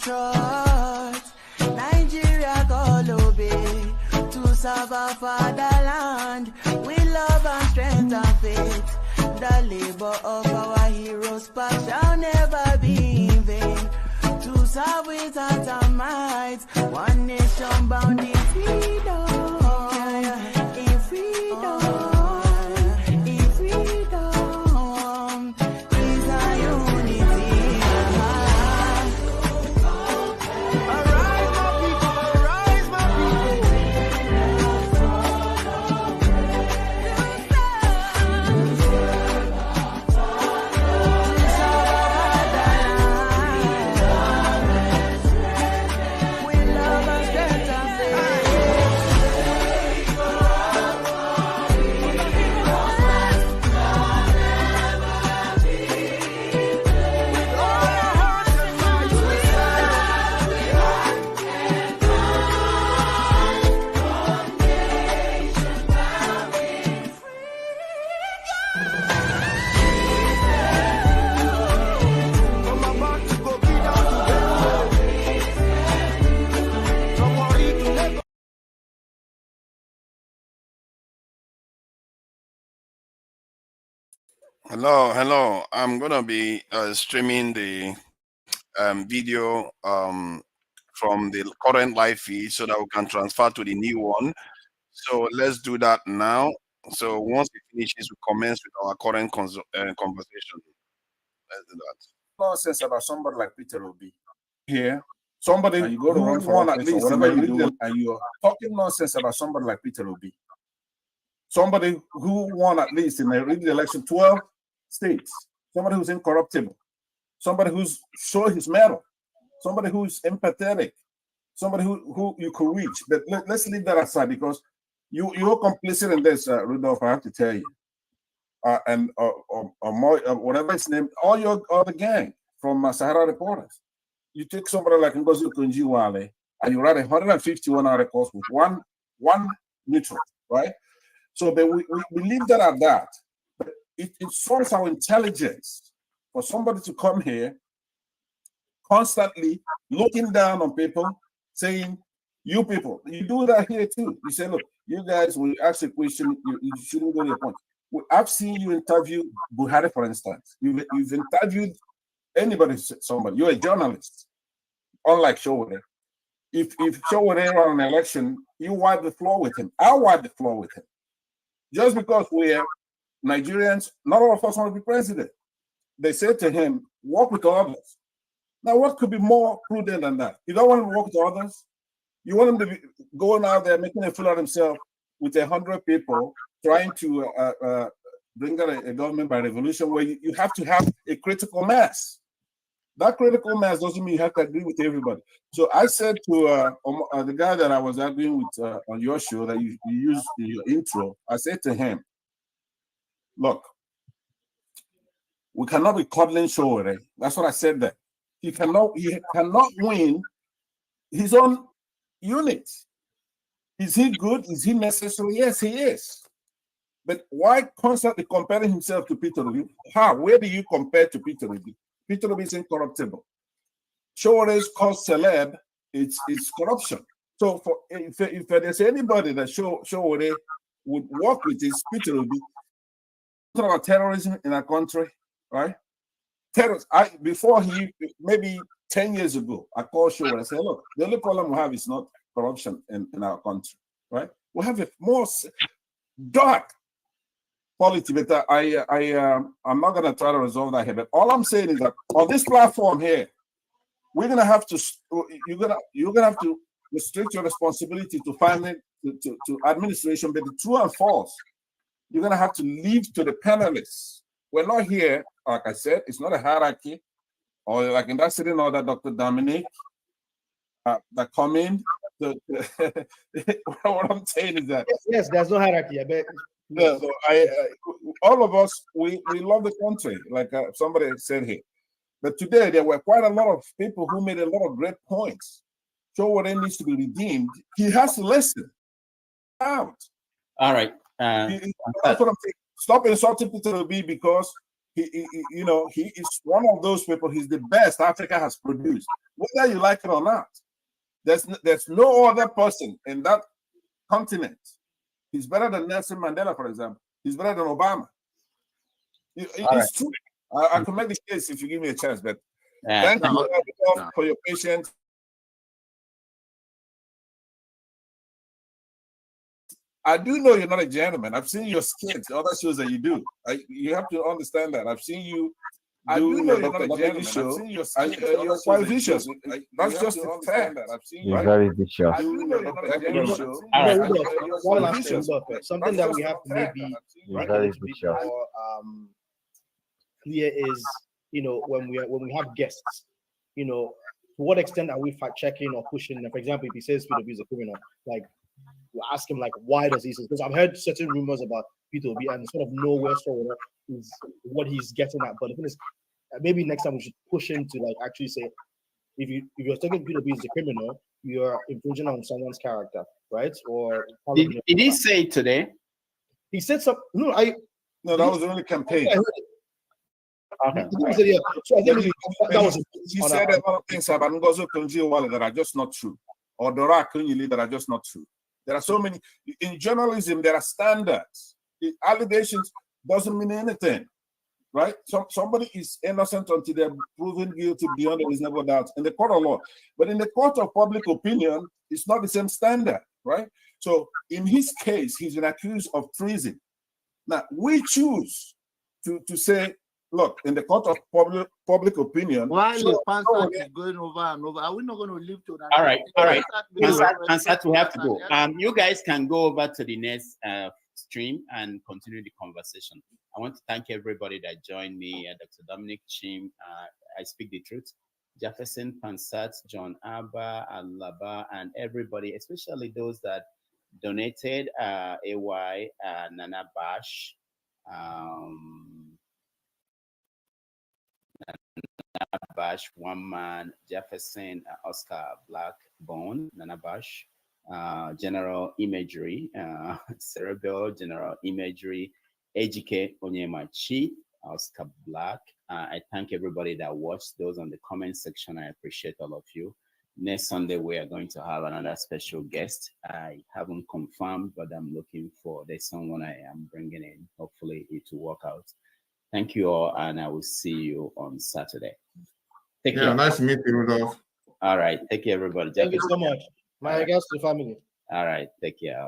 patriots. Nigeria call obey to serve our fatherland with love and strength and faith. The labor of our heroes past shall never be in vain. To serve with heart and might, one nation bound in freedom. In freedom. Hello. I'm gonna be streaming the video from the current live feed so that we can transfer to the new one. So let's do that now. So once it finishes, we commence with our current conversation. Let's do that. Nonsense about somebody like Peter Obi here. Somebody you go to run for one at least, whatever you do, and you're talking nonsense about somebody like Peter Obi. Somebody who won at least in the election 12 states. Somebody who's incorruptible. Somebody who's showing his mettle. Somebody who's empathetic. Somebody who you could reach. But let's leave that aside because you're complicit in this, Rudolph. I have to tell you, whatever his name, all the gang from Sahara Reporters. You take somebody like Ngozi Okonjo-Iweala and you write 151 articles with one neutral, right? So we leave that at that. But it shows our intelligence for somebody to come here constantly looking down on people, saying, you people, you do that here too. You say, look, you guys, when you ask a question, you shouldn't go to your point. I've seen you interview Buhari, for instance. You've interviewed anybody, somebody. You're a journalist, unlike Sowore. If Sowore run an election, you wipe the floor with him. I'll wipe the floor with him. Just because we're Nigerians, not all of us want to be president. They said to him, work with others. Now, what could be more prudent than that? You don't want him to work with others. You want him to be going out there making a fool of himself with 100 people trying to bring out a government by revolution where you have to have a critical mass. That critical mass doesn't mean you have to agree with everybody. So I said to the guy that I was arguing with on your show that you used in your intro, I said to him, look, we cannot be coddling Sowore. That's what I said there. He cannot win his own unit. Is he good? Is he necessary? Yes, he is. But why constantly comparing himself to Peter Obi? How? Where do you compare to Peter Obi? Peter Obi is incorruptible. Sowore's cause celeb, it's corruption. So if there's anybody that Sowore would work with, is Peter Obi. Talk about terrorism in our country, right? Before maybe 10 years ago, I called Sowore and I said, look, the only problem we have is not corruption in our country, right? We have a more dark quality, but I'm not going to try to resolve that here. But all I'm saying is that on this platform here, you're gonna have to restrict your responsibility to finance to administration, but the true and false, you're gonna have to leave to the panelists. We're not here, like I said, it's not a hierarchy, or like in that sitting order, Dr. Dominic, that come in. What I'm saying is that yes, there's no hierarchy. I bet. Yeah, so all of us, we love the country, like somebody said here. But today there were quite a lot of people who made a lot of great points. Sowore needs to be redeemed. He has to listen out. All right. That's what I'm saying. Stop insulting Peter Obi because you know, he is one of those people. He's the best Africa has produced, whether you like it or not. There's no other person in that continent. He's better than Nelson Mandela, for example. He's better than Obama. It's true. I can make the case if you give me a chance, but thank you for your patience. I do know you're not a gentleman. I've seen your skits, other shows that you do. You have to understand that. I've seen you. I do know you're not a gentleman. I've seen your skits. You're quite vicious. That's just a fact. You're very vicious. I do know you're not a gentleman. One last thing, something that we have to maybe clear is, you know, when we have guests, you know, to what extent are we fact checking or pushing? For example, if he says P2B is a criminal, like, we'll ask him, like, why does he say? Because I've heard certain rumors about P2B and sort of know where Sowore is, what he's getting at. But the thing is, maybe next time we should push him to, like, actually say, if you're talking P2B is a criminal, you're infringing on someone's character, right? Or did he say it today? He said something. No, that was the only campaign. Okay. Yeah. So I think he said a lot of things about Ngozi Okonjo-Iweala that are just not true, or Dora Akunyili that are just not true. There are so many in journalism. There are standards. The allegations doesn't mean anything, right? Somebody is innocent until they're proven guilty beyond a reasonable doubt in the court of law. But in the court of public opinion, it's not the same standard, right? So in his case, he's been accused of treason. Now we choose to say, look, in the court of public opinion. While the Pansat is going over and over, are we not going to live to that? All right. Pansat, we have to go. You guys can go over to the next stream and continue the conversation. I want to thank everybody that joined me, Dr. Dominic Chim, I Speak the Truth, Jefferson, Pansat, John Abba, Alaba, and everybody, especially those that donated, AY, Nana Bash, Bash, One Man, Jefferson, Oscar Blackbone, Nana Bash, General Imagery, Cerebral, General Imagery, Ejike Onyemachi, Oscar Black. I thank everybody that watched, those on the comment section. I appreciate all of you. Next Sunday, we are going to have another special guest. I haven't confirmed, but I'm looking for, there's someone I am bringing in. Hopefully it will work out. Thank you all, and I will see you on Saturday. Take care. Nice to meet you, Rudolph. All right. Take care, everybody. Thank you so much. My regards to the family. All right. Take care.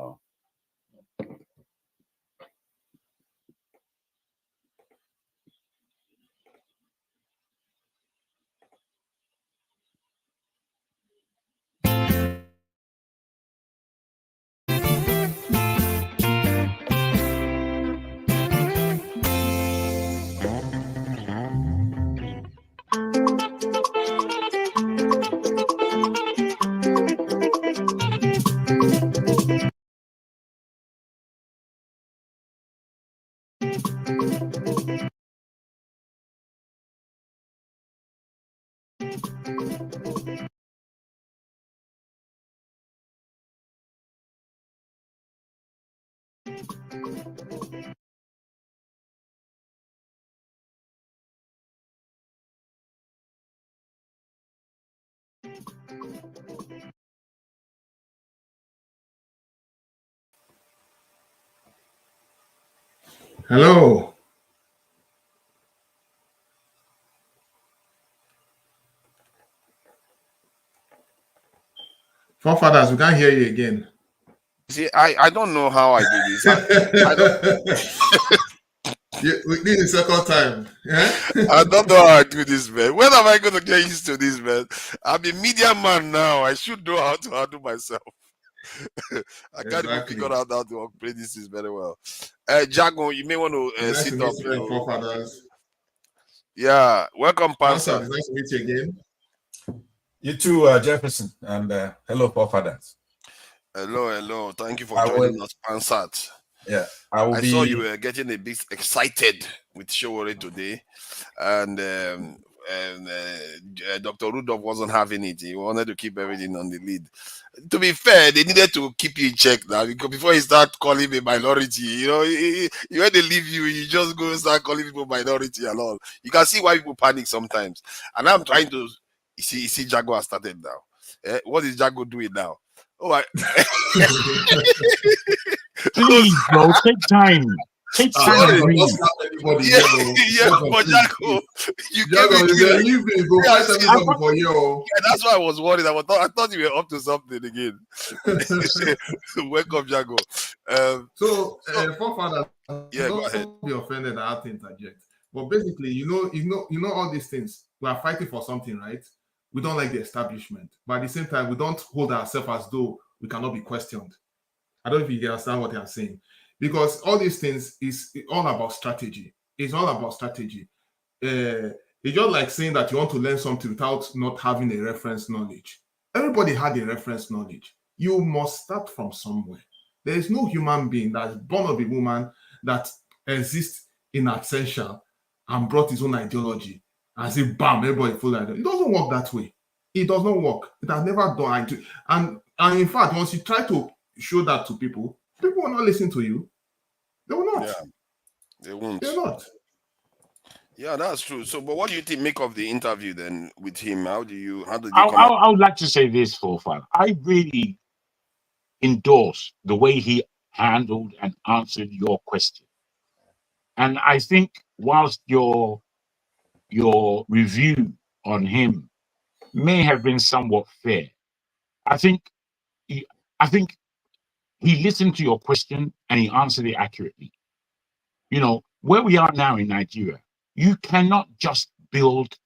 Hello. Forefathers, we can't hear you again. See, I don't know how I do this. I don't. This is the second time. Yeah? I don't know how I do this, man. When am I going to get used to this, man? I'm a media man now. I should know how to handle myself. I can't even figure out how to operate this is very well. Jago, you may want to sit up. Forefathers. Yeah, welcome, Pastor. It's nice to meet you again. You too, Jefferson, and hello, forefathers. Hello. Thank you for joining us, Pansat. Yeah, I saw you were getting a bit excited with Sowore today, and Dr. Rudolph wasn't having it. He wanted to keep everything on the lead. To be fair, they needed to keep you in check now, because before you start calling a minority, when they leave you, you just go start calling people minority and all. You can see why people panic sometimes. And I'm trying to see Jago has started now. What is Jago doing now? Oh, please, bro, take time. Take time to read. But Jago, you Jago, leave me. Go fight everybody for you. Yeah, that's why I was worried. I thought you were up to something again. Welcome, Jago. Forefather, yeah, go ahead. Don't be offended. I have to interject. But basically, you know all these things. We are fighting for something, right? We don't like the establishment, but at the same time, we don't hold ourselves as though we cannot be questioned. I don't know if you understand what I'm saying. Because all these things is all about strategy. It's all about strategy. It's just like saying that you want to learn something without not having a reference knowledge. Everybody had a reference knowledge. You must start from somewhere. There is no human being that's born of a woman that exists in absentia and brought his own ideology and say, bam, everybody follow ideology. It doesn't work that way. It does not work. It has never done. And in fact, once you try to show that to people will not listen to you. They will not. Yeah, they won't. They're not. Yeah, that's true. So, but what do you make of the interview then with him? How did you I would like to say this, Forefather. I really endorse the way he handled and answered your question. And I think whilst your review on him may have been somewhat fair, I think he listened to your question and he answered it accurately. You know, where we are now in Nigeria, you cannot just build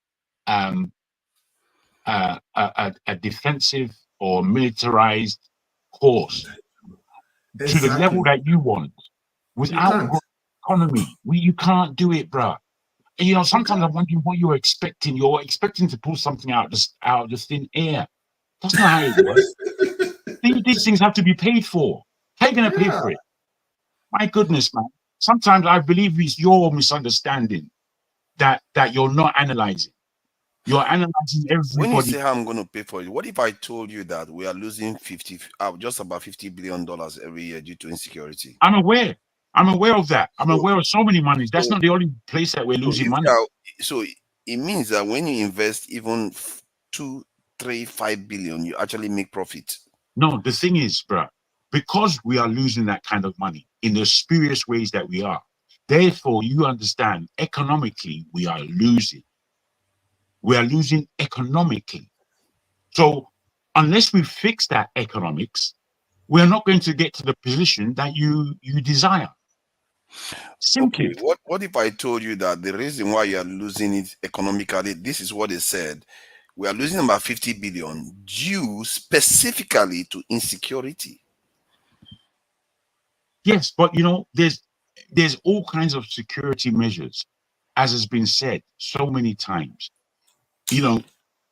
a defensive or militarized course to the level that you want without economy. You can't do it, bro. And, you know, sometimes I'm wondering what you're expecting. You're expecting to pull something out of the thin air. That's not how it works. These things have to be paid for. How are you going to pay for it? My goodness, man. Sometimes I believe it's your misunderstanding that you're not analyzing. You're analyzing everybody. When you say how I'm going to pay for it, what if I told you that we are losing just about $50 billion every year due to insecurity? I'm aware of that. I'm aware of so many monies. That's not the only place that we're losing money. So it means that when you invest even 2, 3, 5 billion, you actually make profit. No, the thing is, bro, because we are losing that kind of money in the spurious ways that we are, therefore, you understand, economically, we are losing. We are losing economically. So unless we fix that economics, we're not going to get to the position that you desire. Simply. Okay, what if I told you that the reason why you are losing it economically, this is what they said, we are losing about 50 billion due specifically to insecurity? Yes, but you know, there's all kinds of security measures, as has been said so many times. You know,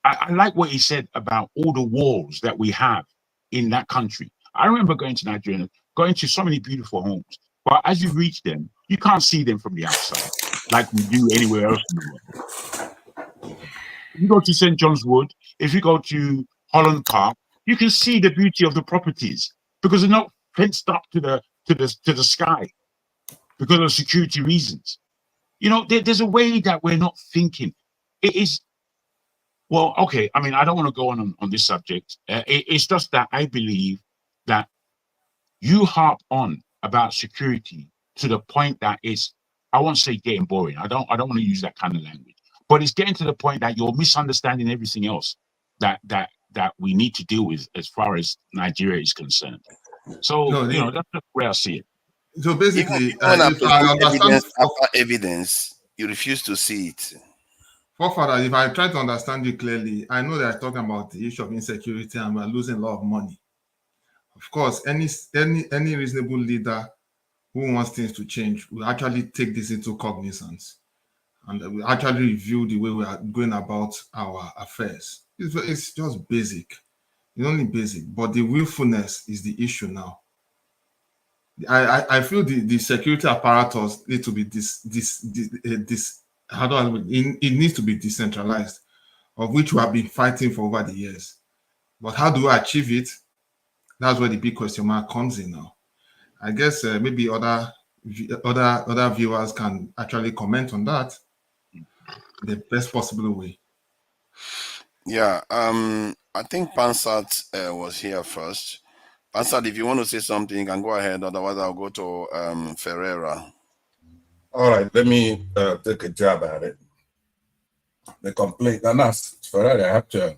I like what he said about all the walls that we have in that country. I remember going to Nigeria, going to so many beautiful homes, but as you reach them, you can't see them from the outside like we do anywhere else in the world. If you go to St. John's Wood, if you go to Holland Park, you can see the beauty of the properties because they're not fenced up to the sky because of security reasons. You know, there's a way that we're not thinking. It is, well, okay, I mean, I don't want to go on this subject. It's just that I believe that you harp on about security to the point that it's, I won't say getting boring. I don't want to use that kind of language, but it's getting to the point that you're misunderstanding everything else that we need to deal with as far as Nigeria is concerned. So, you know, that's the way I see it. So basically, if I understand evidence, you refuse to see it. Forefather, if I try to understand you clearly, I know that I'm talking about the issue of insecurity and we're losing a lot of money. Of course, any reasonable leader who wants things to change will actually take this into cognizance and will actually review the way we are going about our affairs. It's just basic. It's only basic, but the willfulness is the issue now. I feel the security apparatus need to be how do I, it needs to be decentralized, of which we have been fighting for over the years. But how do we achieve it? That's where the big question mark comes in now. I guess maybe other viewers can actually comment on that the best possible way. Yeah, I think Pansat was here first. Pansat, if you want to say something, you can go ahead. Otherwise, I'll go to Ferreira. All right, let me take a jab at it. The complaint, and that's Ferrari. I have to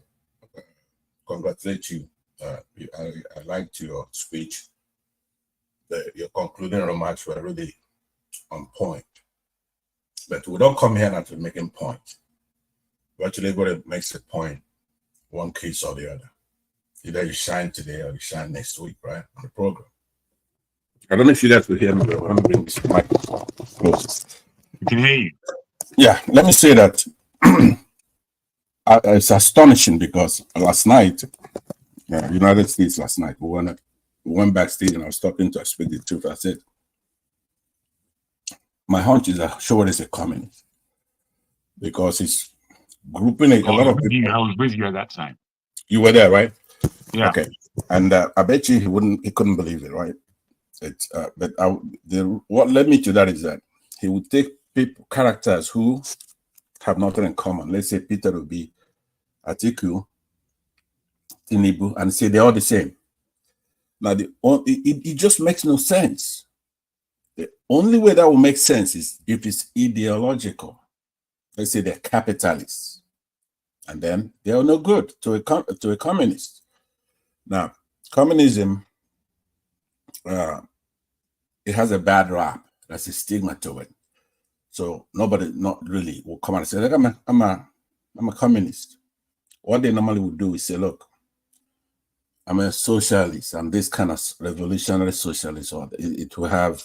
congratulate you. I liked your speech. Your concluding remarks were really on point. But we don't come here not to making points. We actually go to make a point, one case or the other. Either you shine today or you shine next week, right? On the program. I don't know if you guys will hear me, but I'm going to bring this microphone close. We can hear you. Yeah, let me say that it's astonishing because last night, United States last night, we went backstage and I was talking to, I speak the truth. I said, my hunch is that Sowore is a communist because he's grouping a lot of people. I was with you at that time. You were there, right? Yeah. Okay. And I bet you he couldn't believe it, right? What led me to that is that he would take characters who have nothing in common. Let's say Peter Obi, Atiku, Tinubu, and say they're all the same. Now, it just makes no sense. The only way that will make sense is if it's ideological. Let's say they're capitalists, and then they are no good to a communist. Now, communism, it has a bad rap. That's a stigma to it. So nobody, not really, will come out and say, "Look, I'm a communist." What they normally would do is say, "Look, I'm a socialist. I'm this kind of revolutionary socialist." Or it will have,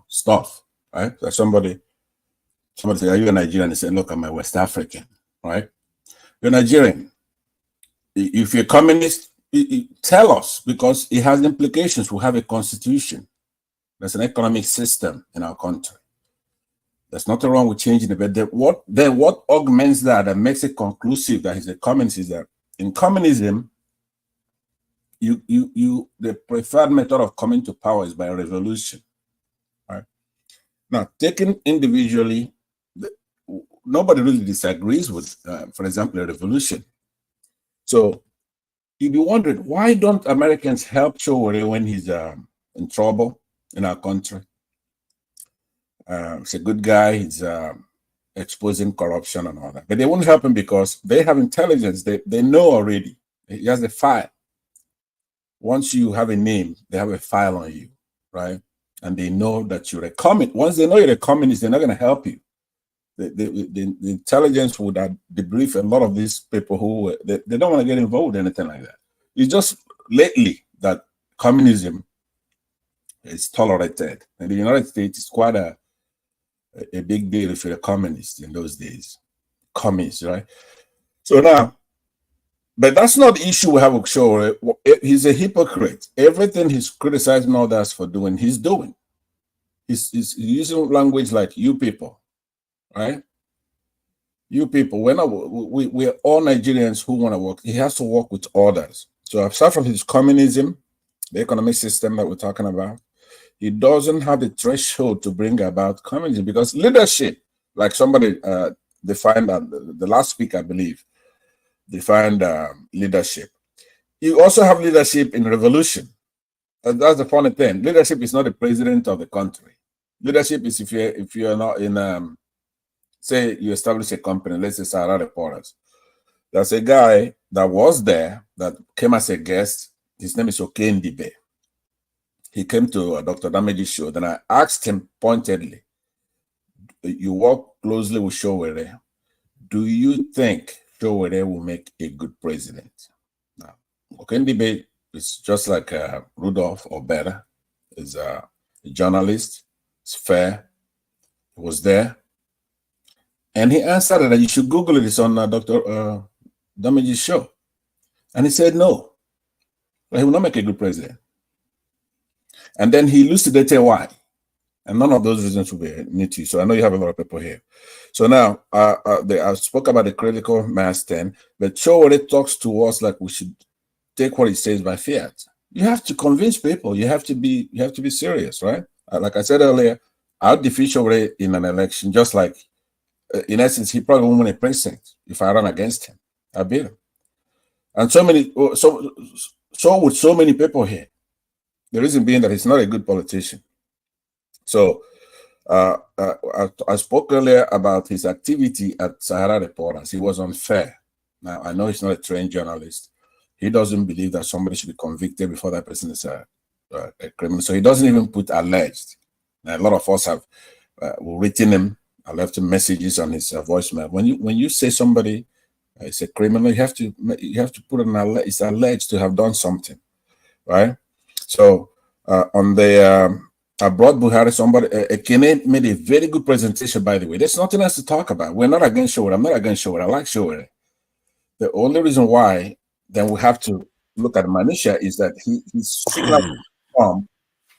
stuff, right? So somebody say, "Are you a Nigerian?" They say, "Look, I'm a West African," right? You're Nigerian. If you're communist, tell us, because it has implications. We have a constitution. There's an economic system in our country. There's nothing wrong with changing it. But what augments that and makes it conclusive that he's a communist is that in communism, the preferred method of coming to power is by a revolution. Right? Now, taken individually, nobody really disagrees with, for example, a revolution. So you'd be wondering, why don't Americans help Sowore when he's in trouble in our country? He's a good guy. He's exposing corruption and all that. But they won't help him because they have intelligence. They know already. He has a file. Once you have a name, they have a file on you, right? And they know that you're a communist. Once they know you're a communist, they're not going to help you. The intelligence would debrief a lot of these people who they don't want to get involved in anything like that. It's just lately that communism is tolerated. In the United States, it's quite a big deal if you're a communist in those days. Communist, right? So now, but that's not the issue we have with Sowore. He's a hypocrite. Everything he's criticizing others for doing, he's doing. He's using language like "you people," right? You people. We're all Nigerians who want to work. He has to work with others. So aside from his communism, the economic system that we're talking about, he doesn't have the threshold to bring about communism, because leadership, like somebody defined, the last speaker, I believe, defined leadership. You also have leadership in revolution. And that's the funny thing. Leadership is not the president of the country. Leadership is if you're not in, say you establish a company, let's say Sahara Reporters. There's a guy that was there that came as a guest. His name is Okendibe. He came to Dr. Damage's show. Then I asked him pointedly, "You work closely with Sowore. Do you think Sowore will make a good president?" Now, Okendibe is just like Rudolph, or better. He's a journalist. He's fair. He was there. And he answered that you should Google it. It's on Dr. Damage's show. And he said no. Well, he will not make a good president. And then he elucidated why. And none of those reasons will be new to you. So I know you have a lot of people here. So now, I spoke about the critical mass then, but Sowore talks to us like we should take what he says by fiat. You have to convince people. You have to be serious, right? Like I said earlier, I'll defeat Sowore in an election, just like, in essence, he probably won't win a precinct if I run against him. I beat him. And so with so many people here. The reason being that he's not a good politician. So I spoke earlier about his activity at Sahara Reporters. He was unfair. Now, I know he's not a trained journalist. He doesn't believe that somebody should be convicted before that person is a criminal. So he doesn't even put alleged. Now, a lot of us have written him. I left him messages on his voicemail. When you say somebody is a criminal, you have to put an alleged. It's alleged to have done something, right? So on the I brought Buhari. Somebody Ekene made a very good presentation. By the way, there's nothing else to talk about. We're not against Sowore. I'm not against Sowore. I like Sowore. The only reason why then we have to look at Manisha is that he's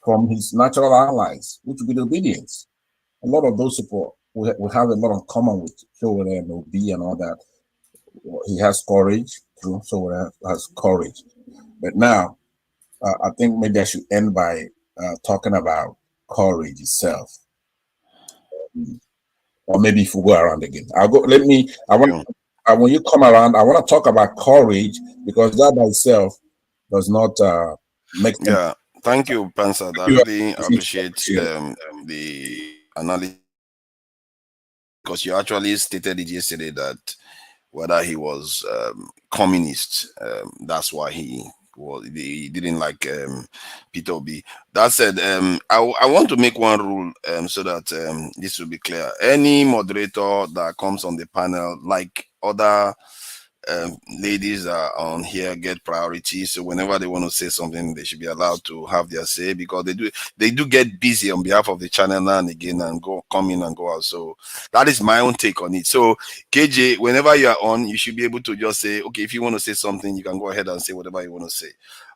from his natural allies, which would be the obedience. A lot of those people we have a lot in common with Sowore and Obi and all that. He has courage, true. Sowore has courage. But now, I think maybe I should end by talking about courage itself. Or maybe if we go around again. When you come around, I want to talk about courage because that by itself does not make sense. Yeah, thank you, Pansad. I really appreciate the analysis because you actually stated it yesterday that whether he was communist, that's why he didn't like Peter Obi. That said, I want to make one rule so that this will be clear. Any moderator that comes on the panel, like other ladies that are on here, get priority. So whenever they want to say something, they should be allowed to have their say because they do get busy on behalf of the channel now and again and come in and go out. So that is my own take on it. So KJ, whenever you are on, you should be able to just say, okay, if you want to say something, you can go ahead and say whatever you want to say.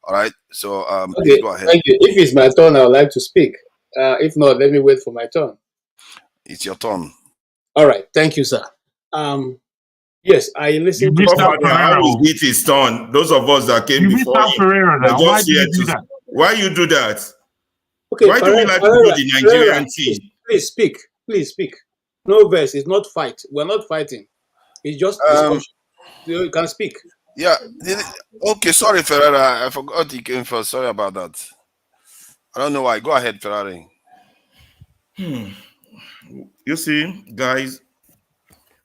All right. So okay, please go ahead. Thank you. If it's my turn, I would like to speak. If not, let me wait for my turn. It's your turn. All right. Thank you, sir. Yes, I listened to Pereira. It his turn. Those of us that came before him. Pereira now. Why do you do that? Why you do that? Okay, why do we like to do the Nigerian team? Please speak. Please speak. No verse. It's not fight. We're not fighting. It's just discussion. You can speak. Yeah. Okay. Sorry, Ferreira. I forgot he came first. Sorry about that. I don't know why. Go ahead, Ferrari. You see, guys,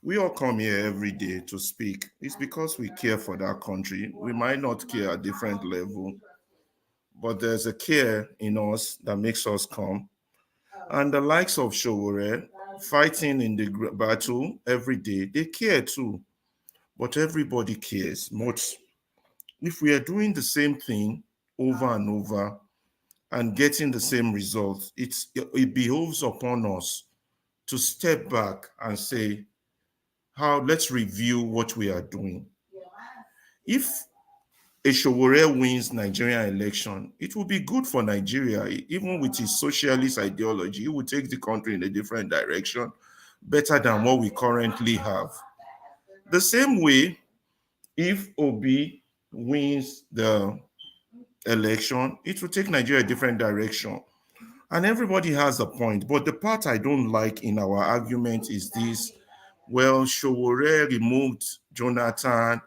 we all come here every day to speak. It's because we care for that country. We might not care at different level, but there's a care in us that makes us come. And the likes of Sowore fighting in the battle every day, they care too. But everybody cares. But if we are doing the same thing over and over and getting the same results, it behoves upon us to step back and say, let's review what we are doing. If a Sowore wins Nigerian election, it will be good for Nigeria. Even with his socialist ideology, it will take the country in a different direction, better than what we currently have. The same way, if Obi wins the election, it will take Nigeria a different direction. And everybody has a point. But the part I don't like in our argument is this: well, Sowore removed Jonathan,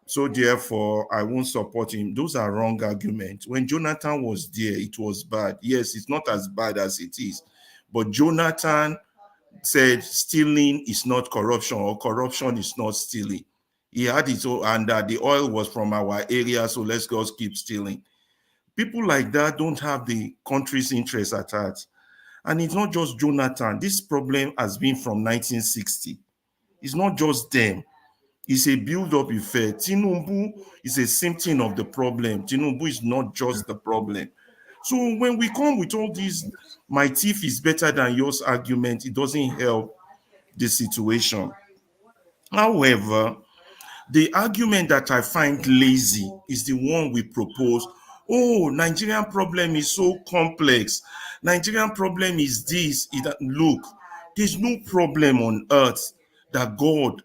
so therefore I won't support him. Those are wrong arguments. When Jonathan was there, it was bad. Yes, it's not as bad as it is. But Jonathan said stealing is not corruption, or corruption is not stealing. He had his own, and the oil was from our area, so let's just keep stealing. People like that don't have the country's interest at heart. And it's not just Jonathan. This problem has been from 1960. It's not just them. It's a build-up effect. Tinubu is a symptom of the problem. Tinubu is not just the problem. So when we come with all these, my thief is better than yours argument, it doesn't help the situation. However, the argument that I find lazy is the one we propose Oh, Nigerian problem is so complex. Nigerian problem is this. Look, there's no problem on earth that God,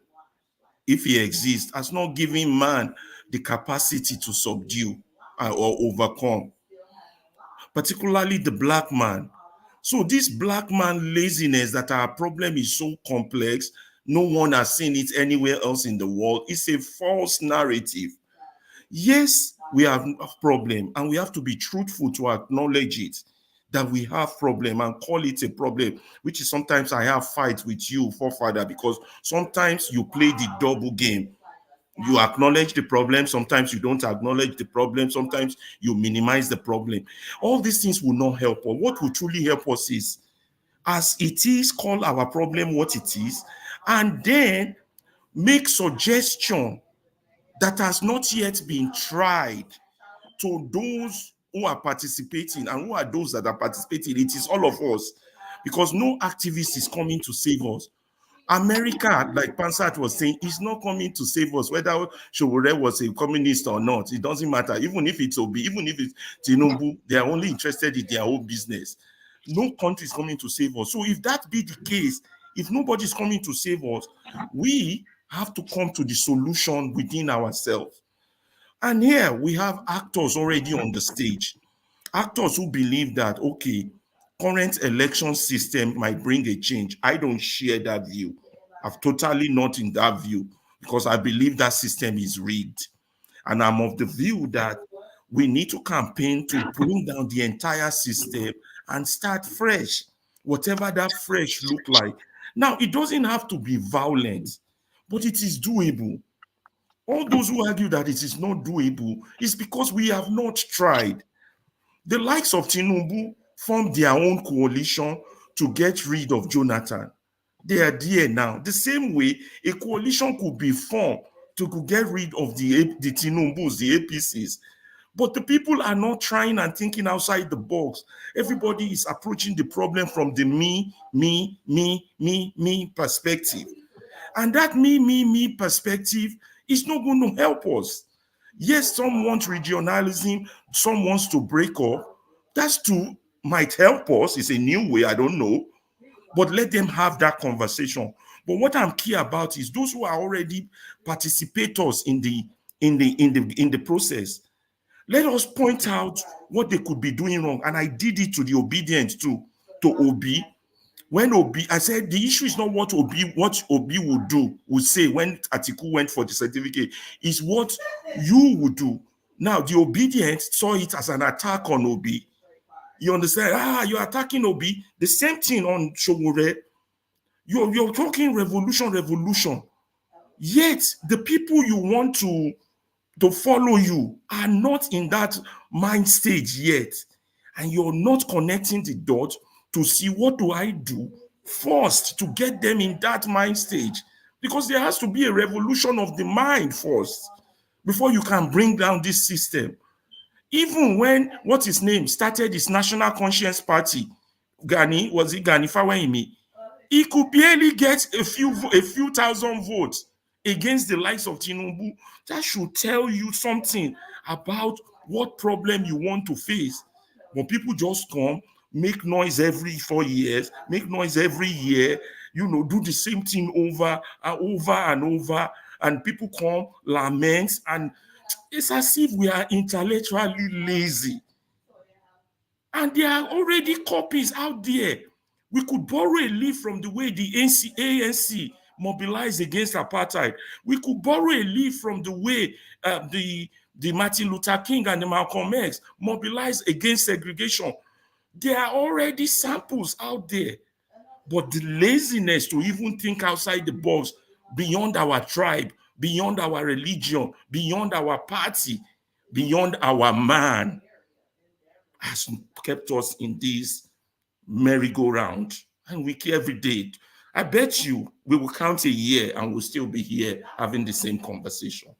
if he exists, has not given man the capacity to subdue or overcome, particularly the black man. So this black man laziness that our problem is so complex, no one has seen it anywhere else in the world. It's a false narrative. Yes, we have a problem, and we have to be truthful to acknowledge it, that we have problem and call it a problem, which is sometimes I have fights with you, forefather, because sometimes you play the double game. You acknowledge the problem, sometimes you don't acknowledge the problem, sometimes you minimize the problem. All these things will not help us. What will truly help us is, as it is, call our problem what it is, and then make suggestion that has not yet been tried to those who are participating. And who are those that are participating? It is all of us, because no activist is coming to save us. America, like Pansat was saying, is not coming to save us, whether Sowore was a communist or not. It doesn't matter. Even if it's Obi, even if it's Tinubu, they are only interested in their own business. No country is coming to save us. So if that be the case, if nobody is coming to save us, we have to come to the solution within ourselves. And here we have actors already on the stage. Actors who believe that, okay, current election system might bring a change. I don't share that view. I'm totally not in that view, because I believe that system is rigged. And I'm of the view that we need to campaign to bring down the entire system and start fresh, whatever that fresh look like. Now, it doesn't have to be violent, but it is doable. All those who argue that it is not doable is because we have not tried. The likes of Tinubu formed their own coalition to get rid of Jonathan. They are there now. The same way a coalition could be formed to get rid of the Tinubus, the APCs. But the people are not trying and thinking outside the box. Everybody is approaching the problem from the me perspective. And that me perspective is not going to help us. Yes, some want regionalism, some wants to break up. That's too might help us. It's a new way, I don't know. But let them have that conversation. But what I'm key about is those who are already participators in the process. Let us point out what they could be doing wrong. And I did it to the obedient too, to Obi. When Obi, I said the issue is not what Obi would say when Atiku went for the certificate, is what you would do. Now, the obedient saw it as an attack on Obi. You understand? You're attacking Obi. The same thing on Sowore. You're talking revolution. Yet, the people you want to follow you are not in that mind stage yet. And you're not connecting the dots to see what do I do first to get them in that mind stage. Because there has to be a revolution of the mind first before you can bring down this system. Even when, what's his name, started his National Conscience Party, Gani Fawahimi, he could barely get a few thousand votes against the likes of Tinubu. That should tell you something about what problem you want to face. When people just come, make noise every 4 years, make noise every year, do the same thing over and over and over, and people come, lament, and it's as if we are intellectually lazy. And there are already copies out there. We could borrow a leaf from the way the ANC mobilized against apartheid. We could borrow a leaf from the way the Martin Luther King and the Malcolm X mobilized against segregation. There are already samples out there. But the laziness to even think outside the box, beyond our tribe, beyond our religion, beyond our party, beyond our man, has kept us in this merry-go-round. And we care every day. I bet you we will count a year and we'll still be here having the same conversation.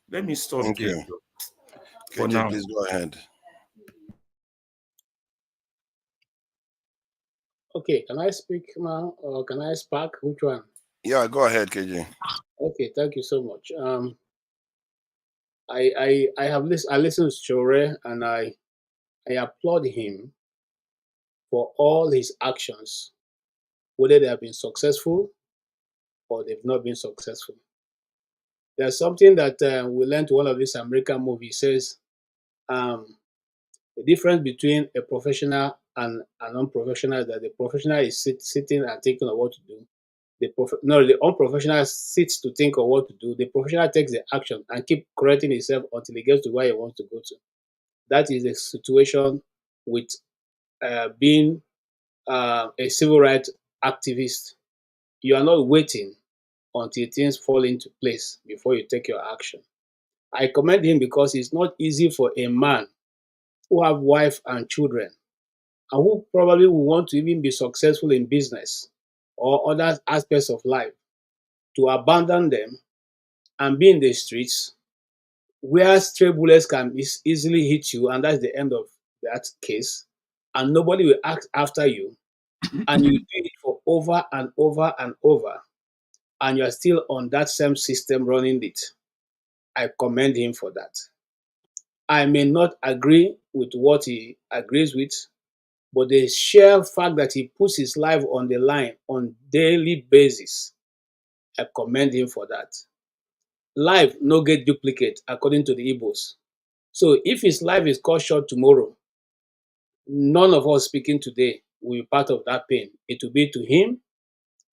Let me stop Thank there. you. For KJ, now. please go ahead. Okay, can I speak now or can I spark? Which one? Yeah, go ahead, KJ. Okay, thank you so much. I listened to Sowore, and I applaud him for all his actions, whether they have been successful or they've not been successful. There's something that we learned to one of these American movies. Says um, the difference between a professional and an unprofessional is that the professional is sitting and thinking of what to do. The unprofessional sits to think of what to do. The professional takes the action and keep correcting himself until he gets to where he wants to go to. That is the situation with being a civil rights activist. You are not waiting until things fall into place before you take your action. I commend him because it's not easy for a man who have wife and children and who probably will want to even be successful in business or other aspects of life to abandon them and be in the streets where stray bullets can easily hit you, and that's the end of that case, and nobody will act after you, and you do it for over and over and over, and you are still on that same system running it. I commend him for that. I may not agree with what he agrees with, but the sheer fact that he puts his life on the line on daily basis, I commend him for that. Life no get duplicate according to the Igbos. So if his life is cut short tomorrow, none of us speaking today will be part of that pain. It will be to him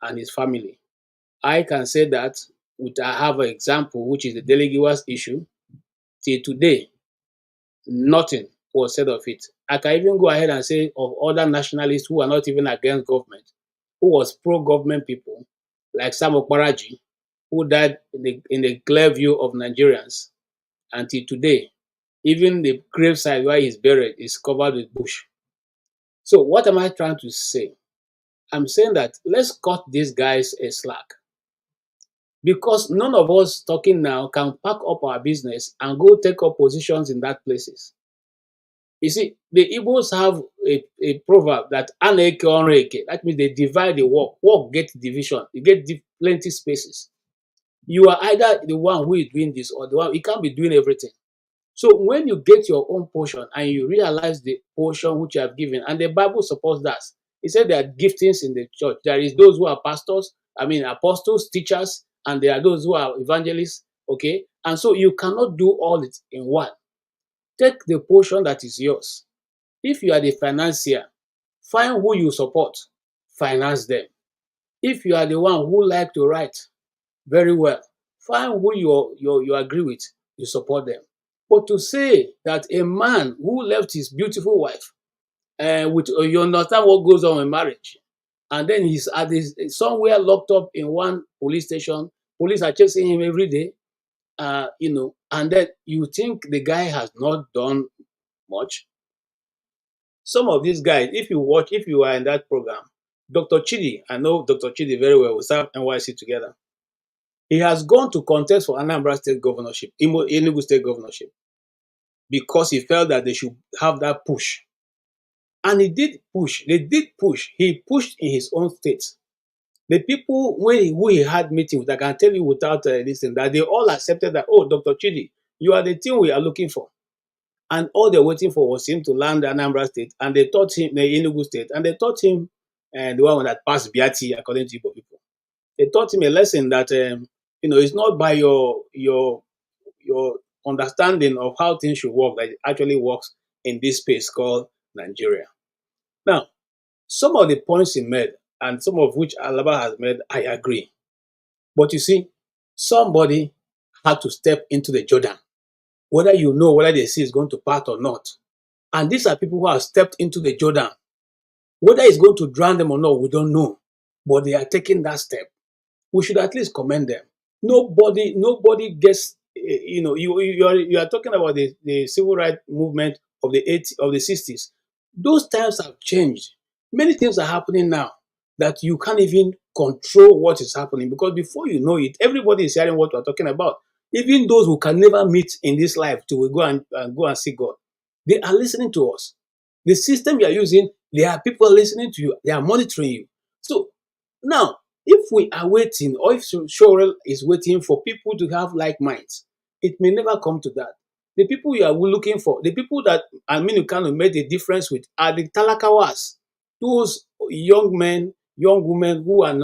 and his family. I can say that I have an example, which is the Daily Giwas issue. Till today, nothing was said of it. I can even go ahead and say of other nationalists who are not even against government, who was pro-government people, like Sam Okparaji, who died in the clear view of Nigerians. Until today, even the graveside where he's buried is covered with bush. So what am I trying to say? I'm saying that let's cut these guys a slack. Because none of us talking now can pack up our business and go take up positions in that places. You see, the Igbos have a proverb that aneke onreke. That means they divide the work. Work get division. You get plenty spaces. You are either the one who is doing this or the one, you can't be doing everything. So when you get your own portion and you realize the portion which you have given, and the Bible supports that, it said there are giftings in the church. There is those who are pastors, apostles, teachers, and there are those who are evangelists, okay? And so you cannot do all it in one. Take the portion that is yours. If you are the financier, find who you support, finance them. If you are the one who like to write very well, find who you agree with, you support them. But to say that a man who left his beautiful wife, you understand what goes on in marriage, and then he's somewhere locked up in one police station, police are chasing him every day, and then you think the guy has not done much. Some of these guys, if you are in that program, Dr. Chidi, I know Dr. Chidi very well, we serve NYC together. He has gone to contest for Anambra State governorship, Enugu State governorship, because he felt that they should have that push. And he did push. They did push. He pushed in his own state. The people who he had meeting with, I can tell you without listening, that they all accepted that, oh, Dr. Chidi, you are the thing we are looking for. And all they're waiting for was him to land Anambra State. And they taught him, the Enugu State, and they taught him, the one that passed Biati, according to Igbo people. They taught him a lesson that, it's not by your understanding of how things should work that it actually works in this space called Nigeria. Now, some of the points he made, and some of which Alaba has made, I agree. But you see, somebody had to step into the Jordan, whether you know whether the sea is going to part or not. And these are people who have stepped into the Jordan. Whether it's going to drown them or not, we don't know. But they are taking that step. We should at least commend them. Nobody gets, you are talking about the civil rights movement of the 60s. Those times have changed. Many things are happening now that you can't even control what is happening, because before you know it, everybody is hearing what we're talking about. Even those who can never meet in this life till we go and see God, they are listening to us. The system you are using, there are people listening to you. They are monitoring you. So now, if we are waiting, or if Sowore is waiting for people to have like minds, It may never come to that. The people you are looking for, the people that Aminu Kano made a difference with, are the Talakawas, those young men, young women who are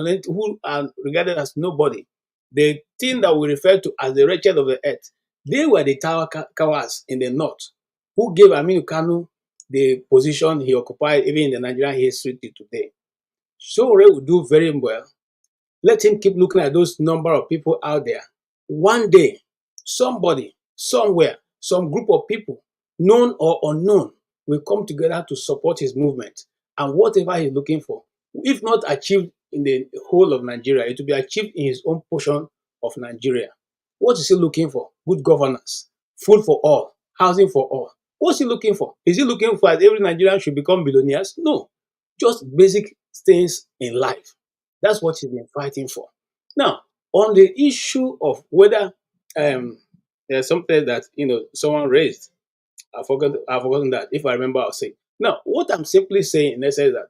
regarded as nobody. The thing that we refer to as the wretched of the earth, they were the Talakawas in the north who gave Aminu Kano the position he occupied even in the Nigerian history till today. Sowore will do very well. Let him keep looking at those number of people out there. One day, somebody, somewhere, some group of people, known or unknown, will come together to support his movement. And whatever he's looking for, if not achieved in the whole of Nigeria, it will be achieved in his own portion of Nigeria. What is he looking for? Good governance, food for all, housing for all. What's he looking for? Is he looking for that every Nigerian should become billionaires? No, just basic things in life. That's what he's been fighting for. Now, on the issue of whether there's something that someone raised, I've forgotten that. If I remember, I'll say. Now, what I'm simply saying in essence that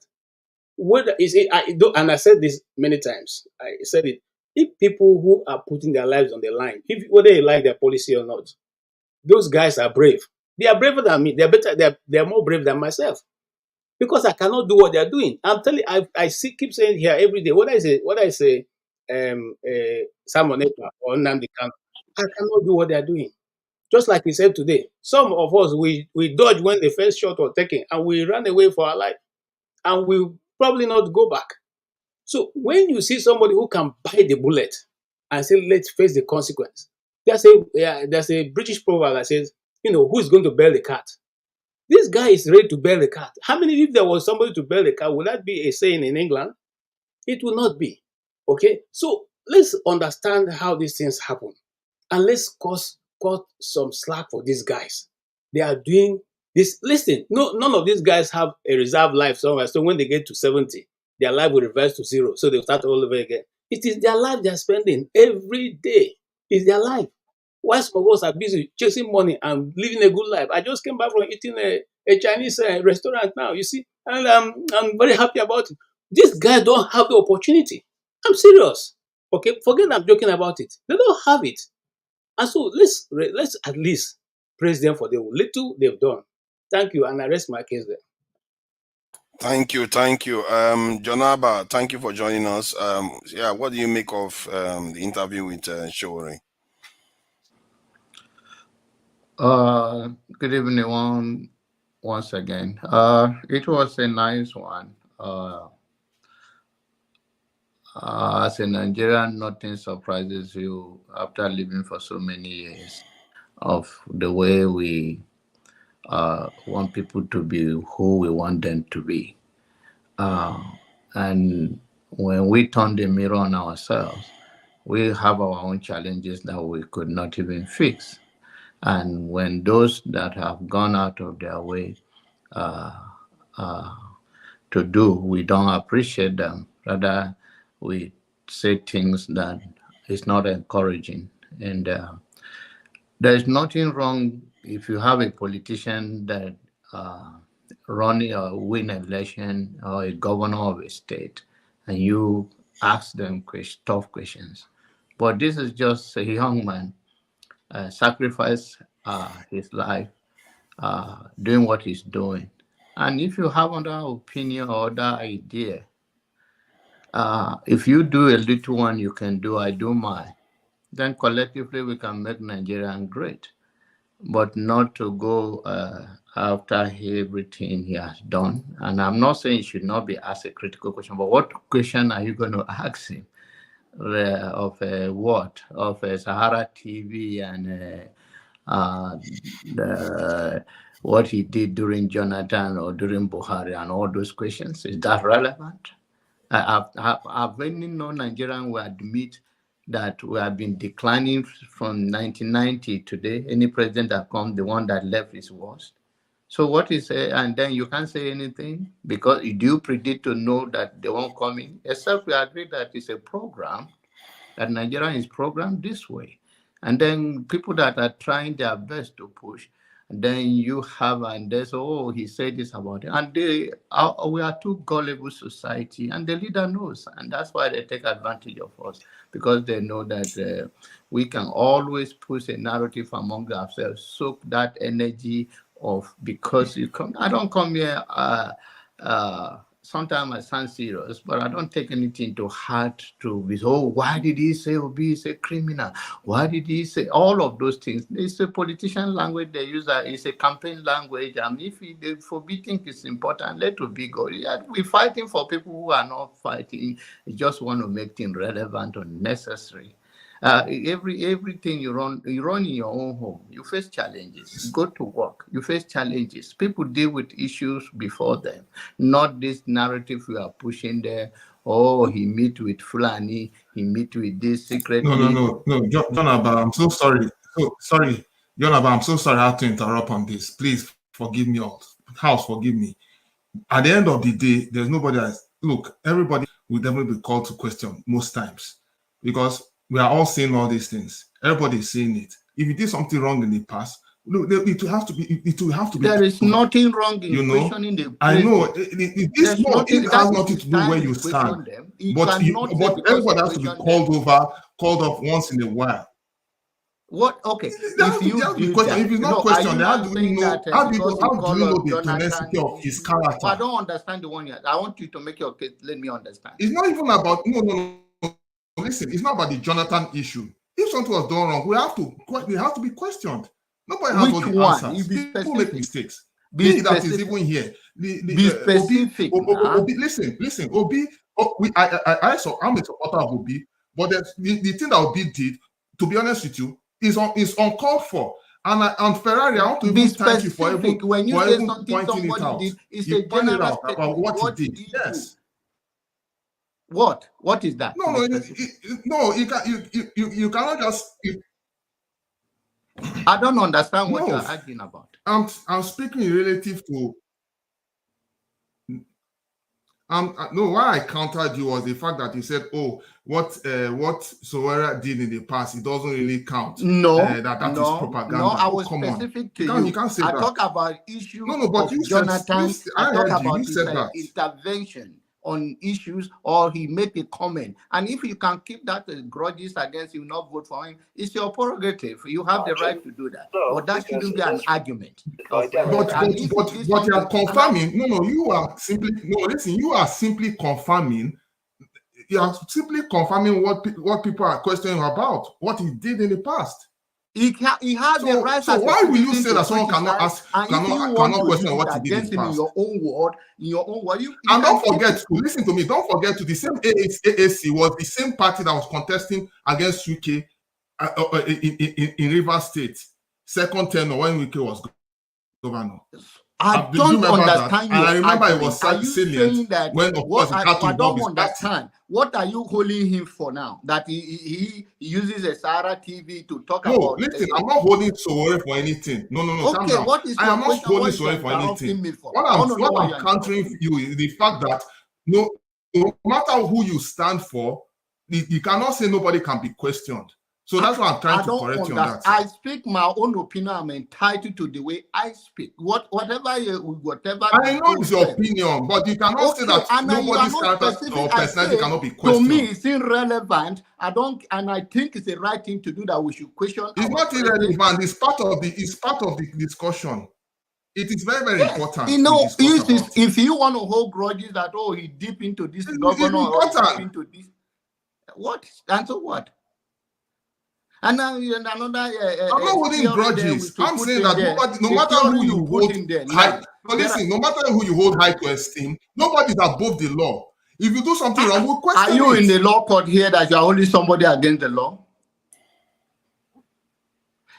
whether is it, and I said this many times. I said it. If people who are putting their lives on the line, whether you like their policy or not, those guys are brave. They are braver than me. They're better. They're more brave than myself. Because I cannot do what they are doing. I'm telling you, I keep saying here every day. What I say, Simon Ekpa or Nnamdi Kanu, I cannot do what they are doing. Just like we said today, some of us we dodge when the first shot was taken, and we ran away for our life, and we probably not go back. So when you see somebody who can bite the bullet and say, "Let's face the consequence," there's a British proverb that says, "Who's going to bail the cat?" This guy is ready to bail the cat. How many, if there was somebody to bail the cat, would that be a saying in England? It will not be. Okay? So let's understand how these things happen. And let's cut some slack for these guys. They are doing this. Listen, none of these guys have a reserved life somewhere. So when they get to 70, their life will reverse to zero. So they'll start all over again. It is their life they're spending every day. It's their life. While some of us are busy chasing money and living a good life. I just came back from eating a Chinese restaurant now, you see, and I'm very happy about it. These guys don't have the opportunity. I'm serious. Okay, forget I'm joking about it. They don't have it. And so let's at least praise them for the little they've done. Thank you, and I rest my case there. Thank you. Jonaba, thank you for joining us. What do you make of the interview with Sowore? Good evening once again. It was a nice one. As a Nigerian, nothing surprises you after living for so many years of the way we want people to be who we want them to be. And when we turn the mirror on ourselves, we have our own challenges that we could not even fix. And when those that have gone out of their way to do, we don't appreciate them. Rather, we say things that is not encouraging. And there's nothing wrong if you have a politician that run or win an election or a governor of a state, and you ask them tough questions. But this is just a young man sacrifice his life doing what he's doing. And if you have another opinion or other idea, if you do a little one, you can do, I do mine. Then collectively we can make Nigeria great, but not to go after everything he has done. And I'm not saying it should not be asked a critical question, but what question are you going to ask him? Of what? Of Sahara TV and what he did during Jonathan or during Buhari and all those questions? Is that relevant? I've only known Nigerian will admit that we have been declining from 1990 today. Any president that comes, the one that left is worse. So what is and then you can't say anything because you do predict to know that they won't come in, except we agree that it's a program, that Nigeria is programmed this way. And then people that are trying their best to push Then you have, and there's, oh, he said this about it. And we are too gullible society, and the leader knows. And that's why they take advantage of us, because they know that we can always push a narrative among ourselves, soak that energy of, because you come, I don't come here, sometimes I sound serious, but I don't take anything to heart to be, oh, why did he say Obi is a criminal? Why did he say all of those things? It's a politician language they use, it's a campaign language. And if they think it's important, let Obi go. Yeah, we're fighting for people who are not fighting. You just want to make things relevant or necessary. Everything you run in your own home. You face challenges. You go to work. You face challenges. People deal with issues before them. Not this narrative we are pushing there. Oh, he meet with Fulani. He meet with this secretly. No. John Abba, I'm so sorry. Sorry, John Abba, I'm so sorry I have to interrupt on this. Please forgive me all. House, forgive me. At the end of the day, there's nobody else. Look, everybody will definitely be called to question most times, because we are all saying all these things. Everybody is saying it. If you did something wrong in the past, look, it will have to be. It will have to be. There is nothing wrong in questioning the. I know. It has nothing to do where you stand. But everybody has to be called off once in a while. What? Okay. If it's not questioned, how do we know? How do you know the tenacity of his character? I don't understand the one yet. I want you to make your case. Let me understand. It's not even about no. Listen, it's not about the Jonathan issue. If something was done wrong, we have to be questioned. Nobody has all the answers. People make mistakes. That is even here. Be specific. Obi, listen. Obi. I'm a supporter of Obi, but the thing that Obi did, to be honest with you, is uncalled for. And Ferrari, I want to even thank you for even pointing it out. You pointed out about what he did. Yes. What is that? You cannot just. I don't understand what you're arguing about. I'm speaking relative to. No, why I countered you was the fact that you said, "Oh, what Sowore did in the past, it doesn't really count." No, that is propaganda. No, I was specific to you. You can't say I that. talk about issue but of you Jonathan. said, I talk about his intervention on issues, or he make a comment. And if you can keep that grudges against you, not vote for him, it's your prerogative. You have the right to do that. But that shouldn't be an argument. But you are confirming. You are simply listen. You are simply confirming. You are simply confirming what people are questioning about, what he did in the past. He has the right. So why will you say that someone cannot question what he did in the past? In your own word, and don't forget to listen to me. Don't forget to the same AAC was the same party that was contesting against UK in Rivers State, second term when UK was governor. I don't understand you. And I remember it was salient when, of course, he had to involve his party. What are you holding him for now? That he uses a Sahara TV to talk about? No, listen, I'm not holding Sowore for anything. No, calm down. I am not holding Sowore for anything. What I'm countering you is the fact that no matter who you stand for, you cannot say nobody can be questioned. So that's why I'm trying to correct you on that. I speak my own opinion. I'm entitled to the way I speak. Whatever. I know it's your opinion, but you cannot say that nobody's character or personality cannot be questioned. To me, it's irrelevant. I think it's the right thing to do, that we should question. It's not irrelevant. It's part of the discussion. It is very, very important. If you want to hold grudges that he deep into this governor or deep into this, what? And so what? And now another. I'm not holding grudges. I'm saying that no matter who you hold high, no matter who you hold high to esteem, nobody is above the law. If you do something wrong, we'll question it. Are you in the law court here that you are holding somebody against the law?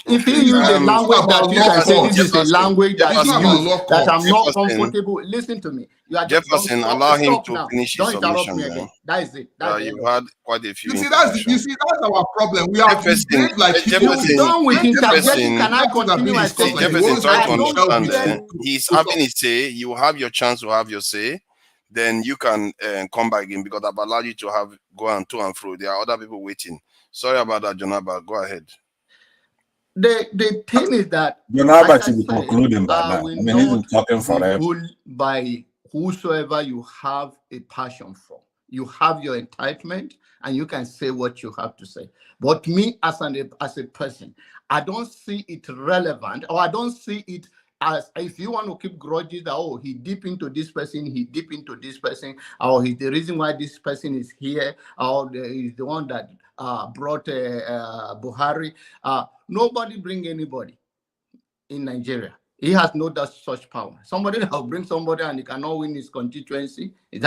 If you use a language that you can say this is a language that I'm not comfortable, listen to me. Jefferson, allow him to finish his submission. Man. That is it. You've had quite a few. You see, that's our problem. We are like Jefferson. Done with interjection. Can I continue my statement? Jefferson, try to understand. He's having his say. You have your chance to have your say. Then you can come back in, because I've allowed you to go on to and fro. There are other people waiting. Sorry about that, Jonaba. Go ahead. the thing is that Jonaba should be concluding by now. I mean, he's been talking forever. By whosoever you have a passion for. You have your entitlement and you can say what you have to say. But me as a person, I don't see it relevant, or I don't see it as, if you want to keep grudges that, oh, he deep into this person, he deep into this person, or he's the reason why this person is here, or he's the one that brought Buhari. Nobody bring anybody in Nigeria. He has no such power. Somebody that will bring somebody and he cannot win his constituency. It's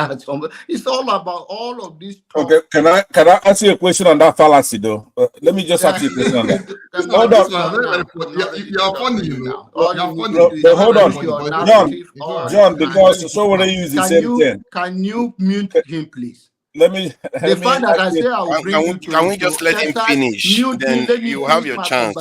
all about all of this talk. Okay, can I ask you a question on that fallacy though? Let me just ask you a question on that. Hold on. You're funny, you know. You're funny. But hold on, John, because Sowore use the same thing. Can you mute him, please? Can we just let him finish? Then you have your chance.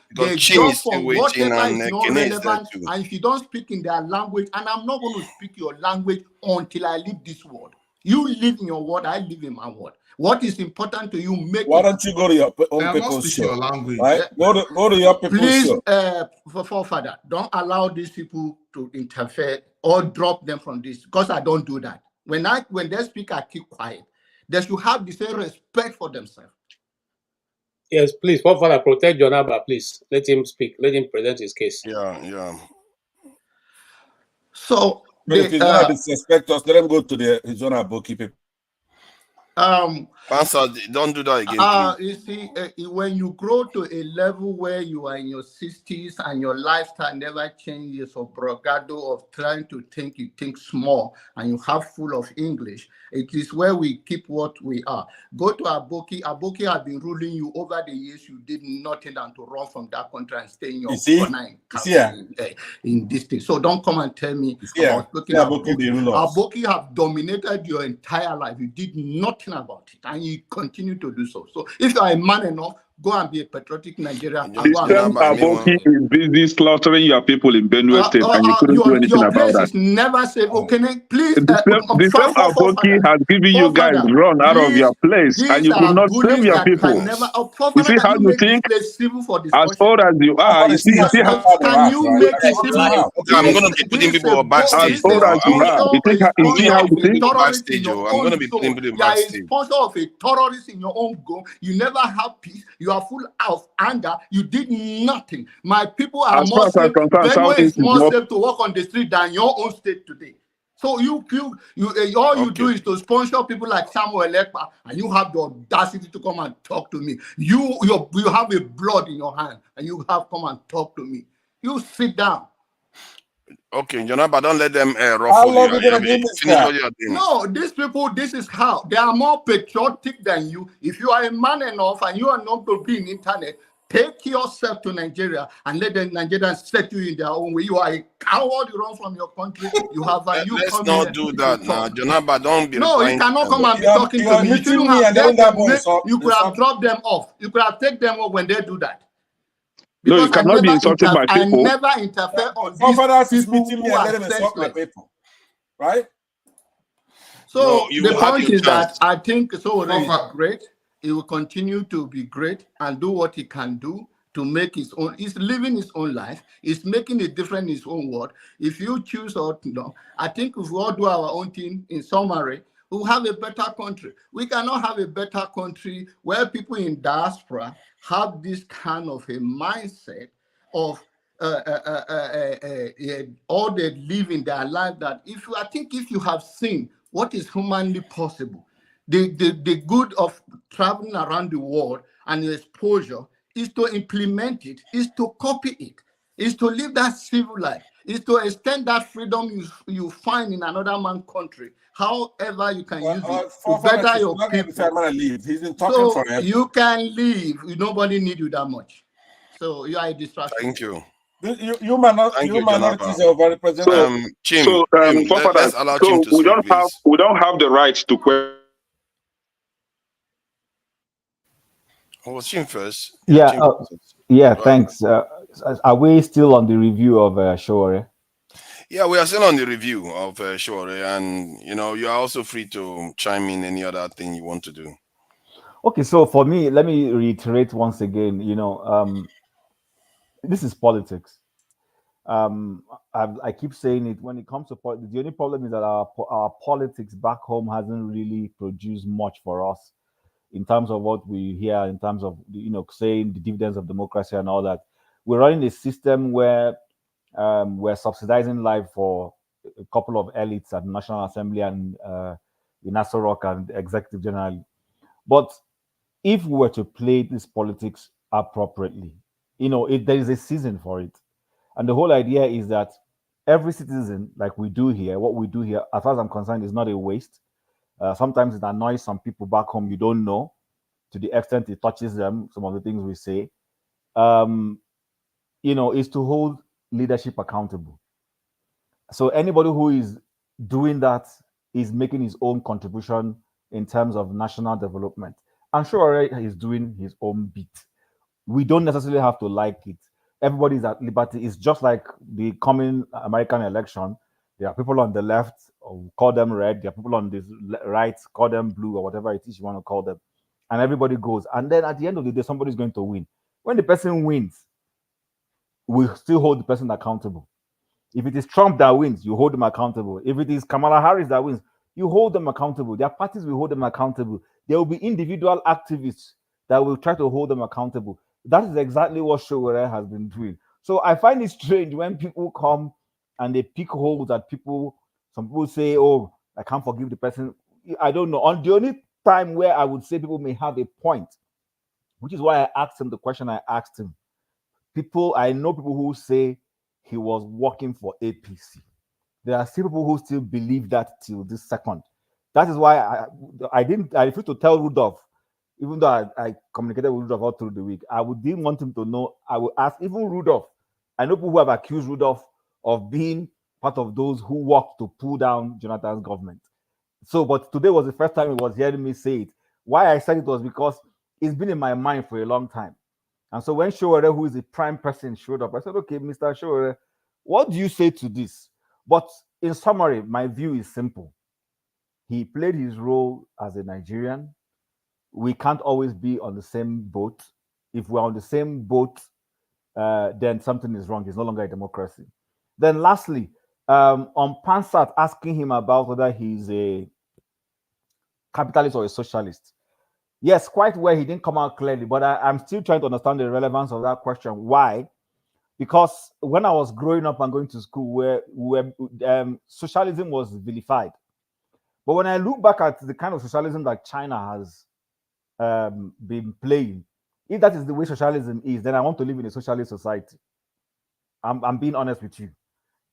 Because Chin is still waiting and Kene is there too. And if you don't speak in their language, and I'm not going to speak your language until I leave this world. You live in your word, I live in my word. What is important to you, make Why don't you go to your own people's show? Right? Go to your people's show. Please, forefather, don't allow these people to interfere or drop them from this, because I don't do that. When they speak, I keep quiet. They should have the same respect for themselves. Yes, please, Father, protect Jonaba, please. Let him speak. Let him present his case. Yeah. So, if he's going to disrespect us, let him go to his own bookkeeping. Pastor, don't do that again. You see, when you grow to a level where you are in your 60s and your lifestyle never changes, of brigado of trying to think, you think small and you have full of English, it is where we keep what we are. Go to Aboki. Aboki has been ruling you over the years. You did nothing than to run from that country and stay in your corner in this thing. So don't come and tell me about Aboki. Aboki have dominated your entire life. You did nothing about it, and you continue to do so. So if you are a man enough, go and be a patriotic Nigerian. Aboki is busy slaughtering your people in Benue State, and you couldn't do anything about that. Is never safe. Okay, please. The same Aboki has given you guys run out of your place, and you could not save your people. You see how you think? As old as you are, you see how. Can you make it civil? I'm going to be putting people backstage. As old as you are, you see how you think? Backstage, I'm going to be putting people backstage. You are a sponsor of a terrorist in your own go. You never have peace. You are full of anger. You did nothing. My people are more safe. Benue is more safe to walk on the street than your own state today. So all you do is to sponsor people like Samuel Ekpa, and you have the audacity to come and talk to me. You have a blood in your hand, and you have come and talk to me. You sit down. Okay, Jonaba, don't let them ruffle you. No, these people, this is how. They are more patriotic than you. If you are a man enough and you are not going to be in internet, take yourself to Nigeria and let the Nigerians set you in their own way. You are a coward. You run from your country. You have a new. Let's not do that now, Jonaba. Don't be. No, you cannot come and be talking to me. You could have dropped them off. You could have taken them off when they do that. Because no, you cannot be insulting my people. I never interfere on these people who are senseless. Right? So the point is that I think Sowore is great. He will continue to be great and do what he can do to make his own. He's living his own life. He's making a difference in his own world. If you choose or no, I think if we all do our own thing, in summary, we'll have a better country. We cannot have a better country where people in diaspora have this kind of a mindset of all they live in their life, that if you have seen what is humanly possible, the good of traveling around the world and the exposure is to implement it, is to copy it, is to live that civil life, is to extend that freedom you find in another man's country. However you can use it to better your people. He's been talking forever. You can leave. Nobody need you that much. So you are a distraction. Thank you. You minorities are very present. Let's allow Chim to speak, we don't have the right to question. Oh, Chim first. Yeah, thanks. Are we still on the review of Sowore? Yeah, we are still on the review of Sowore, and you are also free to chime in any other thing you want to do. Okay, so for me, let me reiterate once again. this is politics. I keep saying it when it comes to politics. The only problem is that our politics back home hasn't really produced much for us in terms of what we hear, in terms of saying the dividends of democracy and all that. We're running a system where we're subsidizing life for a couple of elites at the National Assembly and in Aso Rock and executive generally. But if we were to play this politics appropriately, there is a season for it. And the whole idea is that every citizen, like we do here, what we do here, as far as I'm concerned, is not a waste. Sometimes it annoys some people back home you don't know, to the extent it touches them, some of the things we say, is to hold leadership accountable. So anybody who is doing that is making his own contribution in terms of national development. I'm sure he's doing his own bit. We don't necessarily have to like it. Everybody's at liberty. It's just like the coming American election. There are people on the left, or call them red. There are people on the right, call them blue, or whatever it is you want to call them. And everybody goes. And then at the end of the day, somebody's going to win. When the person wins, we still hold the person accountable. If it is Trump that wins, you hold them accountable. If it is Kamala Harris that wins, you hold them accountable. Their parties will hold them accountable. There will be individual activists that will try to hold them accountable. That is exactly what Sowore has been doing. So I find it strange when people come and they pick holes at people. Some people say, oh, I can't forgive the person. I don't know. On the only time where I would say people may have a point, which is why I asked him the question I asked him. I know people who say he was working for APC. There are still people who still believe that till this second. That is why I refused to tell Rudolph, even though I communicated with Rudolph all through the week. Didn't want him to know. I would ask even Rudolph. I know people who have accused Rudolph of being part of those who worked to pull down Jonathan's government. So, but today was the first time he was hearing me say it. Why I said it was because it's been in my mind for a long time. And so when Sowore, who is the prime person, showed up, I said, okay, Mr. Sowore, what do you say to this? But in summary, my view is simple. He played his role as a Nigerian. We can't always be on the same boat. If we're on the same boat, then something is wrong. It's no longer a democracy. Then lastly, on Pansat asking him about whether he's a capitalist or a socialist. Yes, quite well, he didn't come out clearly, but I'm still trying to understand the relevance of that question. Why? Because when I was growing up and going to school, where socialism was vilified. But when I look back at the kind of socialism that China has been playing, if that is the way socialism is, then I want to live in a socialist society. I'm being honest with you.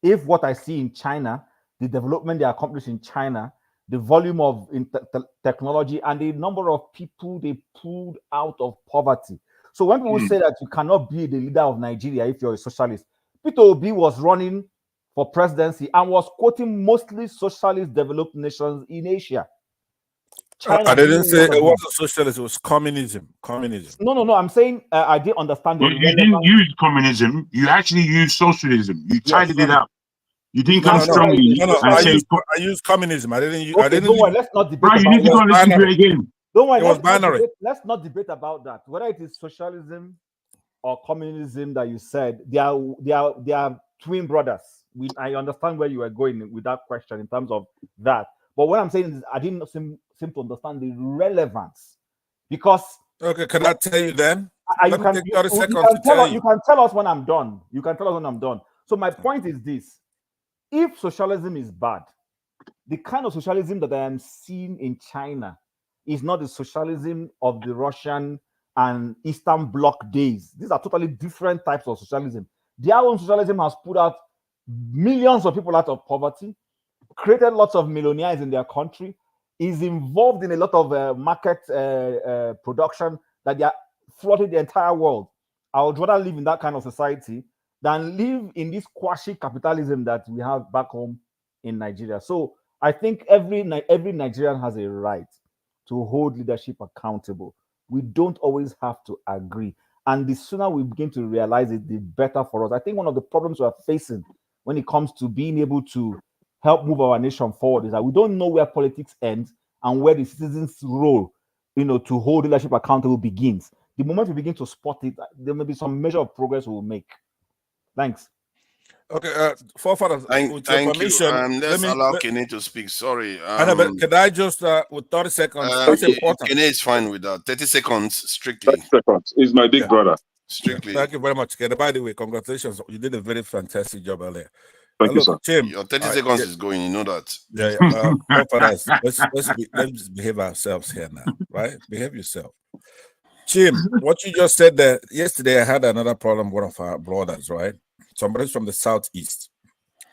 If what I see in China, the development they accomplished in China, the volume of technology and the number of people they pulled out of poverty. So when people say that you cannot be the leader of Nigeria if you're a socialist, Peter Obi was running for presidency and was quoting mostly socialist developed nations in Asia. China I didn't say it wasn't socialism, it was communism. Communism. No. I'm saying I didn't understand you didn't use communism, you actually used socialism. You tried it out. You didn't come strongly. No, I used communism. I didn't use. Okay, I didn't. Don't worry, let's not debate. Bro, you need to go and listen to it again. Don't worry. It was binary. Let's not debate about that. Whether it is socialism or communism that you said, they are twin brothers. I understand where you are going with that question in terms of that. But what I'm saying is, I didn't seem to understand the relevance because. Okay, can I tell you then? You can tell us when I'm done. You can tell us when I'm done. So my point is this. If socialism is bad, the kind of socialism that I am seeing in China is not the socialism of the Russian and Eastern Bloc days. These are totally different types of socialism. Their own socialism has put out millions of people out of poverty, created lots of millionaires in their country, is involved in a lot of market production that they are flooding the entire world. I would rather live in that kind of society than live in this quasi-capitalism that we have back home in Nigeria. So I think every Nigerian has a right to hold leadership accountable. We don't always have to agree. And the sooner we begin to realize it, the better for us. I think one of the problems we are facing when it comes to being able to help move our nation forward is that we don't know where politics ends and where the citizens' role, to hold leadership accountable begins. The moment we begin to spot it, there may be some measure of progress we will make. Thanks. Okay, forefathers, with your permission, let's allow Kenny to speak. Sorry. Can I just, with 30 seconds, that's important. Kenny is fine with that. 30 seconds, strictly. 30 seconds. He's my big brother. Strictly. Thank you very much, Kenny. By the way, congratulations. You did a very fantastic job earlier. Thank you, sir. Tim, your 30 seconds is going, you know that. Yeah. Let's behave ourselves here now, right? Behave yourself. Jim, what you just said there, yesterday I had another problem with one of our brothers, right? Somebody's from the southeast,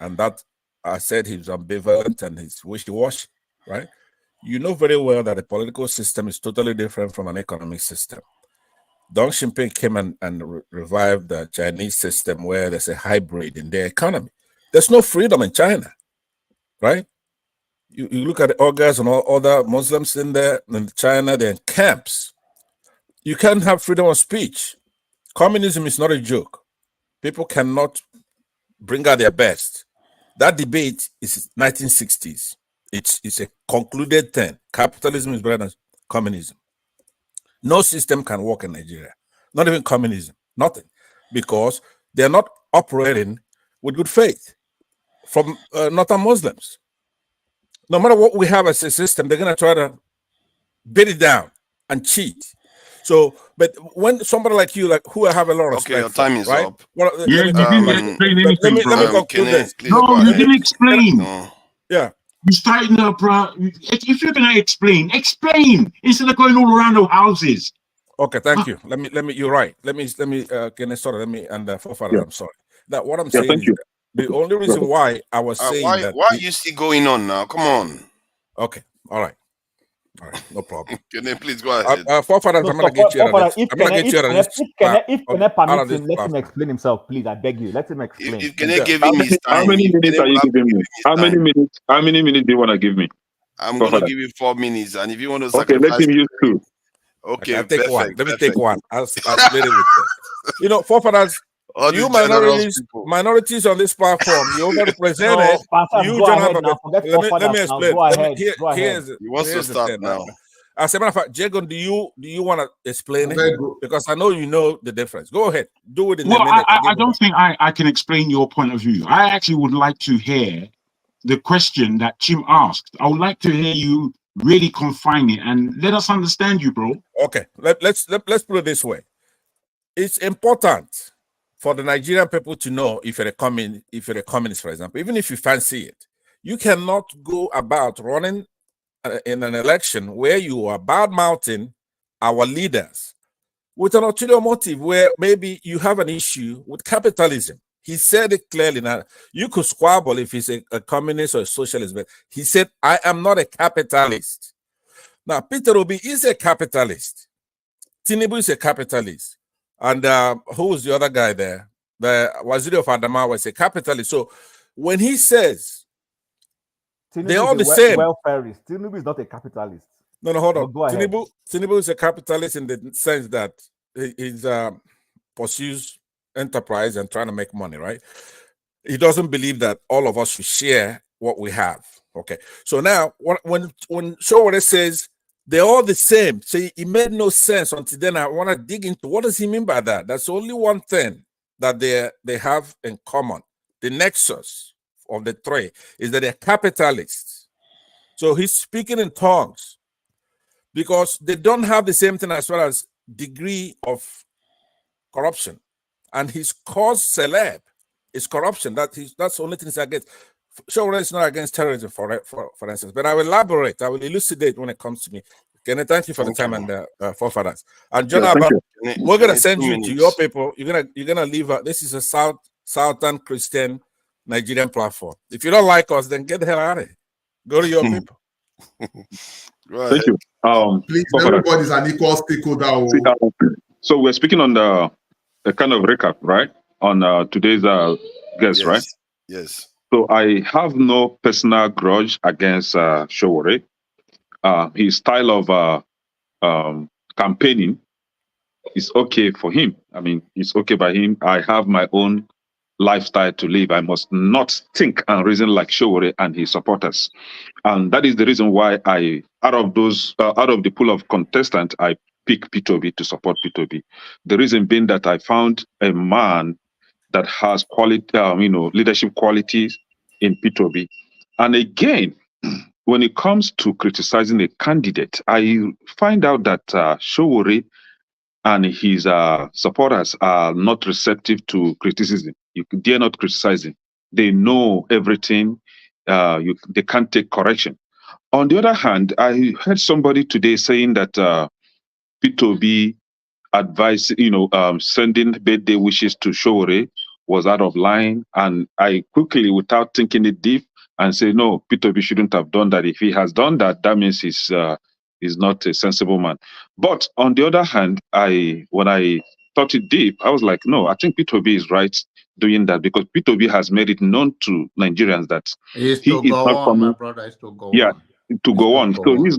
and that I said he's ambivalent and he's wishy-washy, right? You know very well that the political system is totally different from an economic system. Deng Xiaoping came and revived the Chinese system where there's a hybrid in their economy. There's no freedom in China, right? You look at the Uyghurs and all other Muslims in there in China, they're in camps. You can't have freedom of speech. Communism is not a joke. People cannot bring out their best. That debate is 1960s. It's a concluded thing. Capitalism is better than communism. No system can work in Nigeria. Not even communism. Nothing. Because they're not operating with good faith from Northern Muslims. No matter what we have as a system, they're going to try to beat it down and cheat. So, but when somebody like you, like who I have a lot of respect your time is right? up. Well, Yeah, you didn't explain anything, let me conclude this. No, you didn't explain. Yeah. You started up, if you're gonna explain instead of going all around the houses. Okay, thank you. Let me. You're right. Let me. Can I start? Let me. And forefather, I'm sorry. That what I'm saying is the only reason why I was saying that. Why are you still going on now? Come on. Okay. All right, no problem. Can you please go ahead? Forefathers, I'm going to get you out of this. I'm going to get you out of this. If Kene permits him, let him explain himself, please. I beg you. Let him explain. If Kene give him his time. How many minutes are you giving me? How many minutes do you want to give me? I'm going to give you 4 minutes. And if you want to sacrifice... Okay, let him use 2. Okay, I'll take one. Let me take one. I'll split it with that. You know, forefathers, you minorities on this platform, you overrepresented. You don't have a... Let me explain. He wants to start now. As a matter of fact, Jagon, do you want to explain it? Because I know you know the difference. Go ahead. Do it in a minute. I don't think I can explain your point of view. I actually would like to hear the question that Chim asked. I would like to hear you really confine it and let us understand you, bro. Okay, let's put it this way. It's important for the Nigerian people to know if you're a communist, for example, even if you fancy it, you cannot go about running in an election where you are bad-mouthing our leaders with an ulterior motive where maybe you have an issue with capitalism. He said it clearly. Now, you could squabble if he's a communist or a socialist, but he said, I am not a capitalist. Now, Peter Obi is a capitalist. Tinubu is a capitalist. And who's the other guy there? The Waziri of Adamawa was a capitalist. So when he says Tinubu they're all the same. Welfareist. Tinubu is not a capitalist. No, hold on. Tinubu is a capitalist in the sense that he pursues enterprise and trying to make money, right? He doesn't believe that all of us should share what we have. Okay. So now when Sowore says they're all the same, so it made no sense until then. I want to dig into what does he mean by that? That's only one thing that they have in common. The nexus of the three is that they're capitalists. So he's speaking in tongues because they don't have the same thing as far as degree of corruption. And his cause celeb is corruption. That's the only thing he's against. Sure, it's not against terrorism, for instance. But I will elaborate. I will elucidate when it comes to me. Can thank you for the time and forefathers. And John, we're gonna send you to your people. You're gonna leave. This is a Southern Christian Nigerian platform. If you don't like us, then get the hell out of here. Go to your people. Thank you. Please, everybody's an equal stakeholder. So we're speaking on the kind of recap, right? On today's guest, right? Yes. So I have no personal grudge against Sowore. His style of campaigning is okay for him. I mean, it's okay by him. I have my own lifestyle to live. I must not think and reason like Sowore and his supporters. And that is the reason why out of the pool of contestants, I pick P2B to support P2B. The reason being that I found a man that has quality, leadership qualities in P2B. And again, when it comes to criticizing a candidate, I find out that Sowore and his supporters are not receptive to criticism. They're not criticizing. They know everything. They can't take correction. On the other hand, I heard somebody today saying that P2B advice, sending birthday wishes to Sowore was out of line. And I quickly, without thinking it deep, and say, no, P2B shouldn't have done that. If he has done that, that means he's not a sensible man. But on the other hand, when I thought it deep, I was like, no, I think P2B is right doing that, because P2B has made it known to Nigerians that He is he to is go not on, coming. my brother, is to go Yeah, on. to go on. Go So on.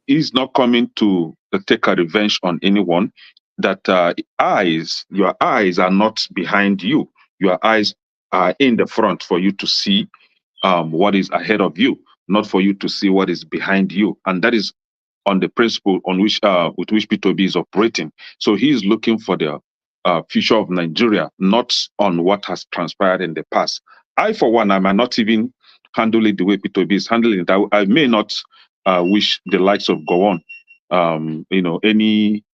he's not coming to take a revenge on anyone. That your eyes are not behind you. Your eyes are in the front for you to see what is ahead of you, not for you to see what is behind you. And that is on the principle on which with which P2B is operating. So he is looking for the future of Nigeria, not on what has transpired in the past. I, for one, I might not even handle it the way P2B is handling it. I may not wish the likes of Gowon, any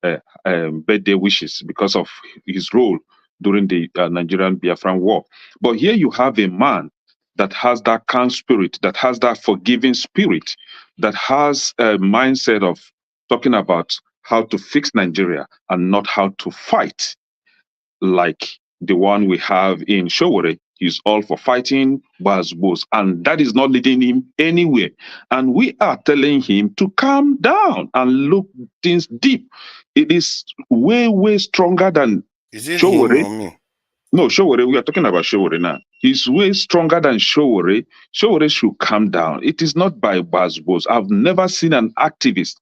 birthday wishes because of his role during the Nigerian Biafran War. But here you have a man that has that calm spirit, that has that forgiving spirit, that has a mindset of talking about how to fix Nigeria and not how to fight, like the one we have in Sowore. He's all for fighting, boss, and that is not leading him anywhere. And we are telling him to calm down and look things deep. It is way, way stronger than Is it him Sowore. or me? No, Sowore, we are talking about Sowore now. He's way stronger than Sowore. Sowore should calm down. It is not by boss. I've never seen an activist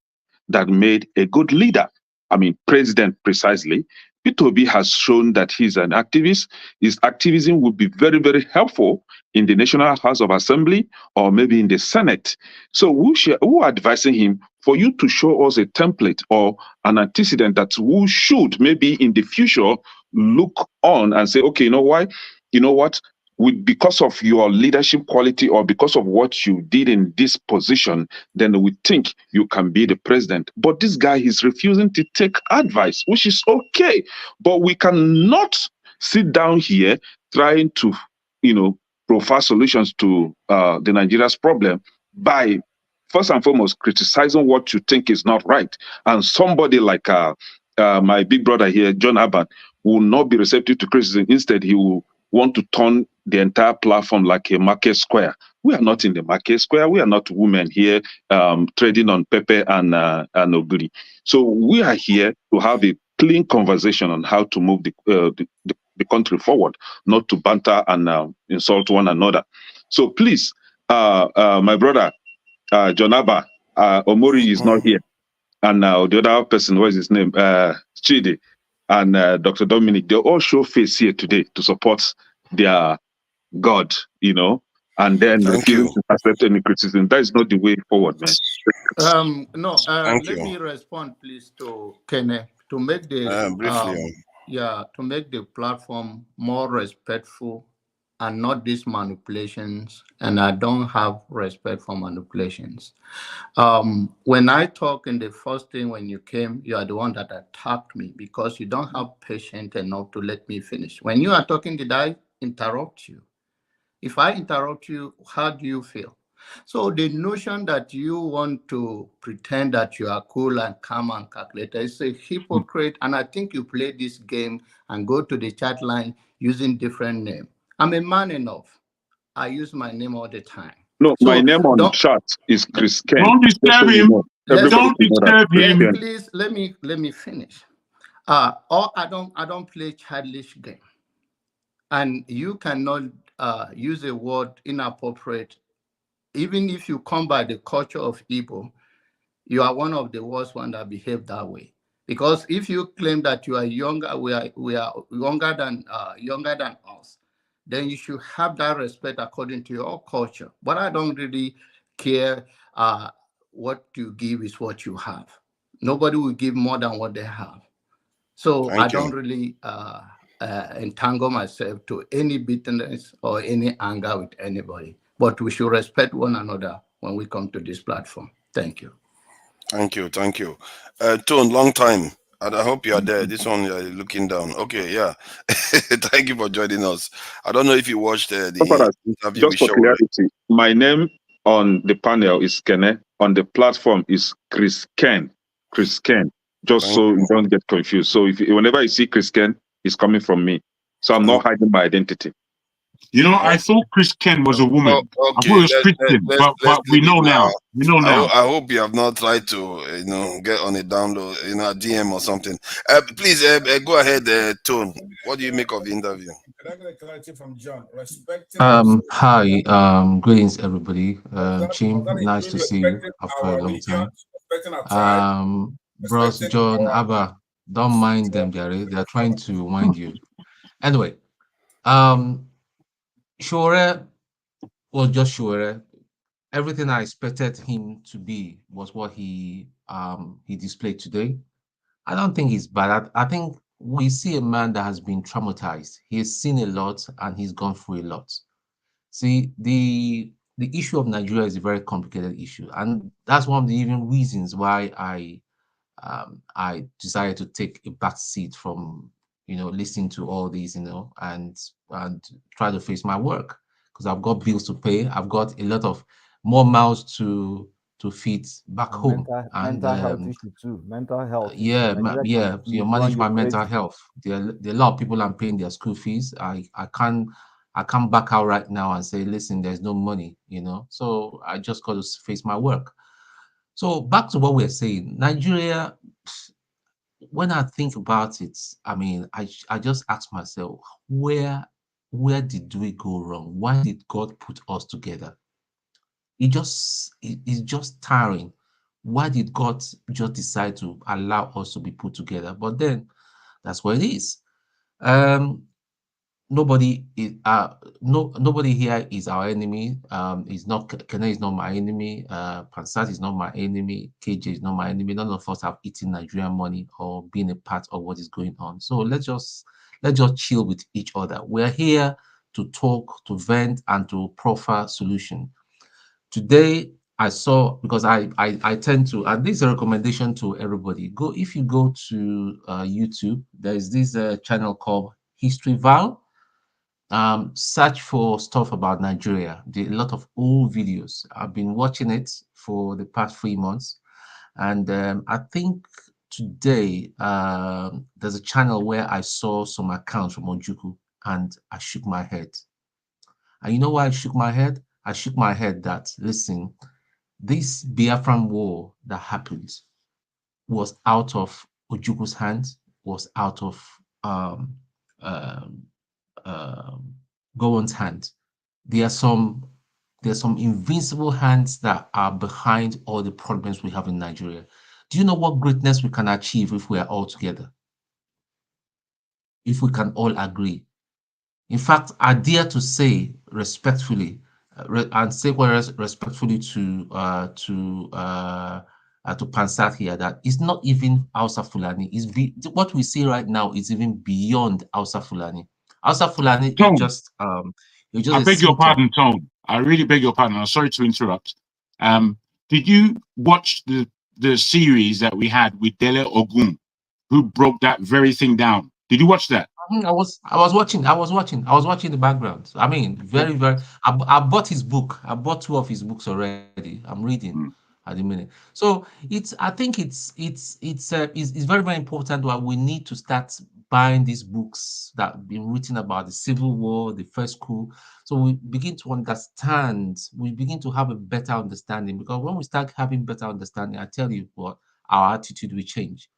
that made a good leader. I mean, president precisely. P2B has shown that he's an activist. His activism would be very, very helpful in the National House of Assembly or maybe in the Senate. So who are advising him for you to show us a template or an antecedent that we should maybe in the future look on and say, okay, you know why? You know what? Because of your leadership quality or because of what you did in this position, then we think you can be the president. But this guy is refusing to take advice, which is okay. But we cannot sit down here trying to, provide solutions to the Nigeria's problem by first and foremost criticizing what you think is not right. And somebody like my big brother here, John Abban, will not be receptive to criticism. Instead, he will want to turn the entire platform like a market square. We are not in the market square. We are not women here trading on pepper and ogiri. So we are here to have a clean conversation on how to move the country forward, not to banter and insult one another. So please, my brother, John Abba, Omori is not here. And the other person, what is his name? Chidi and Dr. Dominic, they all show face here today to support their God, and then refusing to accept any criticism. That is not the way forward, man. Let me respond, please, to Kene to make the briefly. to make the platform more respectful and not these manipulations. And I don't have respect for manipulations. When I talk in the first thing when you came, you are the one that attacked me because you don't have patience enough to let me finish. When you are talking, did I interrupt you? If I interrupt you, how do you feel? So the notion that you want to pretend that you are cool and calm and calculated is a hypocrite. And I think you play this game and go to the chat line using different name. I'm a man enough. I use my name all the time. No, so my name on chat is Chris Ken. Don't disturb him. Don't disturb him. Please let me finish. I don't play childish game. And you cannot use a word inappropriate. Even if you come by the culture of Igbo, you are one of the worst ones that behave that way. Because if you claim that you are younger, we are younger than us, then you should have that respect according to your culture. But I don't really care. What you give is what you have. Nobody will give more than what they have. So I don't really entangle myself to any bitterness or any anger with anybody. But we should respect one another when we come to this platform. Thank you. Thank you, thank you. Tone, long time. And I hope you are there. This one you're looking down. Okay, yeah. Thank you for joining us. I don't know if you watched the interview Just with for Sowore. clarity, my name on the panel is Kene. On the platform is Chris Ken. Chris Ken. Just Thank so you don't get confused. So if whenever you see Chris Ken, it's coming from me. So I'm not hiding my identity. You know, I thought Chris Ken was a woman. I thought it Okay, was Christian, let's but we leave it know now. now. We know now. I hope you have not tried to, get on a download, a DM or something. Please, go ahead, Tone. What do you make of the interview? Can I get a clarity from John? Respecting Hi, greetings everybody. Chim, that nice include to see you respecting after a our long time. religions, respecting our tribe, Bros respecting John, our Abba, don't mind them, Jerry. They're trying to wind you. Anyway, Sowore was just Sowore. Everything I expected him to be was what he displayed today. I don't think he's bad. I think we see a man that has been traumatized. He has seen a lot and he's gone through a lot. See, the issue of Nigeria is a very complicated issue, and that's one of the even reasons why I decided to take a back seat from listening to all these, and try to face my work because I've got bills to pay. I've got a lot of more mouths to feed back And home, and mental health issue too. Mental health issue. yeah, Nigeria yeah, can run manage you my mental crazy. health. There are a lot of people I'm paying their school fees. I can't back out right now and say, listen, there's no money. So I just got to face my work. So back to what we're saying, Nigeria. When I think about it, I mean, I just ask myself, where did we go wrong? Why did God put us together? It's just tiring. Why did God just decide to allow us to be put together? But then that's what it is. Um, nobody is nobody here is our enemy. Is not Kene is not my enemy. Pansat is not my enemy. KJ is not my enemy. None of us have eaten Nigerian money or been a part of what is going on. So let's just chill with each other. We're here to talk, to vent, and to proffer solution. Today, I saw because I tend to, and this is a recommendation to everybody. If you go to YouTube, there is this channel called History Val. Search for stuff about Nigeria. There are a lot of old videos. I've been watching it for the past 3 months, and I think today there's a channel where I saw some accounts from Ojuku, and I shook my head. And you know why I shook my head? I shook my head that, listen, this Biafran war that happened was out of Ojuku's hands, was out of um, um, um, Gowon's hand. There are some invincible hands that are behind all the problems we have in Nigeria. Do you know what greatness we can achieve if we are all together? If we can all agree. In fact, I dare to say respectfully, and say respectfully to Pansat here, that it's not even Hausa Fulani. What we see right now is even beyond Hausa Fulani. Hausa Fulani is Tone, just I a beg your symptom. pardon, Tone. I really beg your pardon. I'm sorry to interrupt. Did you watch the series that we had with Dele Ogun, who broke that very thing down? Did you watch that? I was watching the background. I mean, very, very. I bought his book. I bought 2 of his books already. I'm reading at the minute. So I think it's very, very important that we need to start buying these books that have been written about the Civil War, the first coup. So we begin to understand. We begin to have a better understanding, because when we start having better understanding, I tell you what, our attitude will change.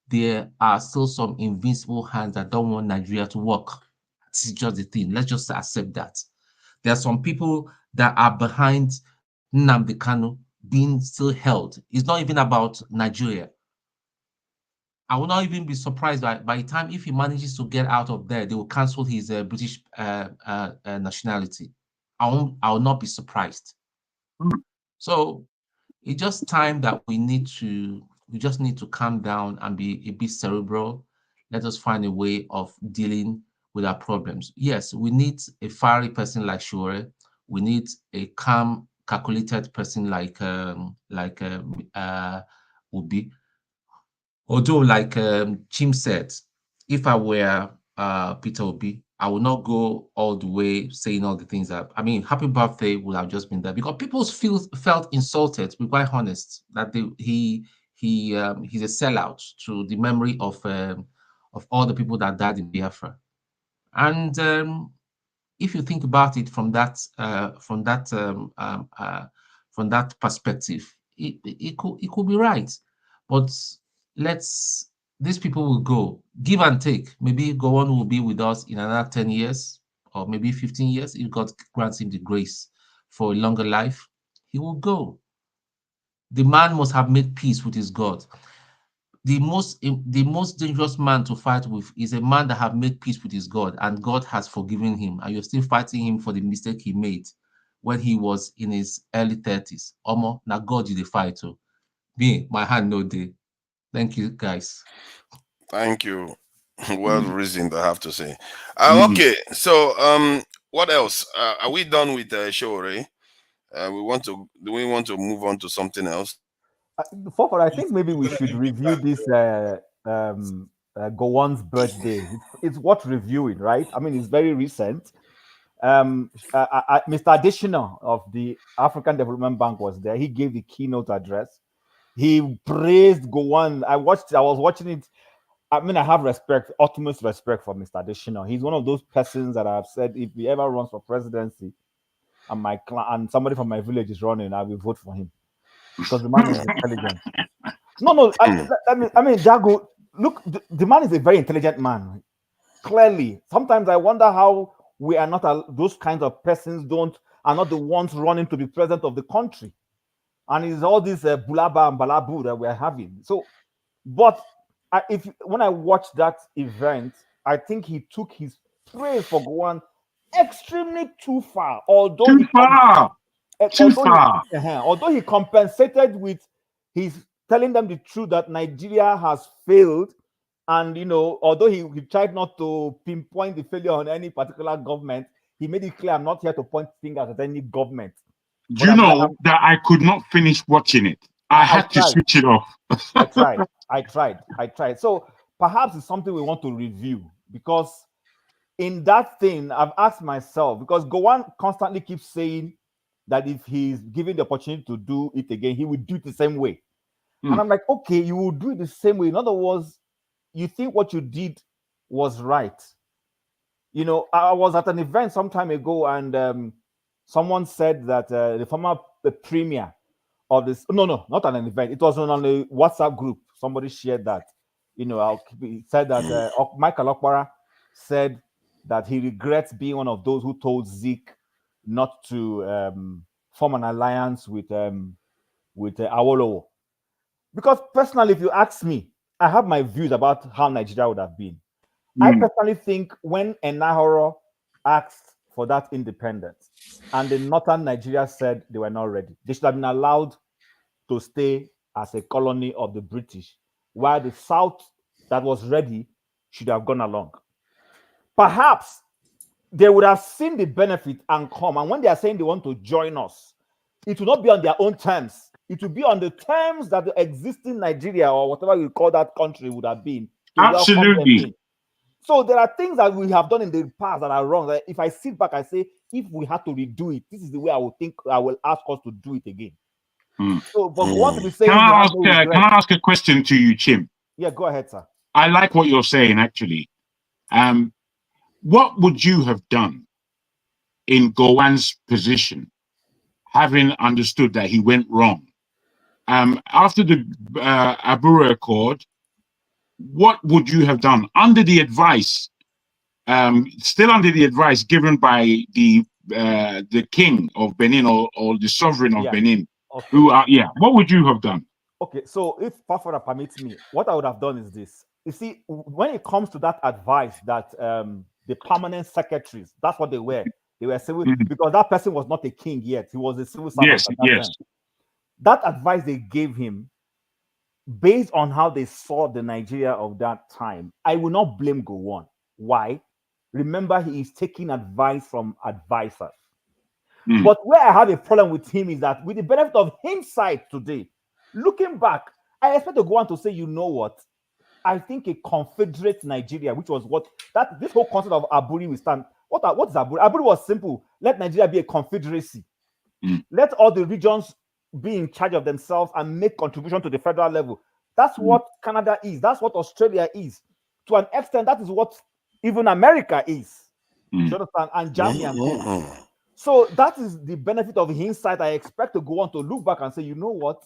There are still some invincible hands that don't want Nigeria to work. This is just the thing. Let's just accept that. There are some people that are behind Nnamdi Kanu being still held. It's not even about Nigeria. I will not even be surprised by the time, if he manages to get out of there, they will cancel his British nationality. I will not be surprised. So it's just time that we just need to calm down and be a bit cerebral. let us find a way of dealing with our problems. Yes, we need a fiery person like Sowore. We need a calm, calculated person like Obi. Although, like Chim said, if I were Peter Obi, I would not go all the way saying all the things that, I mean, happy birthday would have just been there because people felt insulted, to be quite honest, that he's a sellout to the memory of all the people that died in Biafra. And if you think about it from that perspective, it could be right. But these people will go, give and take. Maybe Gowon will be with us in another 10 years or maybe 15 years. If God grants him the grace for a longer life, he will go. The man must have made peace with his God. The most dangerous man to fight with is a man that have made peace with his God, and God has forgiven him, and you're still fighting him for the mistake he made when he was in his early 30s. Omo, now God you the fight to. Me, my hand no day. Thank you, guys. Thank you. Well reasoned, I have to say. Okay, so what else? Are we done with Sowore? Do we want to move on to something else? Forward, I think maybe we should review this Gowon's birthday. It's worth reviewing, right? I mean, it's very recent. Mr. Additional of the African Development Bank was there. He gave the keynote address. He praised Gowon. I was watching it. I mean, I have respect, utmost respect for Mr. Additional. He's one of those persons that I've said, if he ever runs for presidency and my clan and somebody from my village is running, I will vote for him. Because the man is intelligent. No, I mean, Jago, look, the man is a very intelligent man. Clearly, sometimes I wonder how we are not those kinds of persons are not the ones running to be president of the country, and it's all this bulaba and balabu that we're having. So, but when I watched that event, I think he took his praise for Gowon extremely too far. Although he compensated with his telling them the truth that Nigeria has failed, and although he tried not to pinpoint the failure on any particular government, he made it clear, I'm not here to point fingers at any government. Do you know that I could not finish watching it? I had to switch it off. I tried. So perhaps it's something we want to review, because in that thing, I've asked myself, because Gowon constantly keeps saying that if he's given the opportunity to do it again, he would do it the same way. And I'm like, okay, you will do it the same way. In other words, you think what you did was right. I was at an event some time ago, and someone said that the former premier of this, no, not an event. It was on a WhatsApp group. Somebody shared that. He said that Michael Okpara said that he regrets being one of those who told Zeke not to form an alliance with Awolowo. Because personally, if you ask me, I have my views about how Nigeria would have been. I personally think when Enahoro asked for that independence and the northern Nigeria said they were not ready, they should have been allowed to stay as a colony of the British, while the south that was ready should have gone along. Perhaps they would have seen the benefit and come. And when they are saying they want to join us, it will not be on their own terms. It will be on the terms that the existing Nigeria, or whatever you call that country, would have been. Absolutely. So there are things that we have done in the past that are wrong. If I sit back, I say, if we had to redo it, this is the way I will ask us to do it again. So, but want to be saying, can I ask a question to you, Chim? Yeah, go ahead, sir. I like what you're saying, actually. What would you have done in Gowon's position, having understood that he went wrong? After the Abura Accord, what would you have done under the advice, still under the advice given by the king of Benin, or the sovereign of Benin? Okay. What would you have done? Okay, so if Pafora permits me, what I would have done is this. You see, when it comes to that advice that the permanent secretaries, that's what they were. They were civil, because that person was not a king yet. He was a civil servant. Yes. That advice they gave him based on how they saw the Nigeria of that time, I will not blame Gowon. Why? Remember, he is taking advice from advisors. But where I have a problem with him is that with the benefit of hindsight today, looking back, I expect to go on to say, you know what? I think a confederate Nigeria, which was what that this whole concept of Aburi will stand. What is Aburi? Aburi was simple. Let Nigeria be a confederacy. Let all the regions be in charge of themselves and make contribution to the federal level. That's what Canada is. That's what Australia is. To an extent, that is what even America is. You understand? And Germany and co. So that is the benefit of hindsight. I expect to go on to look back and say, you know what?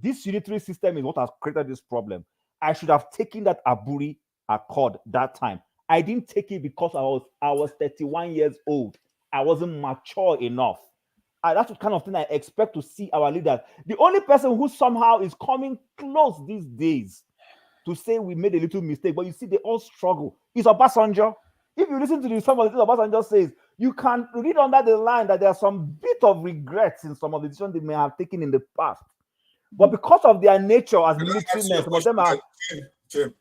This unitary system is what has created this problem. I should have taken that Aburi Accord that time. I didn't take it because I was 31 years old. I wasn't mature enough. That's the kind of thing I expect to see our leaders. The only person who somehow is coming close these days to say we made a little mistake, but you see, they all struggle, is Obasanjo. If you listen to some of the things Obasanjo says, you can read under the line that there are some bit of regrets in some of the decisions they may have taken in the past. But because of their nature as military men, some of them are. Jim,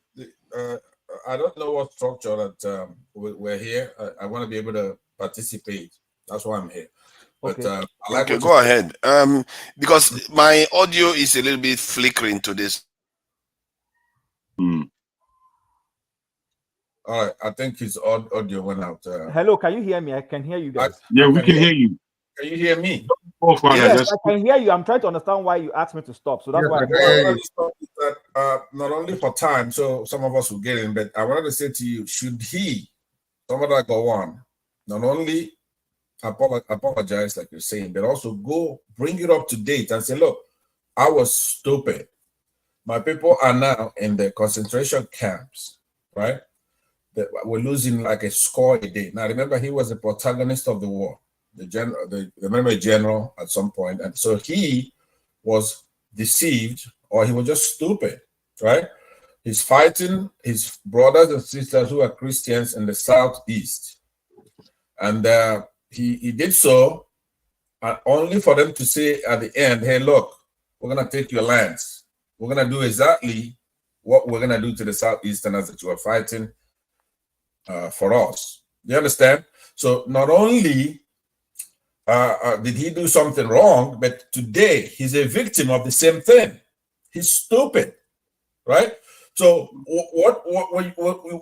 I don't know what structure that we're here. I want to be able to participate. That's why I'm here. But Okay, I like go ahead. Because my audio is a little bit flickering to this. All right, I think his audio went out. Hello, can you hear me? I can hear you guys. Yeah, we can hear you. Can you hear me? Yes, I can hear you. I'm trying to understand why you asked me to stop. So that's why not only for time, so some of us will get in, but I wanted to say to you, should he, somebody like go on, not only apologize like you're saying, but also go bring it up to date and say, look, I was stupid. My people are now in the concentration camps, right? We're losing like a score a day. Now remember, he was the protagonist of the war, the memory general at some point, and so he was deceived, or he was just stupid, right? He's fighting his brothers and sisters who are Christians in the southeast, and he did so, only for them to say at the end, "Hey, look, we're gonna take your lands. We're gonna do exactly what we're gonna do to the southeasterners that you are fighting for us." You understand? So not only did he do something wrong, but today he's a victim of the same thing. He's stupid, right? So what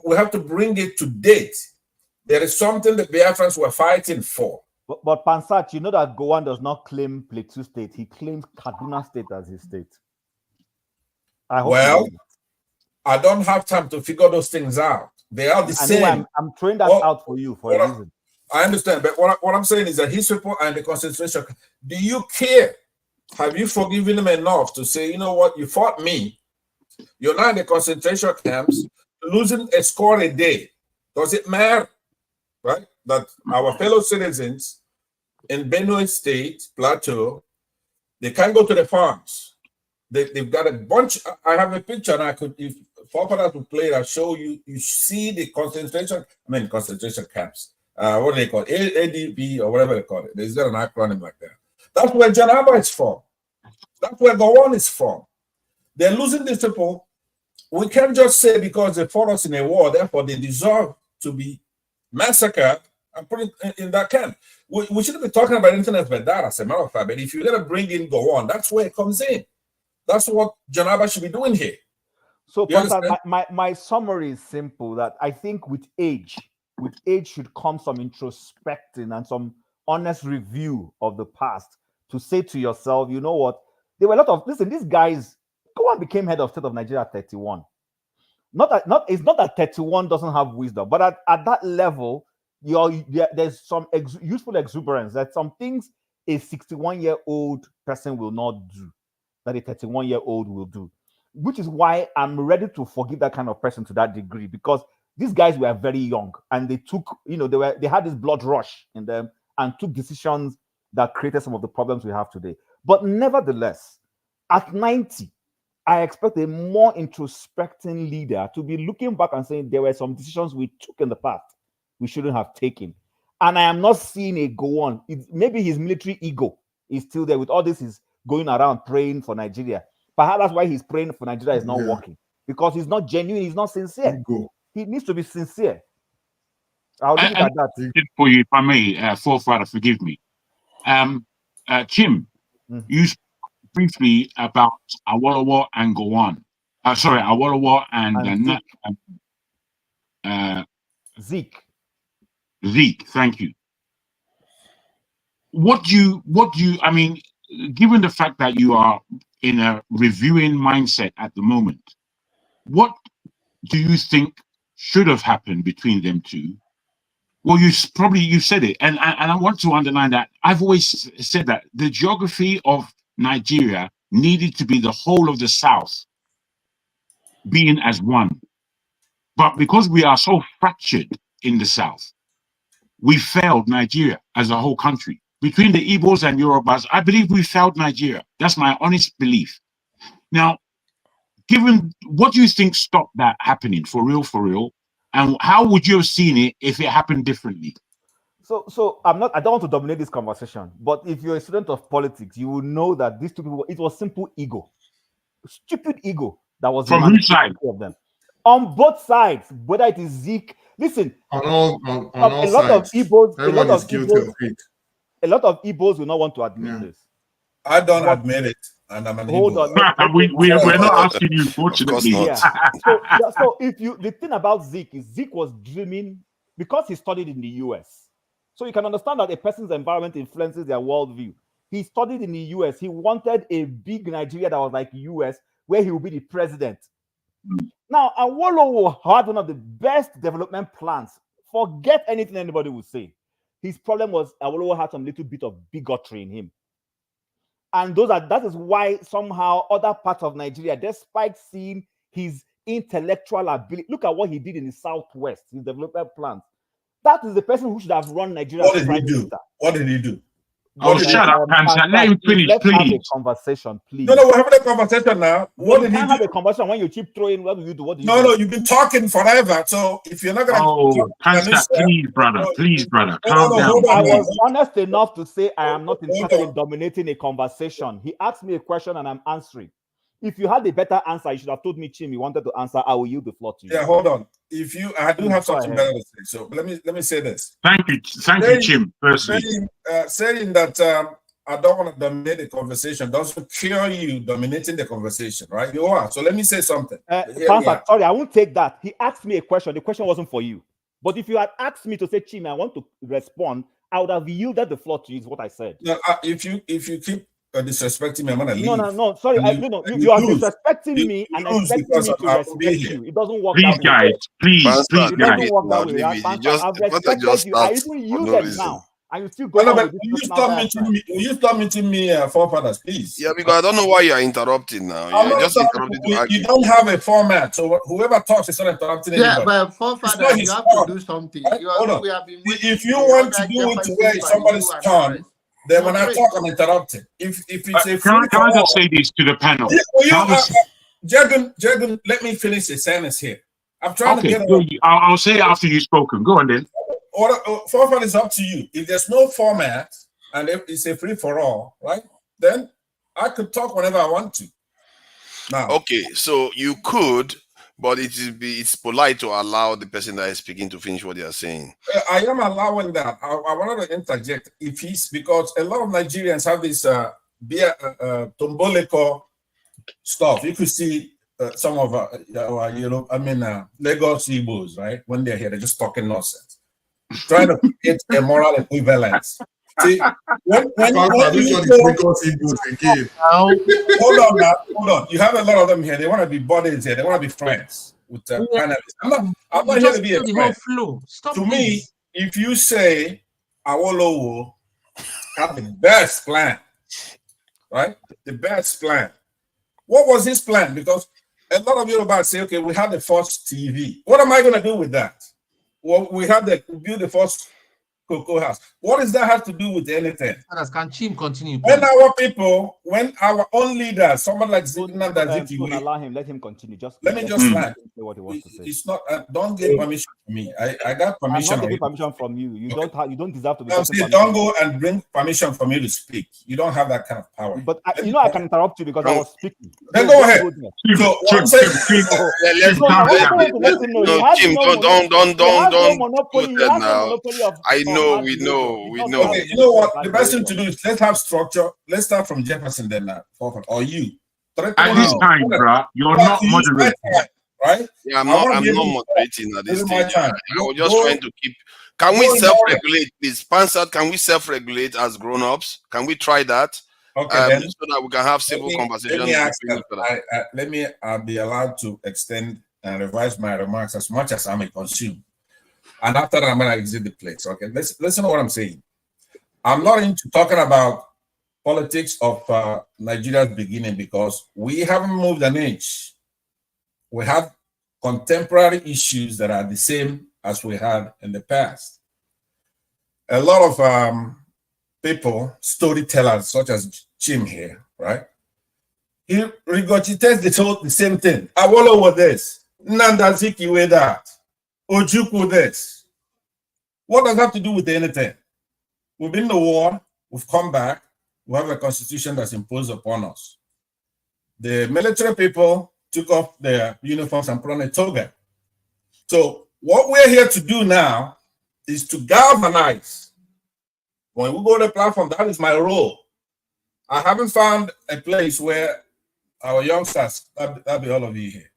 we have to bring it to date. There is something that Biafrans were fighting for. But Pansat, you know that Gowon does not claim Plateau State. He claims Kaduna State as his state. Well, I don't have time to figure those things out. They are the same. I'm throwing that out for you for a reason. I understand, but what I'm saying is that his people are in the concentration. Do you care? Have you forgiven him enough to say, you know what, you fought me. You're now in the concentration camps, losing a score a day. Does it matter, right? That our fellow citizens in Benue State, Plateau, they can't go to the farms. They've got a bunch. I have a picture, and I could, if forefathers will play it, I'll show you. You see the concentration camps. What do they call it? ADB or whatever they call it. There's an acronym like that. That's where John Abba is from. That's where Gowon is from. They're losing these people. We can't just say because they fought us in a war, therefore they deserve to be massacred and put in that camp. We shouldn't be talking about anything else but that, as a matter of fact. But if you're going to bring in Gowon, that's where it comes in. That's what John Abba should be doing here. So, my summary is simple, that I think with age should come some introspecting and some honest review of the past to say to yourself, you know what, there were a lot of, listen, these guys, Gowon became head of state of Nigeria at 31. It's not that 31 doesn't have wisdom, but at that level, there's some useful exuberance, that some things a 61-year-old person will not do that a 31-year-old will do, which is why I'm ready to forgive that kind of person to that degree, because these guys were very young and they took, they had this blood rush in them and took decisions that created some of the problems we have today. But nevertheless, at 90, I expect a more introspecting leader to be looking back and saying there were some decisions we took in the past we shouldn't have taken. And I am not seeing a Gowon. Maybe his military ego is still there with all this is going around praying for Nigeria. Perhaps that's why he's praying for Nigeria is not working, because he's not genuine, he's not sincere. He needs to be sincere. I'll leave it at that. For you, if I may, forefather, forgive me. Chim, you spoke briefly about Awolowo and Gowon. Sorry, Awolowo and Zeke. Zeke, thank you. What do you, I mean, given the fact that you are in a reviewing mindset at the moment, what do you think should have happened between them two? Well, you said it, and I want to underline that I've always said that the geography of Nigeria needed to be the whole of the South being as one. But because we are so fractured in the South, we failed Nigeria as a whole country. Between the Igbos and Yorubas, I believe we failed Nigeria. That's my honest belief. Now, given, what do you think stopped that happening for real? And how would you have seen it if it happened differently? So I don't want to dominate this conversation, but if you're a student of politics, you will know that these two people, it was simple ego, stupid ego that was from whose side of them, on both sides. Whether it is Zeke, listen, on all a lot sides. of Igbos, Everyone is guilty of it. A lot of Igbos will not want to admit this. I don't admit it, and I'm an Hold Igbo. on, we're not asking you, fortunately. Yeah. So if you, the thing about Zeke is Zeke was dreaming because he studied in the US. So you can understand that a person's environment influences their worldview. He studied in the US. He wanted a big Nigeria that was like US, where he would be the president. Now, Awolowo had one of the best development plans. Forget anything anybody would say. His problem was Awolowo had some little bit of bigotry in him. And that is why somehow other parts of Nigeria, despite seeing his intellectual ability, look at what he did in the Southwest, his development plans. That is the person who should have run Nigeria. What did he do? What did he do? Oh, shut up, Pansa. Let him finish, Let's please. have a conversation, please. No, we're having a conversation now. What did he do? Have a conversation when you keep throwing. What do you do? What do you do? No, you've been talking forever. So if you're not going to... Oh, Pansa, please, brother, calm down. I was honest enough to say I am not interested in dominating a conversation. He asked me a question and I'm answering. If you had a better answer, you should have told me, Chim, you wanted to answer. I will yield the floor to you. Yeah, hold on. I do have something better to say. So let me say this. Thank you, Chim. Firstly, saying that I don't want to dominate the conversation doesn't cure you dominating the conversation, right? You are. So let me say something. Sorry, I won't take that. He asked me a question. The question wasn't for you. But if you had asked me to say, Chim, I want to respond, I would have yielded the floor to you. Is what I said. No, if you keep disrespecting me, I'm gonna leave. No. Sorry, you are disrespecting me and expecting me to respect you. It doesn't work that way. Guys, please, it doesn't guys. work that way. I've respected you. I even yielded now. And you still go on with you stop meeting me forefathers, please. Yeah, because I don't know why you're interrupting now. You're just interrupting to argue. You don't have a format, so whoever talks is not interrupting anybody. Yeah, but forefathers, you have to do something. Hold on. If you want to do it where somebody's turn, then when I talk, I'm interrupted. If it's a can I just say this to the panel? Jagan, let me finish the sentence here. I'm trying to get. I'll say it after you've spoken. Go on then. Format is up to you. If there's no format and if it's a free for all, right? Then I could talk whenever I want to. Now, okay, so you could, but it's polite to allow the person that is speaking to finish what they are saying. I am allowing that. I wanted to interject because a lot of Nigerians have this tomboleko stuff. You could see some of Lagos Igbos, right? When they're here, they're just talking nonsense, trying to create a moral equivalence. See, hold on. You have a lot of them here. They want to be buddies here. They want to be friends with panelists. I'm not here to be a friend. To me, if you say Awolowo had the best plan, right? The best plan. What was his plan? Because a lot of Yorubas say, okay, we have the first TV. What am I going to do with that? Well, we have build the first cocoa house. What does that have to do with anything? Can Chim continue, please? When our people, when our own leaders, someone like Ziki, allow him, let him continue. Let me just land. say what he wants to say. It's not. Don't get permission from me. I got permission. I'm not taking permission from you. You don't have. You don't deserve to be. Don't go and bring permission from you to speak. You don't have that kind of power. But I can interrupt you because I was speaking. Then go ahead. So what I'm saying, don't. I know, we know. Okay, you know what? The best thing to do is let's have structure. Let's start from Jefferson then, or you. At this time, bro, you're not moderating, right? Yeah, I'm not moderating at this stage. I was just trying to keep. Can we self-regulate, please? Pansat, can we self-regulate as grown-ups? Can we try that? Okay, so that we can have civil conversations. Let me be allowed to extend and revise my remarks as much as I may consume. And after that, I'm going to exit the place. Okay, listen to what I'm saying. I'm not into talking about politics of Nigeria's beginning because we haven't moved an inch. We have contemporary issues that are the same as we had in the past. A lot of people, storytellers such as Jim here, right? He regurgitates the same thing. Awolowo this, Nnamdi Azikiwe that, Ojukwu this. What does that have to do with anything? We've been in the war, we've come back, we have a constitution that's imposed upon us. The military people took off their uniforms and put on a toga. So what we're here to do now is to galvanize. When we go to the platform, that is my role. I haven't found a place where our youngsters, that'll be all of you here,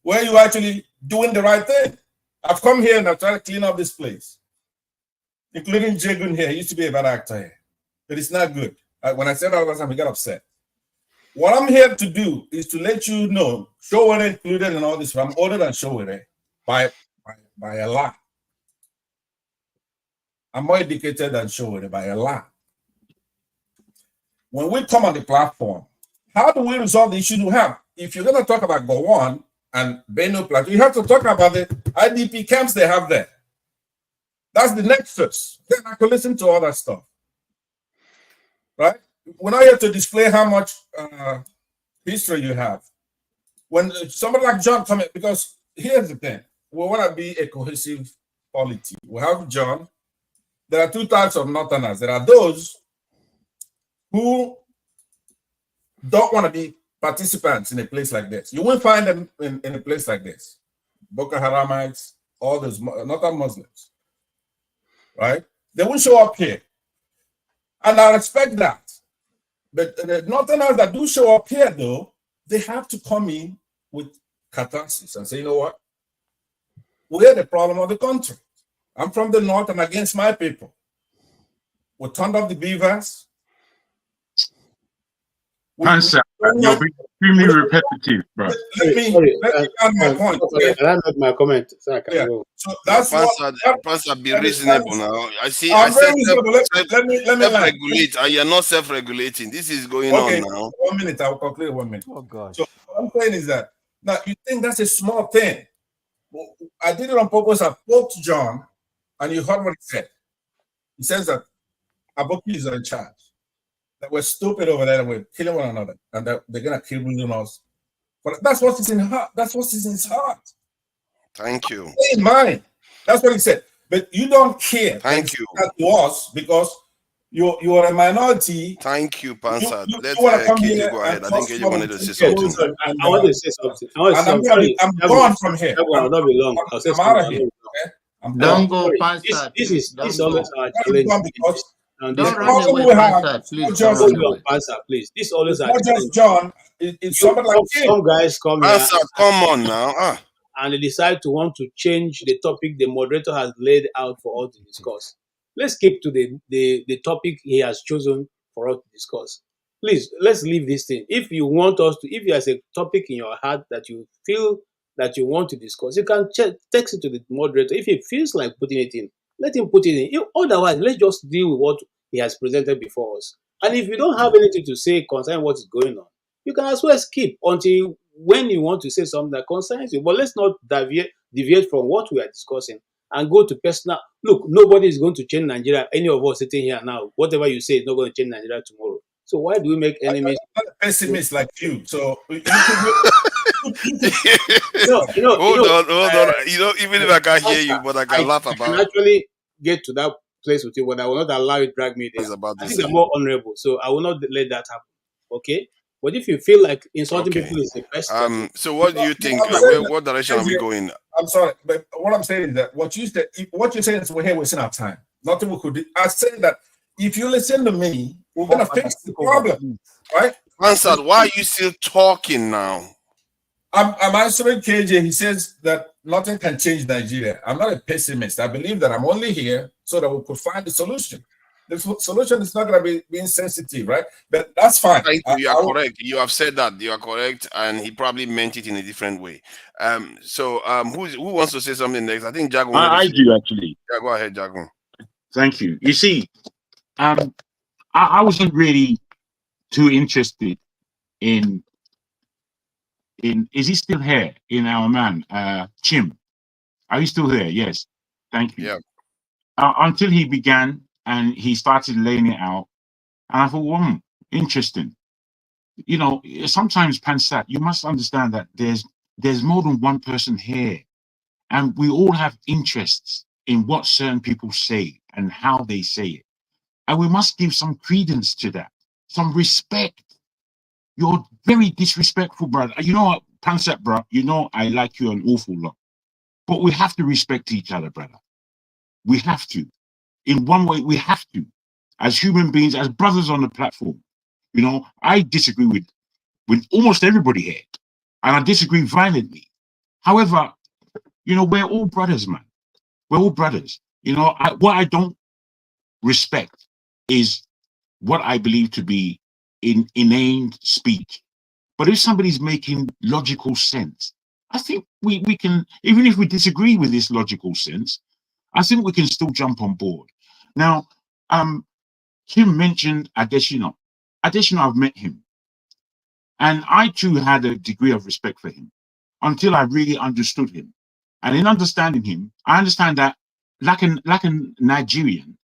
where you actually doing the right thing. I've come here and I've tried to clean up this place, including Jagun here. He used to be a bad actor here, but it's not good. When I said that last time, he got upset. What I'm here to do is to let you know, Sowore included in all this, I'm older than Sowore by a lot. I'm more educated than Sowore by a lot. When we come on the platform, how do we resolve the issues we have? If you're going to talk about Gowon and Benue Plateau, you have to talk about the IDP camps they have there. That's the nexus. Then I can listen to all that stuff. Right? We're not here to display how much history you have. When somebody like John comes in, because here's the thing, we want to be a cohesive polity. We have John. There are two types of Northerners. There are those who don't want to be participants in a place like this. You won't find them in a place like this. Boko Haramites, all those Northern Muslims, right? They won't show up here. And I respect that. But the Northerners that do show up here, though, they have to come in with catharsis and say, you know what? We're the problem of the country. I'm from the North and against my people. We turned off the beavers. Answer. You're being extremely repetitive, bro. Let me add my point. Can I make my comment? So I can go. So that's Pastor, be reasonable now. I see. I said self-regulate, and you're not self-regulating. This is going on now. 1 minute. I will conclude 1 minute. Oh God. So what I'm saying is that now you think that's a small thing. Well, I did it on purpose. I spoke to John, and you heard what he said. He says that Aboki is in charge. That we're stupid over there and we're killing one another, and that they're gonna kill us. But that's what's in his heart. That's what's in his heart. Thank you. In mind. That's what he said. But you don't care. Thank you. That to us because you are a minority. Thank you, Pansat. Let's KJ go ahead. I think KJ wanted to say something. I want to say something. I'm gone from here. I'll not be long. I'll say I'm out of here. Okay? Don't go, Pansat. This is always our challenge. Don't run away, Pansat, please. Pansat, please. This always our challenge. John, it's somebody like some guys come here. Pansat, come on now. And they decide to want to change the topic the moderator has laid out for us to discuss. Let's keep to the topic he has chosen for us to discuss. Please, let's leave this thing. If you want us to, if there's a topic in your heart that you feel that you want to discuss, you can text it to the moderator. If he feels like putting it in, let him put it in. Otherwise, let's just deal with what he has presented before us. And if you don't have anything to say concerning what is going on, you can as well skip until when you want to say something that concerns you. But let's not deviate from what we are discussing and go to personal. Look, nobody is going to change Nigeria. Any of us sitting here now, whatever you say is not going to change Nigeria tomorrow. So why do we make enemies? I'm not a pessimist like you. So you Hold on. Even if I can't hear you, but I can laugh I can about actually get to that place with you, but I will not allow it drag me there. it's about I to think I'm say. more honorable, so I will not let that happen. Okay, but if you feel like insulting Okay. people is the best thing, So what do you think? I'm saying What direction are we going? I'm sorry, but what I'm saying is that what you're saying is we're here wasting our time. Nothing we could do. I said that if you listen to me, we're gonna fix the problem, right? Answered. Why are you still talking now? I'm answering KJ. He says that nothing can change Nigeria. I'm not a pessimist. I believe that I'm only here so that we could find the solution. The solution is not going to be insensitive, right? But that's fine. You are correct. You have said that. You are correct, and he probably meant it in a different way. Who wants to say something next? I think Jago. I do actually. Yeah, go ahead, Jago. Thank you. You see, I wasn't really too interested in is he still here? In our man, Chim. Are you still here? Yes. Thank you. Yeah. Until he began and he started laying it out, and I thought, interesting. You know, sometimes Pansat, you must understand that there's more than one person here, and we all have interests in what certain people say and how they say it, and we must give some credence to that, some respect. You're very disrespectful, brother. You know what, Pansat, bro? You know I like you an awful lot, but we have to respect each other, brother. We have to. In one way, we have to, as human beings, as brothers on the platform. You know, I disagree with almost everybody here, and I disagree violently. However, you know, we're all brothers, man. We're all brothers. You know, what I don't respect is what I believe to be inane speech. But if somebody's making logical sense, I think we can, even if we disagree with this logical sense, I think we can still jump on board. Now, Kim mentioned Adesina. Adesina, I've met him. And I too had a degree of respect for him until I really understood him. And in understanding him, I understand that like a Nigerian,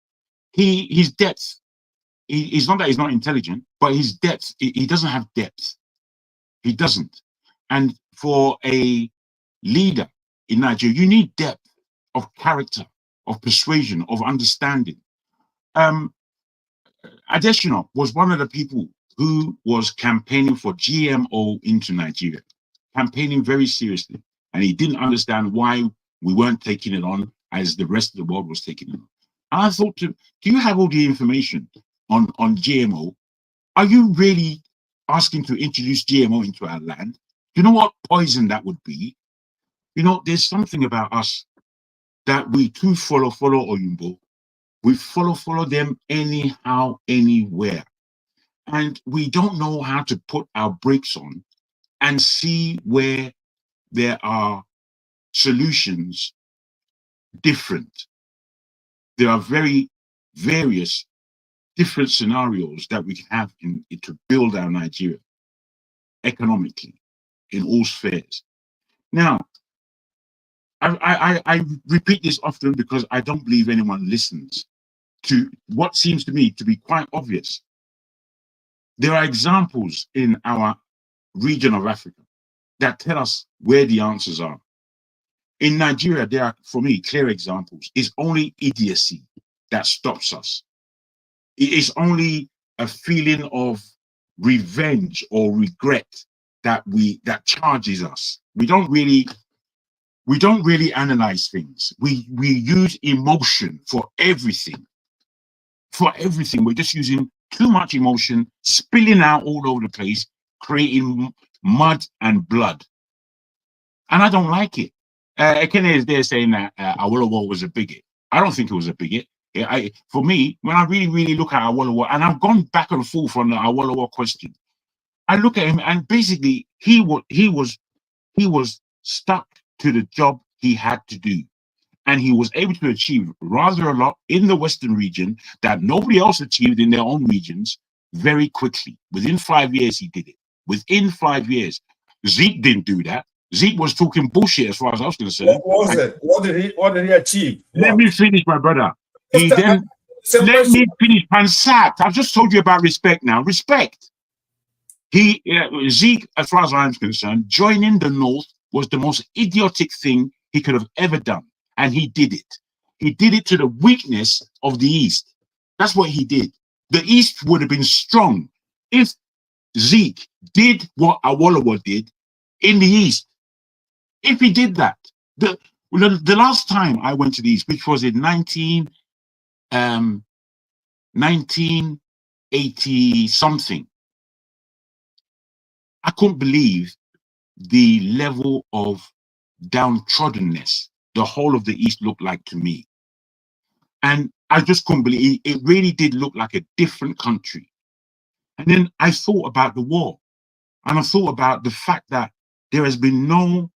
his depth, he's not that he's not intelligent, but his depth, he doesn't have depth. He doesn't. And for a leader in Nigeria, you need depth of character, of persuasion, of understanding. Adesina was one of the people who was campaigning for GMO into Nigeria, campaigning very seriously. And he didn't understand why we weren't taking it on as the rest of the world was taking it on. And I thought, do you have all the information on GMO? Are you really asking to introduce GMO into our land? Do you know what poison that would be? You know, there's something about us that we too follow Oyumbo. We follow them anyhow, anywhere. And we don't know how to put our brakes on and see where there are solutions different. There are very various different scenarios that we can have to build our Nigeria economically in all spheres. Now, I repeat this often because I don't believe anyone listens to what seems to me to be quite obvious. There are examples in our region of Africa that tell us where the answers are. In Nigeria, there are, for me, clear examples. It's only idiocy that stops us. It is only a feeling of revenge or regret that charges us. We don't really analyze things. We use emotion for everything. For everything, we're just using too much emotion, spilling out all over the place, creating mud and blood. And I don't like it. Ekene is there saying that Awolowo was a bigot. I don't think it was a bigot. For me, when I really look at Awolowo, and I've gone back and forth on the Awolowo question, I look at him and basically he was stuck to the job he had to do. And he was able to achieve rather a lot in the Western region that nobody else achieved in their own regions very quickly. Within 5 years, he did it. Within 5 years. Zeke didn't do that. Zeke was talking bullshit as far as I was concerned. What was it? What did he achieve? Let me finish, my brother. He then let me finish. Pansat. I've just told you about respect now. Respect. Zeke, as far as I'm concerned, joining the North was the most idiotic thing he could have ever done, and he did it. He did it to the weakness of the East. That's what he did. The East would have been strong if Zeke did what Awolowo did in the East. If he did that, the last time I went to the East, which was in 1980 something, I couldn't believe the level of downtroddenness the whole of the East looked like to me. And I just couldn't believe it. It really did look like a different country. And then I thought about the war, and I thought about the fact that there has been no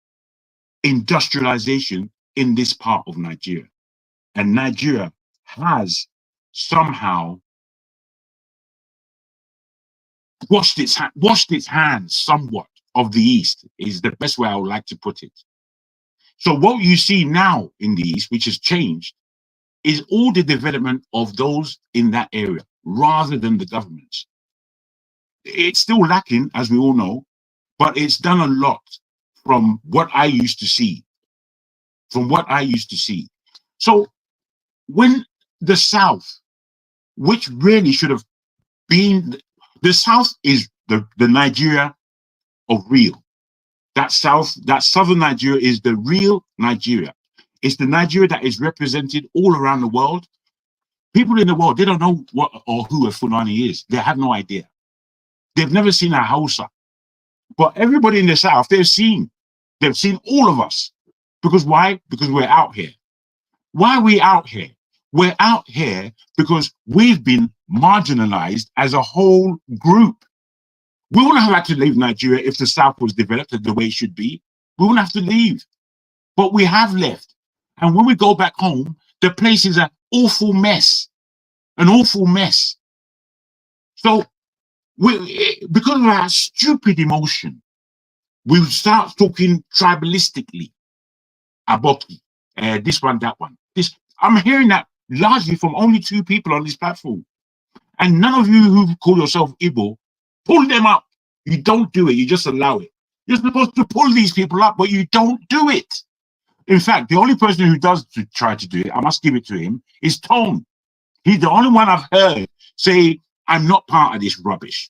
industrialization in this part of Nigeria. And Nigeria has somehow washed its hands somewhat of the East, is the best way I would like to put it. So what you see now in the East, which has changed, is all the development of those in that area rather than the governments. It's still lacking, as we all know, but it's done a lot from what I used to see. So when the South, which really should have been, the South is the Nigeria of real. That southern Nigeria is the real Nigeria. It's the Nigeria that is represented all around the world. People in the world, they don't know what or who a Fulani is. They have no idea. They've never seen a Hausa. But everybody in the South, they've seen all of us. Because why? Because we're out here. Why are we out here? We're out here because we've been marginalized as a whole group. We wouldn't have had to leave Nigeria if the South was developed the way it should be. We wouldn't have to leave. But we have left. And when we go back home, the place is an awful mess. An awful mess. So because of our stupid emotion, we would start talking tribalistically. Aboki, this one, that one. I'm hearing that largely from only two people on this platform. And none of you who call yourself Igbo, pull them up. You don't do it, you just allow it. You're supposed to pull these people up, but you don't do it. In fact, the only person who does try to do it, I must give it to him, is Tone. He's the only one I've heard say, I'm not part of this rubbish.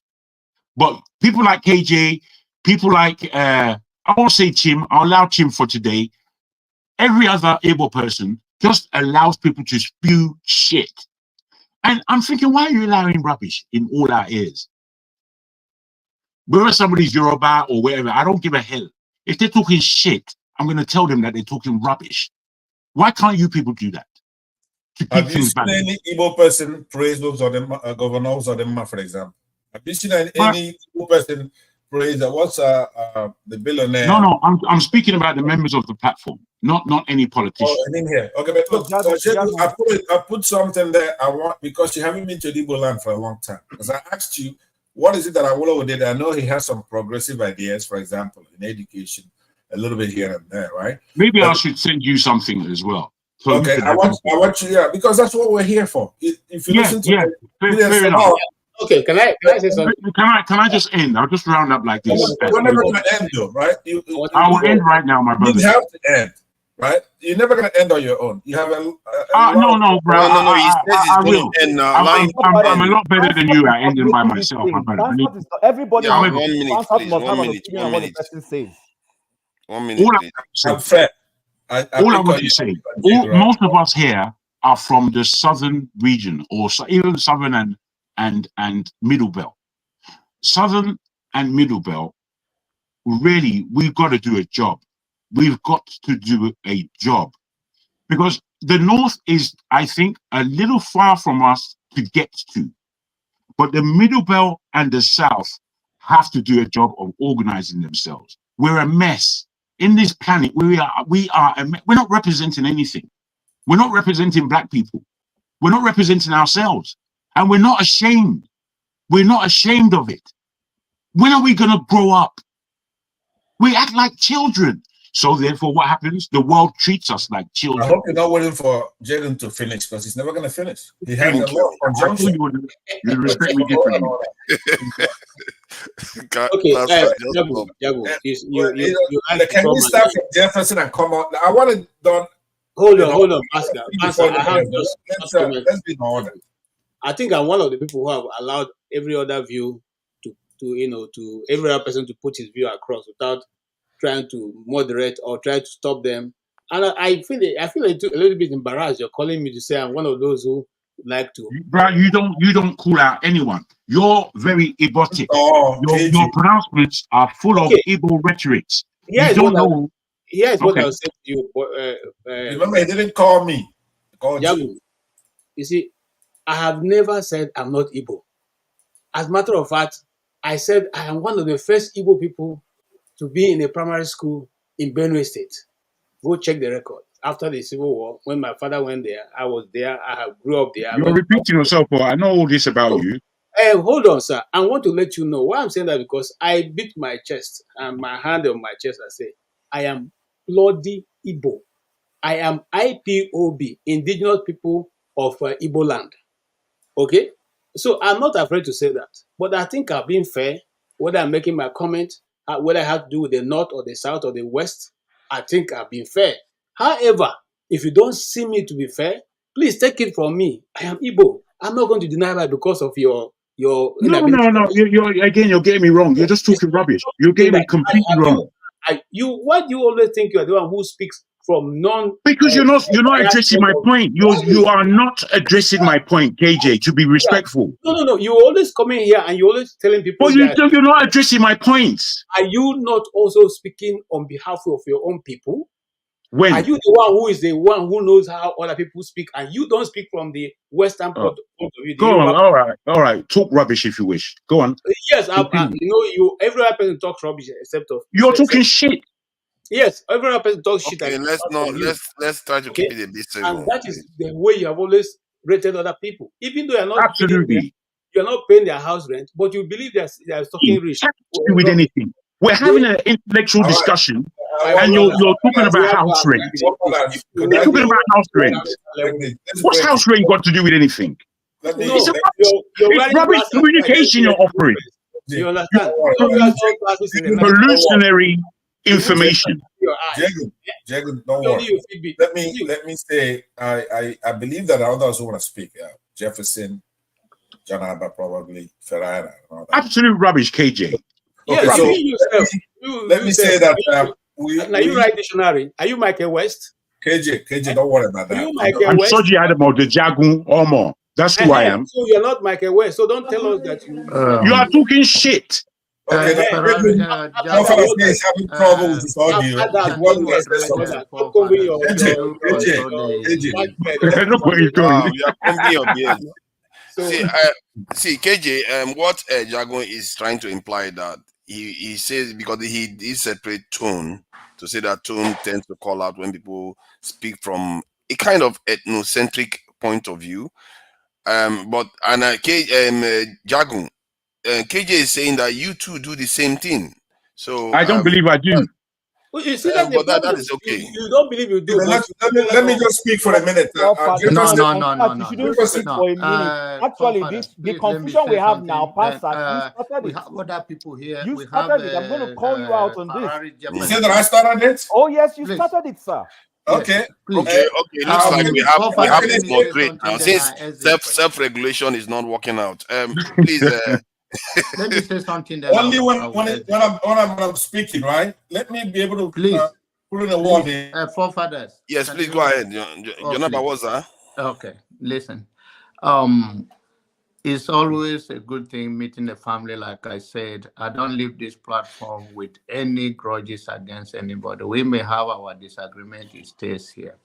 But people like KJ, people like, I won't say Chim, I'll allow Chim for today. Every other able person just allows people to spew shit. And I'm thinking, why are you allowing rubbish in all our ears? Whether somebody's Yoruba or wherever, I don't give a hell. If they're talking shit, I'm going to tell them that they're talking rubbish. Why can't you people do that? Have you seen any Igbo person praise those of them, governors of them, for example? Have you seen any Igbo person praise that? What's the billionaire? No, I'm speaking about the members of the platform, not any politician. Oh, in here. Okay, but look, I put something there. I want, because you haven't been to Igbo land for a long time. Because I asked you, what is it that Awolowo did? I know he has some progressive ideas, for example, in education, a little bit here and there, right? Maybe I should send you something as well. So okay, I want you, yeah, because that's what we're here for. If you listen to fair enough. Okay, can I say something? Can I just end? I'll just round up like this. You're never going to end, though, right? I will end right now, my brother. You have to end, right? You're never going to end on your own. You have no, bro. No. I will. I'm a lot better than you at ending by myself, my brother. Everybody, yeah, 1 minute, please. 1 minute. 1 minute. 1 minute. I'm fair. All I want to say, most of us here are from the southern region, or even southern and middle belt. Southern and middle belt, really, we've got to do a job. We've got to do a job. Because the north is, I think, a little far from us to get to. But the middle belt and the south have to do a job of organizing themselves. We're a mess. In this planet, we're not representing anything. We're not representing black people. We're not representing ourselves. And we're not ashamed. We're not ashamed of it. When are we going to grow up? We act like children. So therefore, what happens? The world treats us like I children. hope you're not waiting for Jagan to finish because he's never going to finish. He has a lot of I thought conjunction. you respect me differently. Okay, can we start from Jefferson and come on? I want to done. Hold on, Pastor. I have let's be in order. I think I'm one of the people who have allowed every other view to every other person to put his view across without trying to moderate or try to stop them. And I feel a little bit embarrassed. You're calling me to say I'm one of those who like to. Bro, you don't call out anyone. You're very Igbotic. Your pronouncements are full of Igbo rhetoric. Here's what I was saying to you. Remember, he didn't call me. He called you. You see, I have never said I'm not Igbo. As a matter of fact, I said I am one of the first Igbo people to be in a primary school in Benue State. Go check the record. After the Civil War, when my father went there, I was there. I grew up there. You're repeating yourself, but I know all this about you. Hold on, sir. I want to let you know why I'm saying that, because I beat my chest and my hand on my chest. I say, I am bloody Igbo. I am IPOB, Indigenous People of Igbo Land. Okay? So I'm not afraid to say that. But I think I've been fair, whether I'm making my comment, whether I have to do with the North or the South or the West, I think I've been fair. However, if you don't see me to be fair, please take it from me. I am Igbo. I'm not going to deny that because of your No. You're getting me wrong. You're just talking rubbish. You're getting me completely wrong. Why do you always think you are the one who speaks from Because you're not addressing my point. You are not addressing my point, KJ, to be respectful. No. You always come in here and you're always telling people you're not addressing my points. Are you not also speaking on behalf of your own people? When? Are you the one who is the one who knows how other people speak, and you don't speak from the Western point of view? Go on. All right. Talk rubbish if you wish. Go on. Yes, every other person talks rubbish except of you're talking shit. Yes, every other person talks shit. Okay, let's try to keep it a bit civil. And that is the way you have always rated other people, even though you're not absolutely. You're not paying their house rent, but you believe they're talking rich. With anything. We're having an intellectual discussion, and you're talking about house rent. You're talking about house rent. What's house rent got to do with anything? It's rubbish communication you're offering. You understand? Hallucinatory information. Jagan, don't worry. Let me say, I believe that others who want to speak. Jefferson, Janaba, probably Ferreira. Absolute rubbish, KJ. Okay, let me say that now you write dictionary. Are you Michael West? KJ, don't worry about that. I'm Soji Adamo, the Jagun Omo. That's who I am. So you're not Michael West. So don't tell us that you are talking shit. Okay, Jefferson is having trouble with his audio. See, KJ, what Jagun is trying to imply that he says, because he did separate tone, to say that tone tends to call out when people speak from a kind of ethnocentric point of view. Jagun, KJ is saying that you two do the same thing. So I don't believe I do. You see that that is okay. You don't believe you do. Let me just speak for a minute. No. You shouldn't speak for a minute. Actually, the confusion we have now, Pastor, we have other people here. You started it. I'm going to call you out on this. You said that I started it? Oh, yes, you started it, sir. Okay. Okay. Looks like we have to moderate now. Since self-regulation is not working out. Please. Let me say something. Only when I'm speaking, right? Let me be able to please put in a word in. Forefathers. Yes, please go ahead. Your number was that? Okay. Listen. It's always a good thing meeting the family. Like I said, I don't leave this platform with any grudges against anybody. We may have our disagreement, it stays here.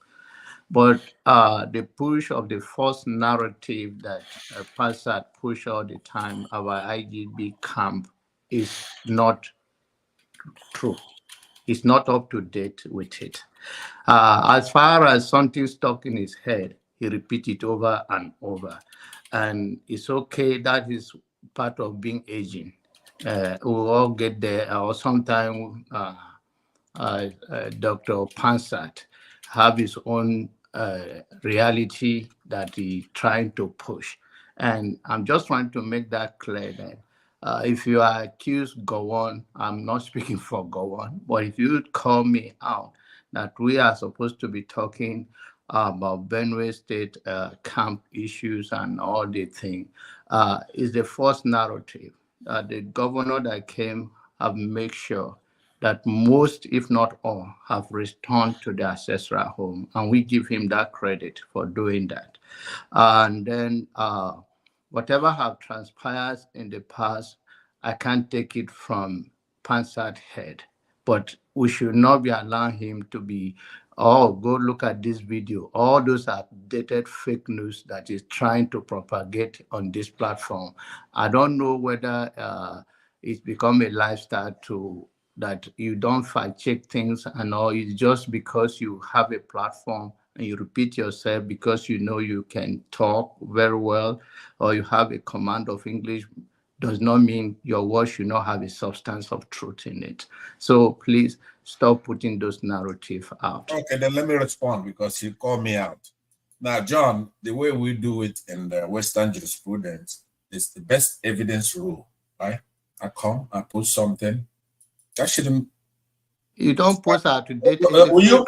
But the push of the false narrative that Pastor push all the time, our IGB camp, is not true. It's not up to date with it. As far as something stuck in his head, he repeats it over and over. And it's okay, that is part of being aging. we'll all get there, or sometime Dr. Pansat have his own reality that he's trying to push. And I'm just trying to make that clear that if you are accused, go on. I'm not speaking for go on, but if you call me out that we are supposed to be talking about Benue State camp issues and all the thing, is the first narrative. The governor that came have made sure that most, if not all, have returned to their ancestral home, and we give him that credit for doing that. And then whatever have transpired in the past, I can't take it from Pansat head, but we should not be allowing him to be, oh, go look at this video. All those are dated fake news that is trying to propagate on this platform. I don't know whether it's become a lifestyle to that you don't fact check things and all. It's just because you have a platform and you repeat yourself because you know you can talk very well or you have a command of English does not mean your words should not have a substance of truth in it. So please stop putting those narratives out. Okay, then let me respond because you called me out. Now, John, the way we do it in the Western jurisprudence is the best evidence rule, right? I come, I put something. That shouldn't. You don't post out to date. Will you?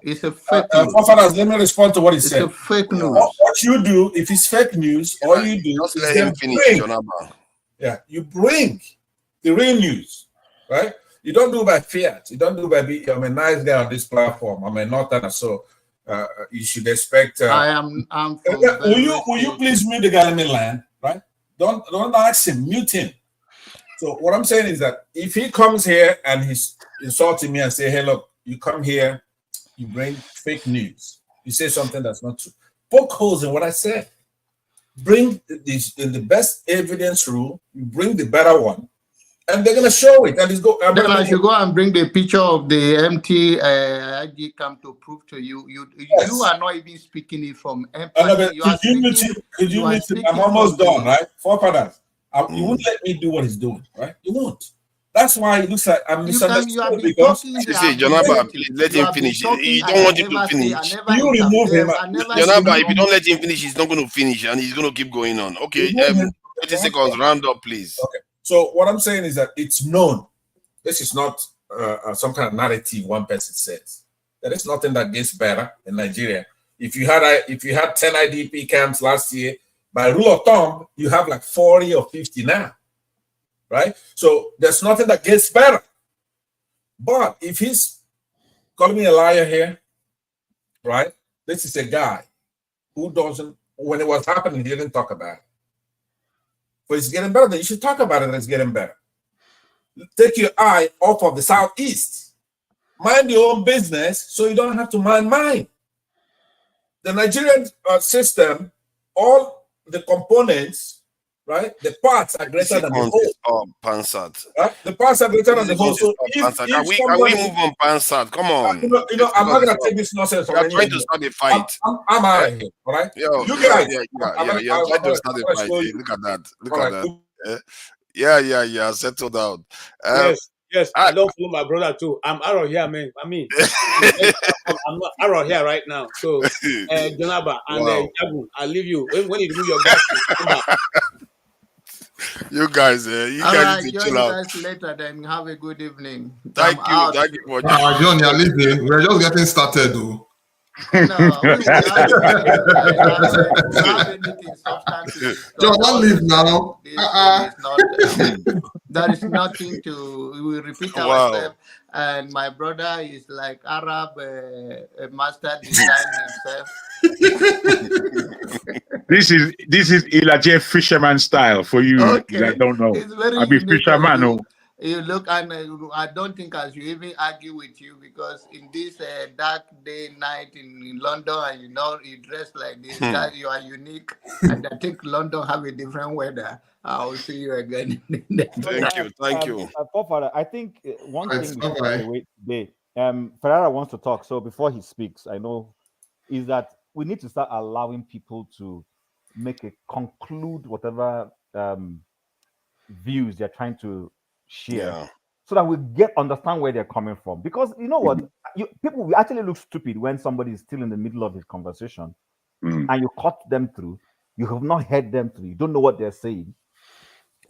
It's a fake news. Let me respond to what he said. It's a fake news. What you do, if it's fake news, all you do just is let him finish, Jonaba. Yeah, you bring the real news, right? You don't do by fiat. You don't do by I'm a nice guy on this platform. I'm a northerner, so you should expect. I'm from will you please mute the guy in the land, right? Don't ask him, mute him. So what I'm saying is that if he comes here and he's insulting me and say, hey, look, you come here, you bring fake news. You say something that's not true. Poke holes in what I said. Bring this in the best evidence rule, you bring the better one, and they're gonna show it. And it's go. Then I should go and bring the picture of the empty ID cam to prove to you. You are not even speaking it from empathy. Could you meet him? I'm almost done, right? Four fathers. You won't let me do what he's doing, right? You won't. That's why it looks like I'm misunderstood because see, Jonaba, please let him finish. You don't want him to finish. You remove him. Jonaba, if you don't let him finish, he's not going to finish and he's going to keep going on. Okay, 30 seconds, round up, please. Okay. So what I'm saying is that it's known. This is not some kind of narrative one person says. There is nothing that gets better in Nigeria. If you had 10 IDP camps last year, by rule of thumb, you have like 40 or 50 now, right? So there's nothing that gets better. But if he's calling me a liar here, right? This is a guy who doesn't, when it was happening, he didn't talk about it. But it's getting better, then you should talk about it and it's getting better. Take your eye off of the Southeast. Mind your own business so you don't have to mind mine. The Nigerian system, all the components, right? The parts are greater than the whole. Pansat. Right? The parts are greater than the whole. So can we move on, Pansat? Come on. I'm not gonna take this nonsense. You're trying to start a fight. I'm out of here, all right? You guys, you're trying to start a fight. Look at that. Look at that. Yeah. Settle down. Yes, I don't follow my brother too. I'm out of here, man. I mean, I'm not out of here right now. So, Jonaba and Jagu, I'll leave you. When you do your gas, come back. You guys need to chill out. Guys later, then have a good evening. Thank you for John, you're leaving. We're just getting started, though. No, John, don't leave now. There is nothing to. We repeat ourselves, and my brother is like Arab master design himself. This is Ilaje fisherman style for you. Okay. I don't know. I'll be fisherman. You look, and I don't think I should even argue with you because in this dark day night in London, and you dress like this, that you are unique, and I think London have a different weather. I will see you again. Thank you. Father, I think one thing we should away today. Ferrara wants to talk, so before he speaks, I know is that we need to start allowing people to conclude whatever views they're trying to share, Yeah. so that we understand where they're coming from. Because you know what, people will actually look stupid when somebody is still in the middle of his conversation and you cut them through. You have not heard them through. You don't know what they're saying.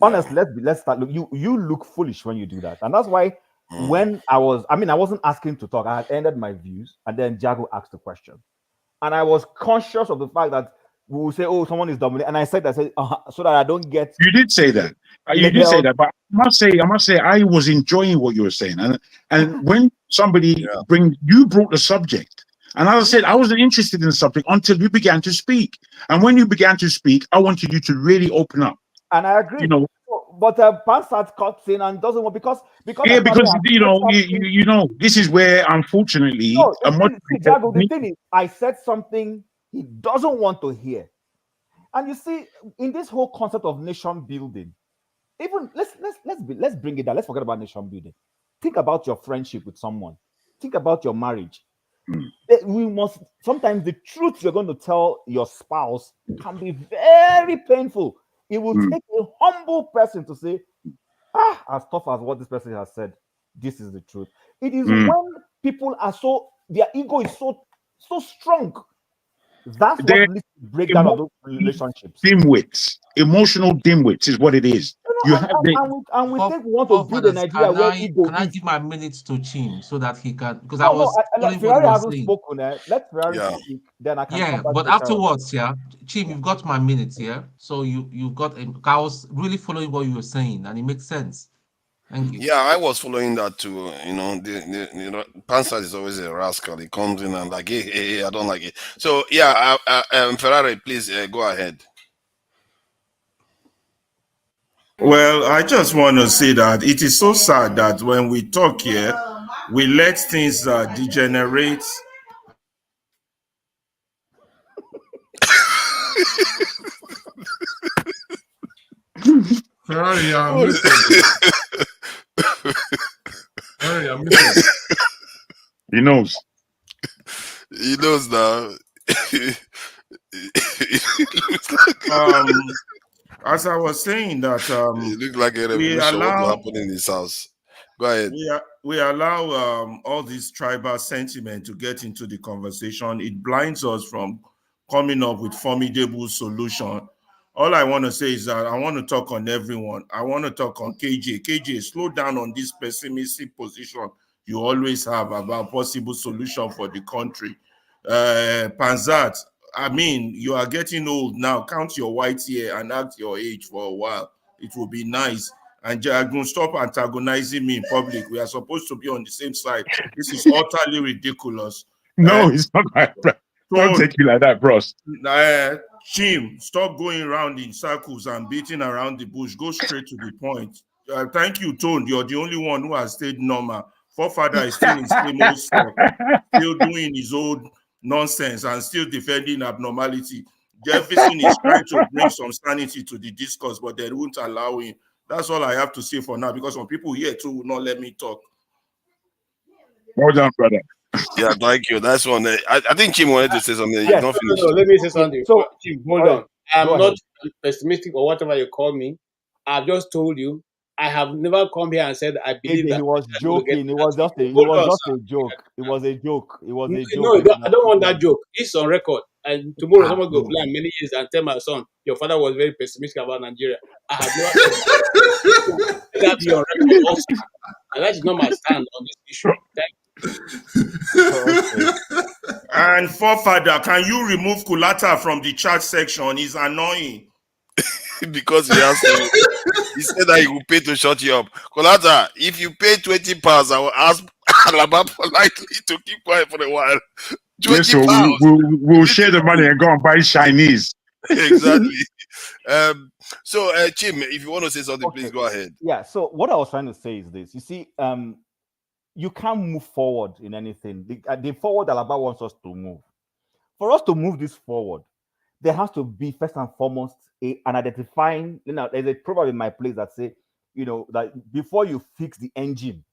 Honestly, let's start. Look, you look foolish when you do that, and that's why when I wasn't asking to talk. I had ended my views, and then Jago asked the question, and I was conscious of the fact that we will say, "Oh, someone is dominating," and I said so that I don't get. You did say that. You did say that, but I must say, I was enjoying what you were saying, and when somebody you brought the subject, and as I said, I wasn't interested in the subject until you began to speak, and when you began to speak, I wanted you to really open up. And I agree. You know, but Pansat cuts in and doesn't want because yeah, because you know, this is where unfortunately, Jago, the thing is, I said something he doesn't want to hear, and you see, in this whole concept of nation building, even let's bring it down. Let's forget about nation building. Think about your friendship with someone. Think about your marriage. We must sometimes the truth you're going to tell your spouse can be very painful. It will take a humble person to say, as tough as what this person has said, this is the truth. It is when people are their ego is so strong. That's what leads to breakdown of those relationships. Dimwits, emotional dimwits is what it is. We want to build a Nigeria where ego Can I give my minutes to Chim so that he can? Because Ferrari hasn't spoken. Let Ferrari speak, then I can come back. But afterwards, Chim, you've got my minutes here, so you've got. I was really following what you were saying, and it makes sense. Thank you. Yeah, I was following that too. You know, Panzer is always a rascal. He comes in and like, hey, I don't like it. So yeah, Ferrari, please go ahead. Well, I just want to say that it is so sad that when we talk here, we let things degenerate. Ferrari, I'm listening. Ferrari, I'm listening. He knows. He knows now. As I was saying that it looks like a revolution will happen in his house. Go ahead. We allow all this tribal sentiment to get into the conversation. It blinds us from coming up with formidable solution. All I want to say is that I want to talk on everyone. I want to talk on KJ. KJ, slow down on this pessimistic position you always have about possible solution for the country. Panzat, I mean, you are getting old now. Count your white hair and act your age for a while. It will be nice. And Jagun, stop antagonizing me in public. We are supposed to be on the same side. This is utterly ridiculous. No, it's not like that. Don't take you like that, bros. Chim, stop going around in circles and beating around the bush. Go straight to the point. Thank you, Tone. You're the only one who has stayed normal. Forefather is still in same old stuff, still doing his old nonsense and still defending abnormality. Jefferson is trying to bring some sanity to the discourse, but they won't allow him. That's all I have to say for now, because some people here too will not let me talk. Well done, brother. Yeah, thank you. That's one. I think Chim wanted to say something. Yes, Not finished. no, let me say something. So, Chim, hold on. I'm Go not ahead. pessimistic or whatever you call me. I've just told you I have never come here and said I believe that He was joking. It was just a joke. It was a joke. It was a joke. No, I don't want that joke. It's on record. And tomorrow someone will play many years and tell my son, your father was very pessimistic about Nigeria. I have never said that be on record also. And that is not my stand on this issue. And forefather, can you remove Kulata from the chat section? It's annoying. Because he has to. He said that he will pay to shut you up. Kolata, if you pay 20 pounds, I will ask Alaba politely to keep quiet for a while. 20 so pounds. We'll share the money and go and buy Chinese. Exactly. So, Chim, if you want to say something, please go ahead. Yeah. So what I was trying to say is this. You see, you can't move forward in anything. The forward Alaba wants us to move. For us to move this forward, there has to be first and foremost an identifying. There's a proverb in my place that say, that before you fix the engine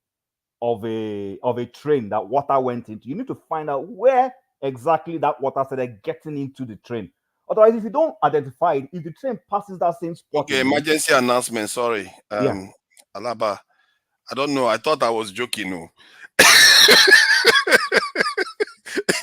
of a train that water went into, you need to find out where exactly that water started getting into the train. Otherwise, if you don't identify it, if the train passes that same spot, Okay, again, emergency announcement. Sorry, yeah. Alaba. I don't know. I thought I was joking. No.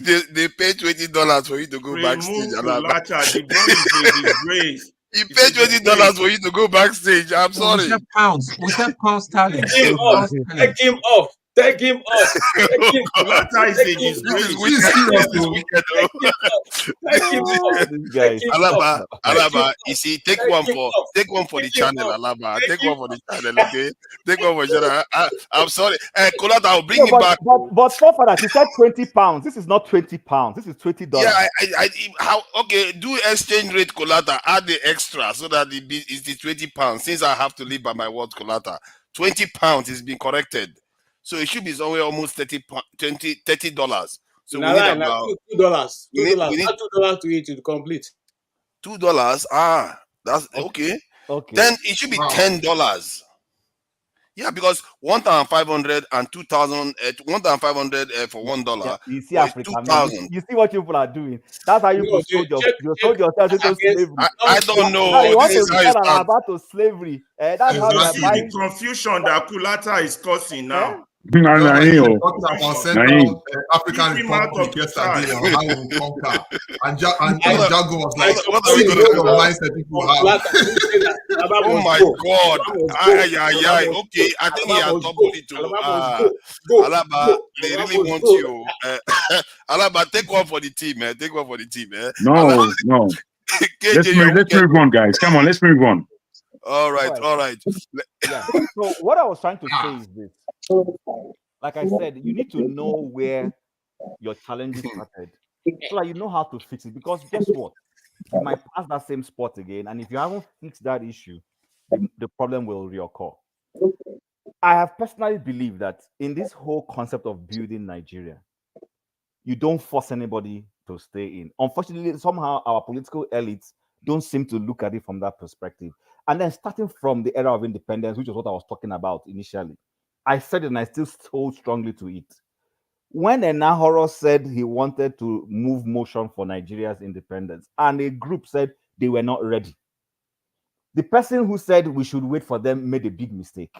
they pay $20 for you to go backstage. Remove Alaba. Kulata. The boy is a disgrace. You It's pay a disgrace. $20 for you to go backstage. I'm No, we sorry. said pounds. We said pound sterling. Take him off. Take him off. Take him off. Take him off. Kulata is Take a him This is disgrace. wicked. off. This is wicked. Take him off. Take him off. This guy is Take him off. Alaba, you see, take one Take him for off. the Take him channel, off. Alaba. Take Take him one for the channel, okay? Take one for the channel. I'm sorry. Kolata, I'll bring No, him back. but forefathers, he said 20 pounds. This is not 20 pounds. This is $20. Yeah, how okay, do exchange rate Kolata, add the extra so that it's the £20. Since I have to live by my word, Kolata. £20 is being corrected. So it should be somewhere almost $30. So we need about $2. we need Add $2 to it to complete. $2. That's okay. Okay. Then it should be Wow. $10. Yeah, because 1,500 and 2,000, 1,500 for $1. Yeah, you see, but it's Africa, man. 2,000. You see what people are doing. That's how you No, sold check yourself into against- slavery. I don't Now know. you want This to is how it sell an starts. about to slavery. That's how they are See buying. the confusion that Kulata is causing now. Just like you were Naim. talking about Naim. Central African Keep him out Republic of the yesterday chat. on how we conquer. And What Jago was like, what are we see going the to kind of do? mindset people have. Oh my God. Okay, I think he has doubled it to Alaba. They really want you. Alaba, take one for the team, man. Take one for the team, man. No. KJ, Let's move on, guys. Come on, let's move on. All right. Yeah. So what I was trying to say is this. Like I said, you need to know where your challenges started so that you know how to fix it. Because guess what? You might pass that same spot again, and if you haven't fixed that issue, the problem will reoccur. I have personally believed that in this whole concept of building Nigeria, you don't force anybody to stay in. Unfortunately, somehow our political elites don't seem to look at it from that perspective. And then starting from the era of independence, which is what I was talking about initially, I said it and I still hold strongly to it. When Enahoro said he wanted to move motion for Nigeria's independence, and a group said they were not ready, the person who said we should wait for them made a big mistake.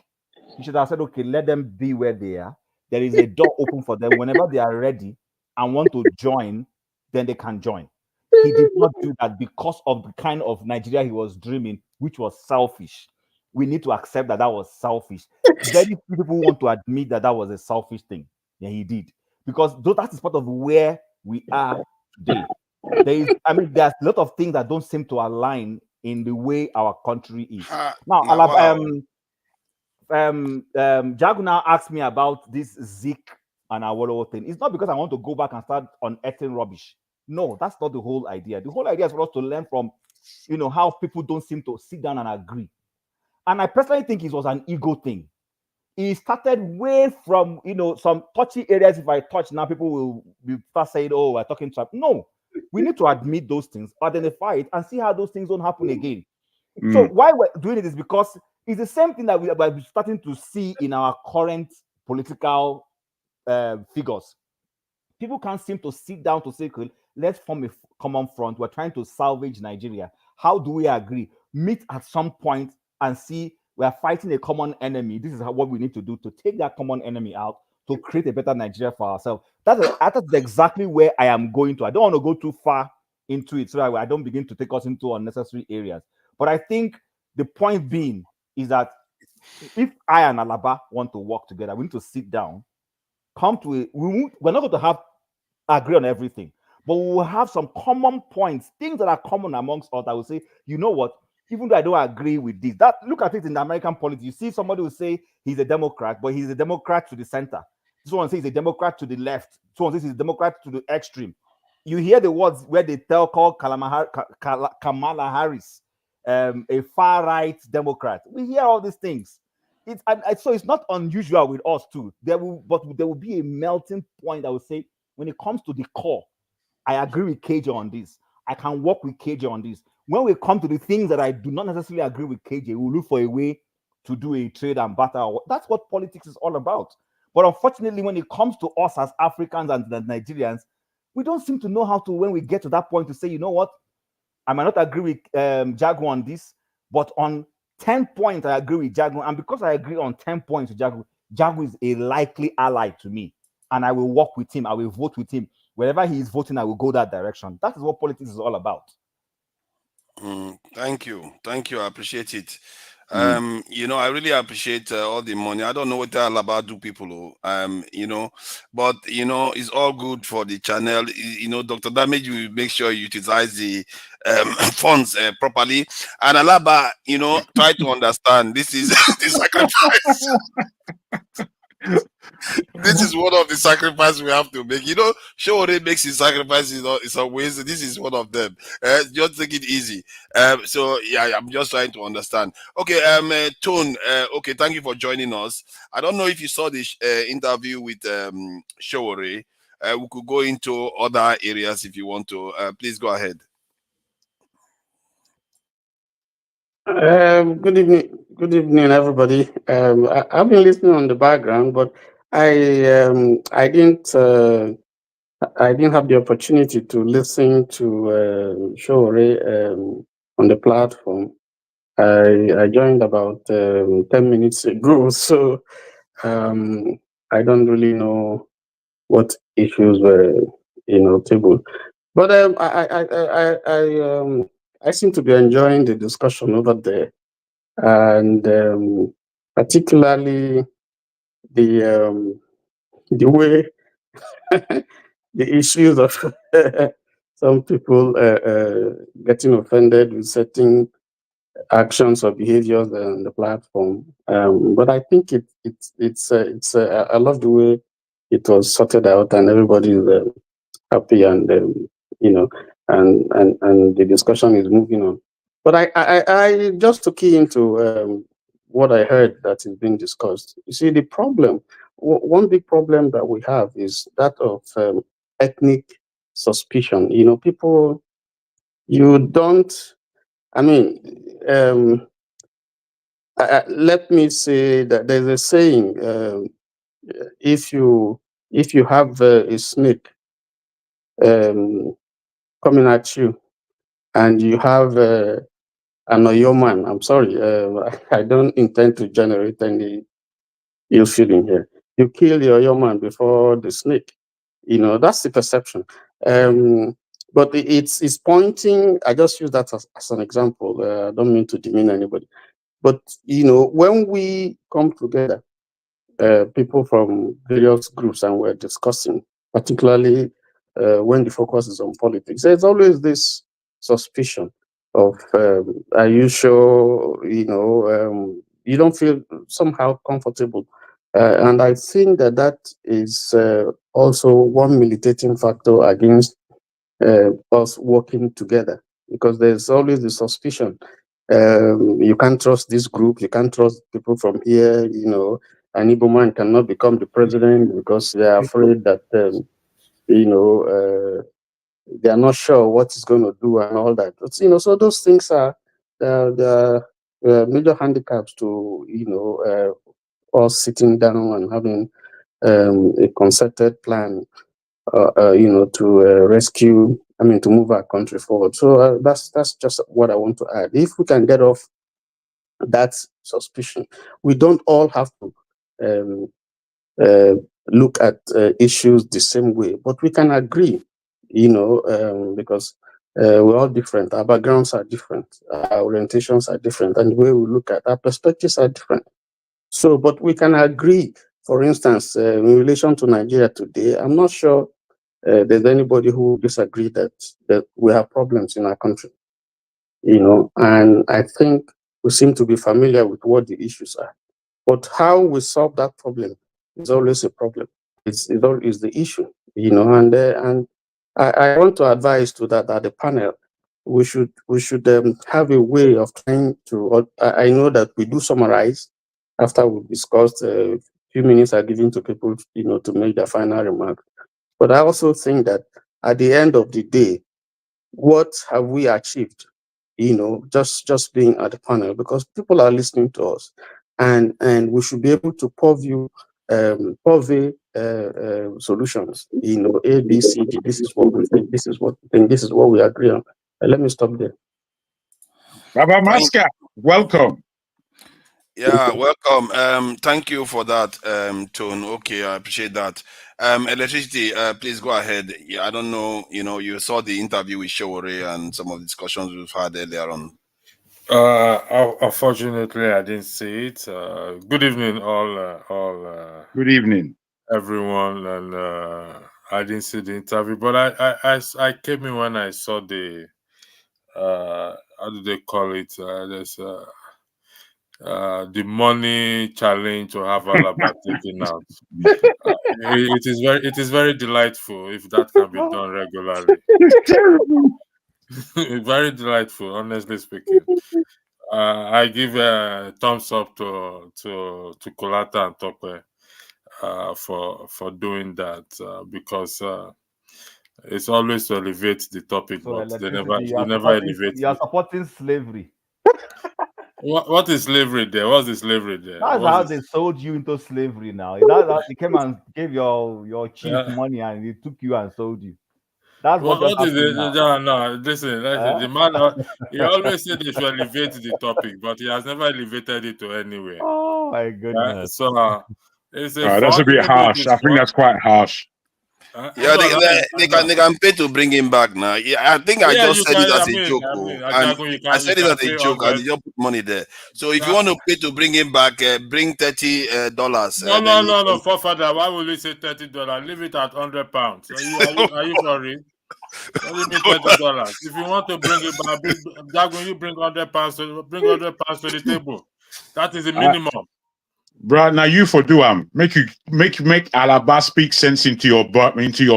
He should have said, okay, let them be where they are. There is a door open for them. Whenever they are ready and want to join, then they can join. He did not do that because of the kind of Nigeria he was dreaming, which was selfish. We need to accept that that was selfish. Very few people want to admit that that was a selfish thing. Yeah, he did. Because that is part of where we are today. There's a lot of things that don't seem to align in the way our country is. Now, Jagu now asked me about this Zik and Awolowo thing. It's not because I want to go back and start unearthing rubbish. No, that's not the whole idea. The whole idea is for us to learn from, how people don't seem to sit down and agree. And I personally think it was an ego thing. It started way from, some touchy areas. If I touch now, people will start saying, oh, we're talking trap. No, we need to admit those things, identify it, and see how those things don't happen again. So why we're doing it is because it's the same thing that we're starting to see in our current political figures. People can't seem to sit down to say, let's form a common front. We're trying to salvage Nigeria. How do we agree? Meet at some point and see we are fighting a common enemy. This is what we need to do to take that common enemy out to create a better Nigeria for ourselves. That's exactly where I am going to. I don't want to go too far into it so that I don't begin to take us into unnecessary areas. But I think the point being is that if I and Alaba want to work together, we need to sit down, we're not going to agree on everything, but we will have some common points, things that are common amongst us. I will say, you know what? Even though I don't agree with this, look at it in the American politics. You see somebody will say he's a Democrat, but he's a Democrat to the center. Someone says he's a Democrat to the left. Someone says he's a Democrat to the extreme. You hear the words where they call Kamala Harris a far-right Democrat. We hear all these things. So it's not unusual with us too. There will be a melting point, I would say, when it comes to the core. I agree with KJ on this. I can work with KJ on this. When we come to the things that I do not necessarily agree with KJ, we'll look for a way to do a trade and barter. That's what politics is all about. But unfortunately, when it comes to us as Africans and the Nigerians, we don't seem to know how to, when we get to that point, to say, you know what? I might not agree with Jagu on this, but on 10 points, I agree with Jagu. And because I agree on 10 points with Jagu, Jagu is a likely ally to me. And I will work with him. I will vote with him. Wherever he is voting, I will go that direction. That is what politics is all about. Thank you. Thank you. I appreciate it. Mm. You know, I really appreciate all the money. I don't know what all about do people, you know, but you know, it's all good for the channel. You know, Dr. Damage will make sure you utilize the funds properly. And Alaba, you know, try to understand this is the sacrifice. This is one of the sacrifices we have to make. You know, Sowore makes his sacrifices in some ways. This is one of them. Just take it easy. So yeah, I'm just trying to understand. Okay, Tone. Okay, thank you for joining us. I don't know if you saw this interview with Sowore. We could go into other areas if you want to. Please go ahead. Good evening, everybody. I've been listening on the background, but I didn't have the opportunity to listen to Sowore on the platform. I joined about 10 minutes ago, so I don't really know what issues were tabled. But I seem to be enjoying the discussion over there, and particularly the way the issues of some people getting offended with certain actions or behaviors on the platform. But I think I love the way it was sorted out, and everybody is happy, and you know, and the discussion is moving on. But I just to key into what I heard that is being discussed. You see, the problem, one big problem that we have is that of ethnic suspicion. You know, people, you don't. I mean, let me say that there's a saying: if you have a snake coming at you, and you have an Oyoman, I'm sorry, I don't intend to generate any ill feeling here. You kill your Oyoman before the snake. You know, that's the perception. But it's pointing. I just use that as an example. I don't mean to demean anybody. But you know, when we come together, people from various groups, and we're discussing, particularly when the focus is on politics, there's always this suspicion of, are you sure? You know, you don't feel somehow comfortable, and I think that is also one militating factor against us working together, because there's always the suspicion. You can't trust this group, you can't trust people from here, you know, an Igbo man cannot become the president because they are afraid that, they are not sure what he's going to do and all that. But, you know, so those things are the major handicaps to, us sitting down and having a concerted plan, to rescue, to move our country forward. So that's just what I want to add. If we can get off that suspicion, we don't all have to look at issues the same way, but we can agree, because we're all different. Our backgrounds are different. Our orientations are different. And the way we look at our perspectives are different. So, but we can agree, for instance, in relation to Nigeria today, I'm not sure there's anybody who disagree that we have problems in our country, and I think we seem to be familiar with what the issues are. But how we solve that problem is always a problem. It's the issue, and I want to advise to that at the panel, we should have a way of trying to. I know that we do summarize after we discussed. A few minutes are given to people, to make their final remarks. But I also think that at the end of the day, what have we achieved? Just being at the panel, because people are listening to us, and we should be able to purvey solutions. A, B, C, D. This is what we think. This is what we think. This is what we agree on. Let me stop there. Baba Massacre, welcome. Yeah, welcome. Thank you for that, Tone. Okay, I appreciate that. Electricity, please go ahead. Yeah, I don't know, you saw the interview with Sowore and some of the discussions we've had earlier on. Unfortunately, I didn't see it. Good evening, all. Good evening, everyone. And I didn't see the interview, but I came in when I saw the how do they call it? There's the money challenge to have Alaba taken out. It is very delightful if that can be done regularly. It's terrible. Very delightful, honestly speaking. I give a thumbs up to Kolata and Tope for doing that because it's always to elevate the topic, So but they electricity, never elevate you are it. supporting slavery. What is slavery there? What's the slavery there? That's how they sold you into slavery now. That they came and gave your chief money and they took you and sold you. That's what just What is happened it? now. No, listen, the man, he always said they should elevate the topic, but he has never elevated it to anywhere. Oh my goodness. So it's a that's a bit maybe harsh. I think that's quite harsh. Yeah, they can pay to bring him back now. Yeah, I think I just said it as a joke. I said it as a joke and you just put money there. So if you want to pay to bring him back, bring $30. No, forefather. Why will you say $30? Leave it at £100. Are you sorry? What do you mean $30? If you want to bring it back, you bring £100 to the table. That is the minimum. Bro, now you for do make Alaba speak sense into your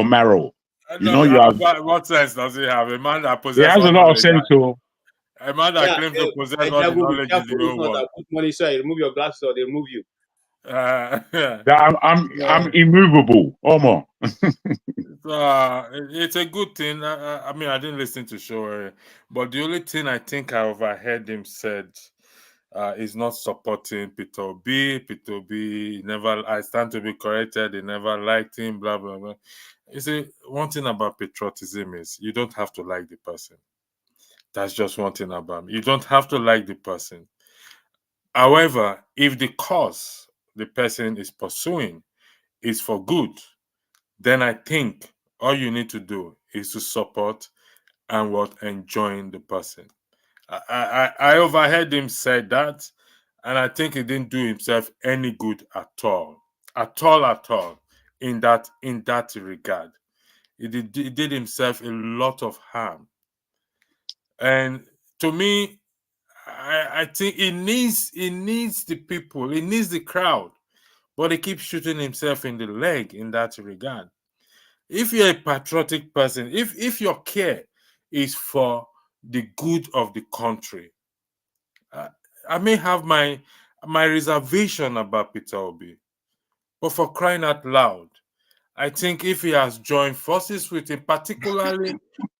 marrow. What sense does it have? A man that possesses. It has a lot of sense. A man that claims to possess all the knowledge in the whole world. Put money, so you remove your glasses or they remove you. I'm immovable, Omo. It's a good thing. I mean, I didn't listen to Sowore, but the only thing I think I overheard him said is not supporting Peter Obi. Peter Obi never. I stand to be corrected. They never liked him. Blah blah blah. You see, one thing about patriotism is you don't have to like the person. That's just one thing about him. You don't have to like the person. However, if the cause the person is pursuing is for good, then I think all you need to do is to support and enjoin the person. I overheard him say that, and I think he didn't do himself any good at all in that regard. He did himself a lot of harm, and to me, I think he needs the people, he needs the crowd, but he keeps shooting himself in the leg in that regard. If you're a patriotic person, if your care is for the good of the country, I may have my reservation about Peter Obi, but for crying out loud, I think if he has joined forces with him, particularly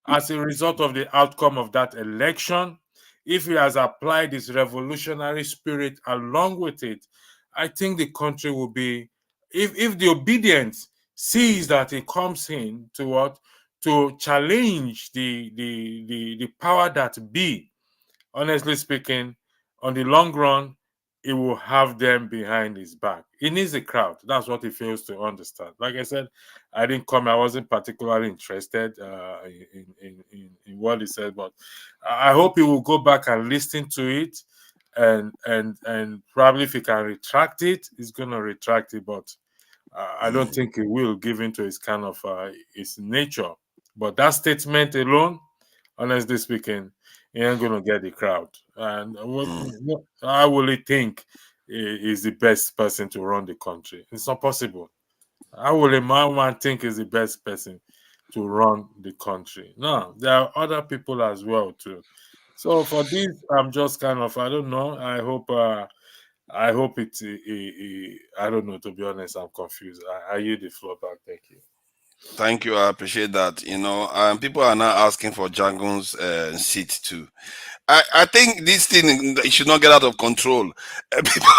as a result of the outcome of that election, if he has applied his revolutionary spirit along with it, I think the country will be, if the obedience sees that he comes in to challenge the power that be, honestly speaking, on the long run, it will have them behind his back. He needs a crowd. That's what he fails to understand. Like I said, I wasn't particularly interested in what he said, but I hope he will go back and listen to it, and probably if he can retract it, he's gonna retract it. But I don't think he will, given to his kind of his nature. But that statement alone, honestly speaking, he ain't gonna get the crowd. And how will he think is the best person to run the country? It's not possible. How will a man think is the best person to run the country? No, there are other people as well too. So for this, I'm just kind of, I don't know. I hope it's I don't know, to be honest. I'm confused. I yield the floor back. Thank you. Thank you. I appreciate that. People are now asking for Jangun's seat too. I think this thing should not get out of control. People,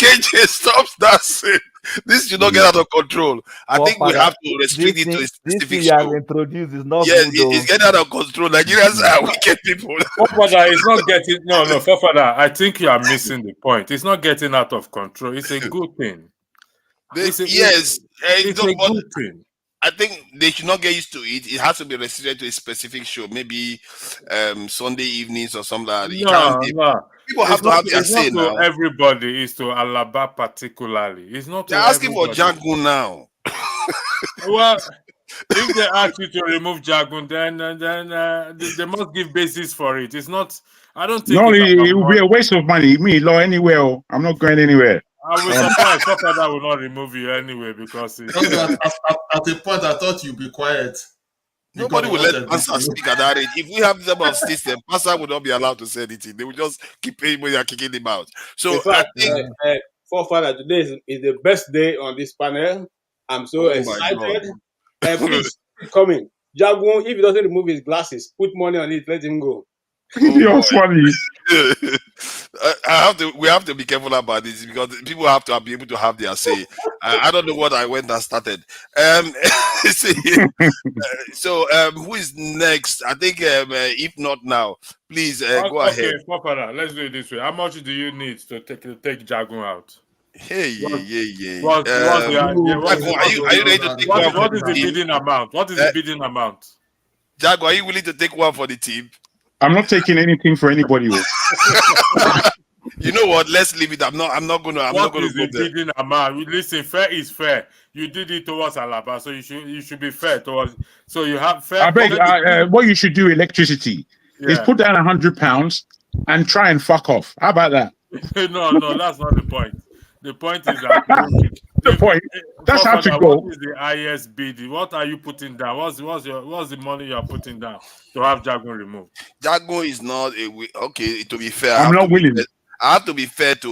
KJ stops that shit. This should not get out of control. I think we have to restrict it to a This specific thing you have show. introduced is not Yes, good, though. it's getting out of control. Nigerians are wicked people. Forefather is not getting no, Forefather. I think you are missing the point. It's not getting out of control. It's a good thing. It's a good thing. I think they should not get used to it. It has to be restricted to a specific show, maybe Sunday evenings or something like that. It can't be. People have to have their say now. It's not to everybody. It's to Alaba particularly. It's not. They're asking for Jagun now. Well, if they ask you to remove Jagun, then they must give basis for it. It's not. I don't think. No, it will be a waste of money. Me, law anywhere. I'm not going anywhere. I was surprised. Forefather will not remove you anyway because it's, at a point I thought you'd be quiet. Nobody will let Pastor speak at that age. If we have them of system, Pastor would not be allowed to say anything. They will just keep paying when they are kicking him out. So fact, I think Forefather, today is the best day on this panel. I'm so excited. Please coming. Jagun, if he doesn't remove his glasses, put money on it, let him go. You're funny. We have to be careful about this because people have to be able to have their say. I don't know what I went and started. So who is next? I think if not now, please go ahead. Okay, Papa, let's do it this way. How much do you need to take Jagun out? Hey, Are you ready to take one? one? What is the bidding amount? What is the bidding amount? Jago, are you willing to take one for the team? I'm not taking anything for anybody. You know what? Let's leave it. I'm not gonna. What is the bidding amount? Listen, fair is fair. You did it towards Alaba, so you should be fair towards. So you have fair. I beg. What you should do, electricity, is put down £100 and try and fuck off. How about that? No, that's not the point. The point is that the point. That's how to go. What is the highest bid? What are you putting down? What's the money you are putting down to have Jagun removed? Jagun is not okay. To be fair, I'm not willing. I have to be fair to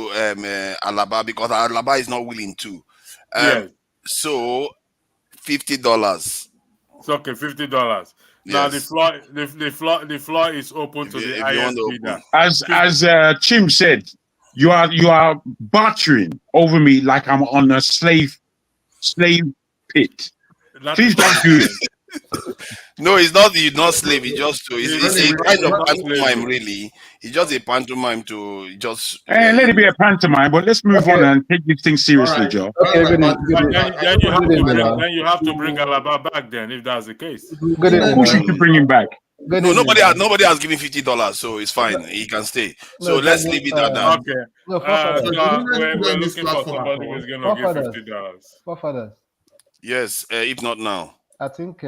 Alaba because Alaba is not willing to. Yes. So $50. It's okay, $50. Now the floor is open to the highest bidder. As Chim said, you are bartering over me like I'm on a slave pit. Please don't do it. No, it's not. You're not slave. It's just it's a kind of pantomime, really. It's just a pantomime to just. Let it be a pantomime, but let's move on and take this thing seriously, Joe. Then you have to bring Alaba back. Then, if that's the case, Who should you bring him back? No, nobody has given $50, so it's fine. He can stay. So let's leave it at that. Okay. We're looking for somebody who's going to give $50. Forefathers. Yes, if not now. I think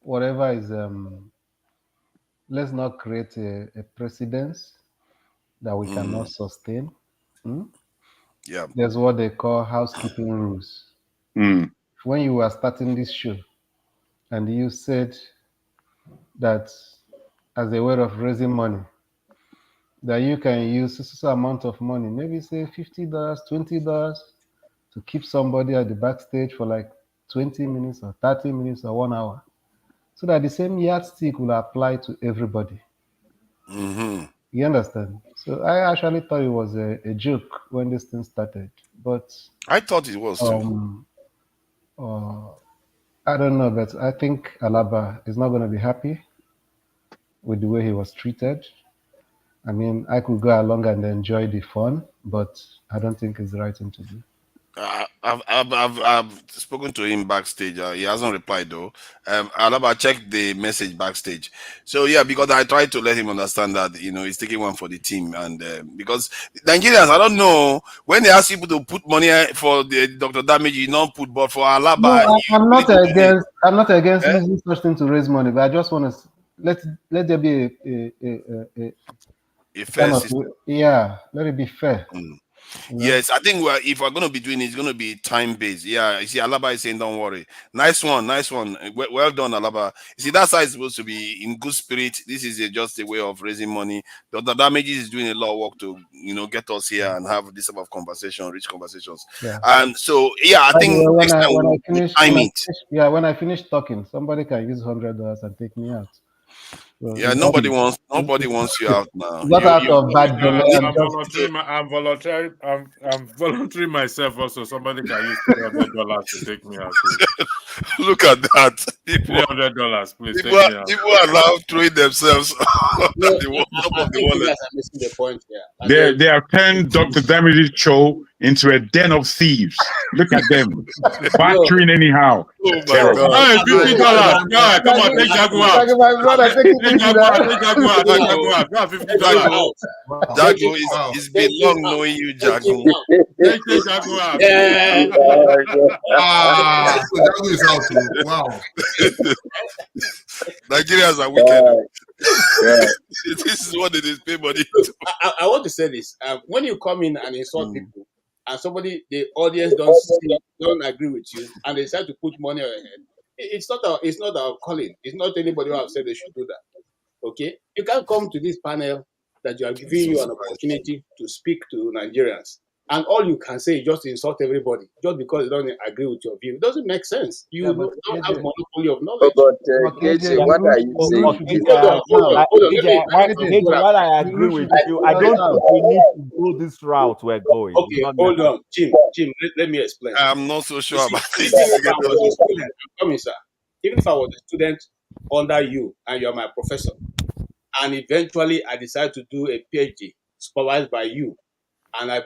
whatever is let's not create a precedence that we cannot sustain. Yeah. There's what they call housekeeping rules. When you were starting this show and you said that as a way of raising money, that you can use this amount of money, maybe say $50, $20 to keep somebody at the backstage for like 20 minutes or 30 minutes or 1 hour, so that the same yardstick will apply to everybody. You understand? So I actually thought it was a joke when this thing started, but I thought it was too. I don't know, but I think Alaba is not going to be happy with the way he was treated. I mean, I could go along and enjoy the fun, but I don't think it's the right thing to do. I've spoken to him backstage. He hasn't replied though. Alaba checked the message backstage. So yeah, because I tried to let him understand that he's taking one for the team, and because Nigerians, I don't know, when they ask people to put money for the Dr. Damage, you don't put, but for Alaba, no, I'm not against using such thing to raise money, but I just want to let there be a fair system. Let it be fair. Yes, I think if we're going to be doing it, it's going to be time-based. Yeah, you see, Alaba is saying, don't worry. Nice one. Well done, Alaba. You see, that's how it's supposed to be, in good spirit. This is just a way of raising money. Dr. Damages is doing a lot of work to, get us here and have this type of conversation, rich conversations. Yeah. And so, yeah, I think next time when I finish talking, somebody can use $100 and take me out. Yeah, nobody wants you out now. Got out of bad belly and I'm volunteering myself also. Somebody can use $300 to take me out. Look at that. $300, please take People me out. people are now throwing themselves on No, the top I of the think you wallet. guys are missing the point here. They have turned Dr. Damage's show into a den of thieves. Look at them. Battering anyhow. Oh my Terrible. God. Hey, $50. Yeah, come on, take Jaguar out. my brother, take it easy now. Take Jaguar, take Jaguar. Go $50. Jago, it's been long knowing you, Jago. Take Jaguar out. So Jago is out too. Wow. Nigerians are wicked. This is what it is. Pay money. I want to say this. When you come in and insult people, and somebody, the audience don't agree with you, and they decide to put money on your head, it's not our calling. It's not anybody who have said they should do that. Okay, you can't come to this panel that you are giving you an opportunity to speak to Nigerians, and all you can say is just insult everybody just because they don't agree with your view. It doesn't make sense. You don't have monopoly of knowledge. What are you saying? While I agree with you, I don't think we need to go this route we're going. Okay, hold on, Jim, let me explain. I'm not so sure about this. Come in, sir. Even if I was a student under you and you're my professor, and eventually I decide to do a PhD supervised by you, and I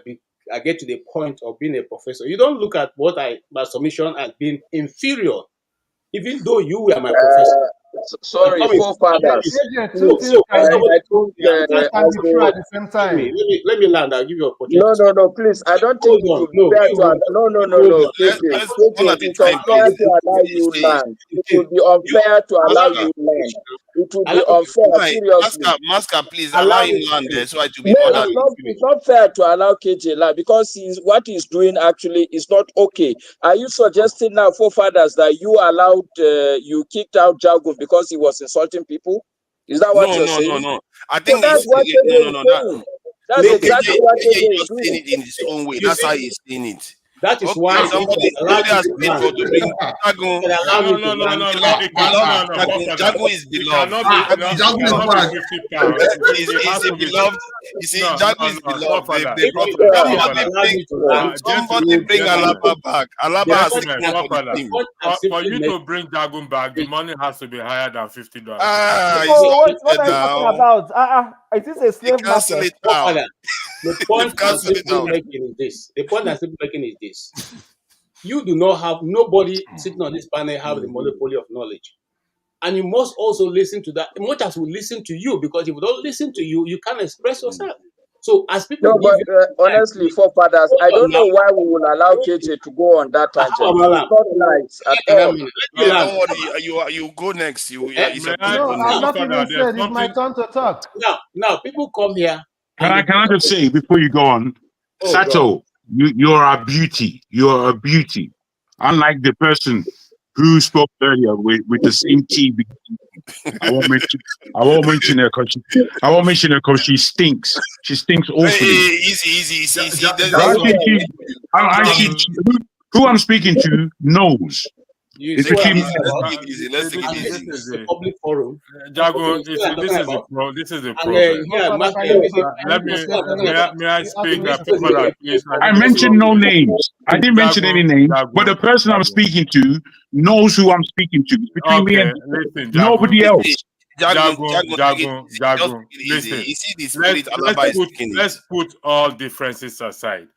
get to the point of being a professor, you don't look at my submission as being inferior, even though you were my professor. Sorry, forefathers. Let me land. I'll give you an opportunity. No, please. I don't think it would be fair to no. It's unfair to allow you land. It would be unfair to allow you land. It would be unfair, seriously. Masker, please allow him land there so I to be No, it's not fair to allow KJ land because what he's doing actually is not okay. Are you suggesting now, forefathers, that you allowed, you kicked out Jago because he was insulting people? Is that what you're saying? No. I think that's what that's exactly what he's saying it in his own way. That's how he's saying it. That is why somebody has paid for to bring Jago. Jago is beloved. He's beloved. You see, Jago is beloved. Somebody bring Alaba back. Alaba has for you to bring Jago back, the money has to be higher than $50. What are you talking about? Is this a slave market? The point I'm simply making is this. You do not have nobody sitting on this panel have the monopoly of knowledge. And you must also listen to that. Much as we listen to you, because if we don't listen to you, you can't express yourself. So as people honestly, forefathers, I don't know why we will allow KJ to go on that tangent. It's not nice at all. Don't worry, you go next. No, I've not even said it's my turn to talk. Now people come here. Can I just say before you go on, Sato, you're a beauty. You're a beauty. Unlike the person who spoke earlier with the same TV. I won't mention her because she stinks. She stinks awfully. Easy. Who I'm speaking to knows. Let's take it easy. This is a public forum. Jago, this is the problem. May I speak? I mentioned no names. I didn't mention any names, but the person I'm speaking to knows who I'm speaking to. Between me and nobody else. Jago. Listen, let's put all differences aside.